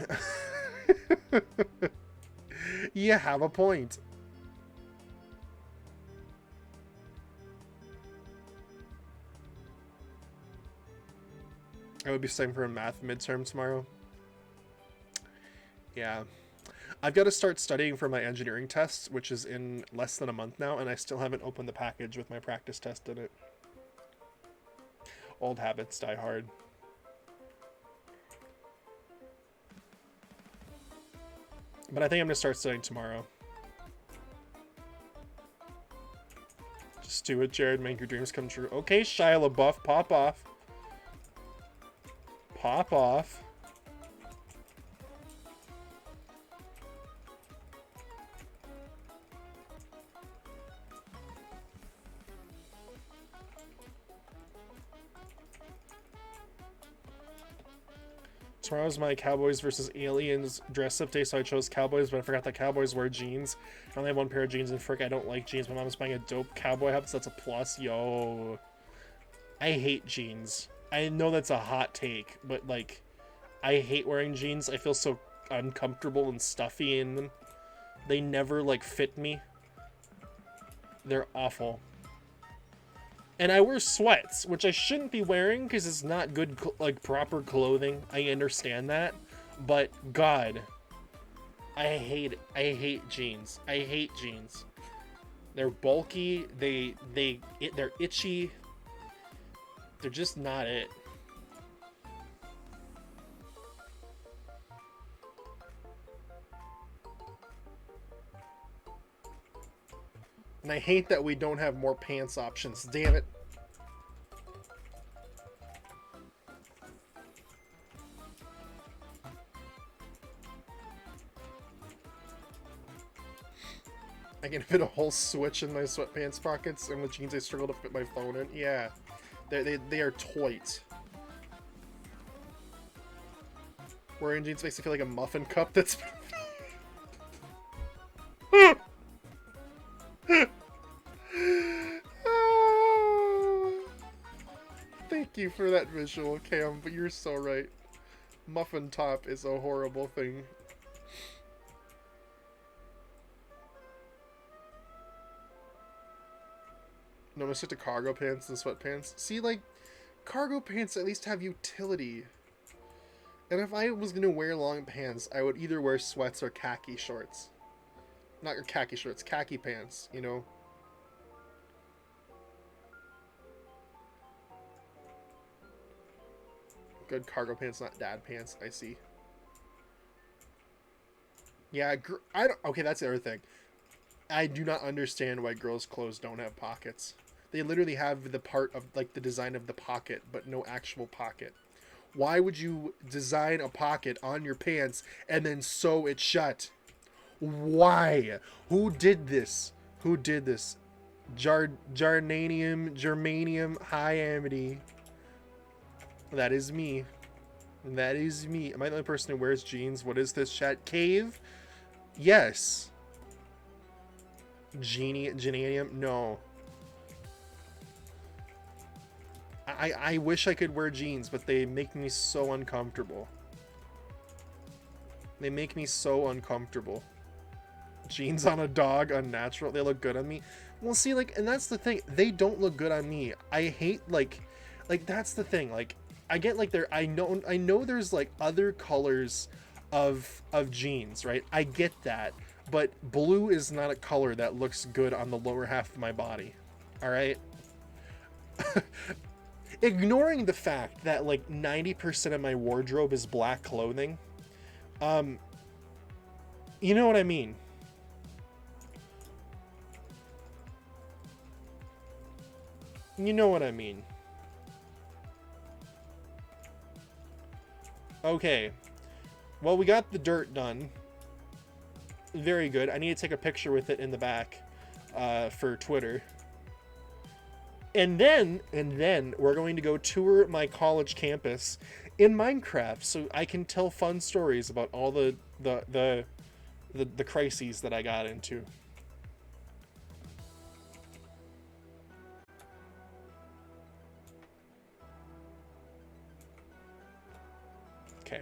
You have a point. I would be studying for a math midterm tomorrow. Yeah. I've got to start studying for my engineering tests, which is in less than a month now, and I still haven't opened the package with my practice test in it. Old habits die hard. But I think I'm going to start studying tomorrow. Just do it, Jared. Make your dreams come true. Okay, Shia LaBeouf, pop off. Pop off. Tomorrow's my Cowboys versus Aliens dress-up day, so I chose Cowboys, but I forgot that Cowboys wear jeans. I only have one pair of jeans, and frick, I don't like jeans. My mom's buying a dope cowboy hat, so that's a plus. Yo. I hate jeans. I know that's a hot take, but, like, I hate wearing jeans. I feel so uncomfortable and stuffy in them. They never, like, fit me. They're awful. And I wear sweats, which I shouldn't be wearing because it's not good, like, proper clothing. I understand that. But, God, I hate it. I hate jeans. I hate jeans. They're bulky. They're itchy. They're just not it. And I hate that we don't have more pants options. Damn it. I can fit a whole Switch in my sweatpants pockets, and with jeans I struggle to fit my phone in. Yeah. They are toit. Wearing jeans makes me feel like a muffin cup that's... Thank you for that visual, Cam, but you're so right. Muffin top is a horrible thing. No, I'm gonna stick to cargo pants and sweatpants. See, like, cargo pants at least have utility. And if I was gonna wear long pants, I would either wear sweats or khaki shorts. Not your khaki shorts, khaki pants, you know? Good cargo pants, not dad pants, I see. Yeah, I don't... Okay, that's the other thing. I do not understand why girls' clothes don't have pockets. They literally have the part of, like, the design of the pocket, but no actual pocket. Why would you design a pocket on your pants and then sew it shut? Why? Who did this? Who did this? Germanium, hi Amity. That is me. That is me. Am I the only person who wears jeans? What is this, chat? Cave? Yes. Genanium? No. I wish I could wear jeans, but they make me so uncomfortable. They make me so uncomfortable. Jeans on a dog, unnatural. They look good on me. Well, see, like, and that's the thing. They don't look good on me. I hate, like, that's the thing. Like, I get, like, I know there's, like, other colors of jeans, right? I get that. But blue is not a color that looks good on the lower half of my body. All right? Ignoring the fact that, like, 90% of my wardrobe is black clothing, you know what I mean? You know what I mean. Okay. Well, we got the dirt done. Very good. I need to take a picture with it in the back for Twitter. And then we're going to go tour my college campus in Minecraft so I can tell fun stories about all the crises that I got into.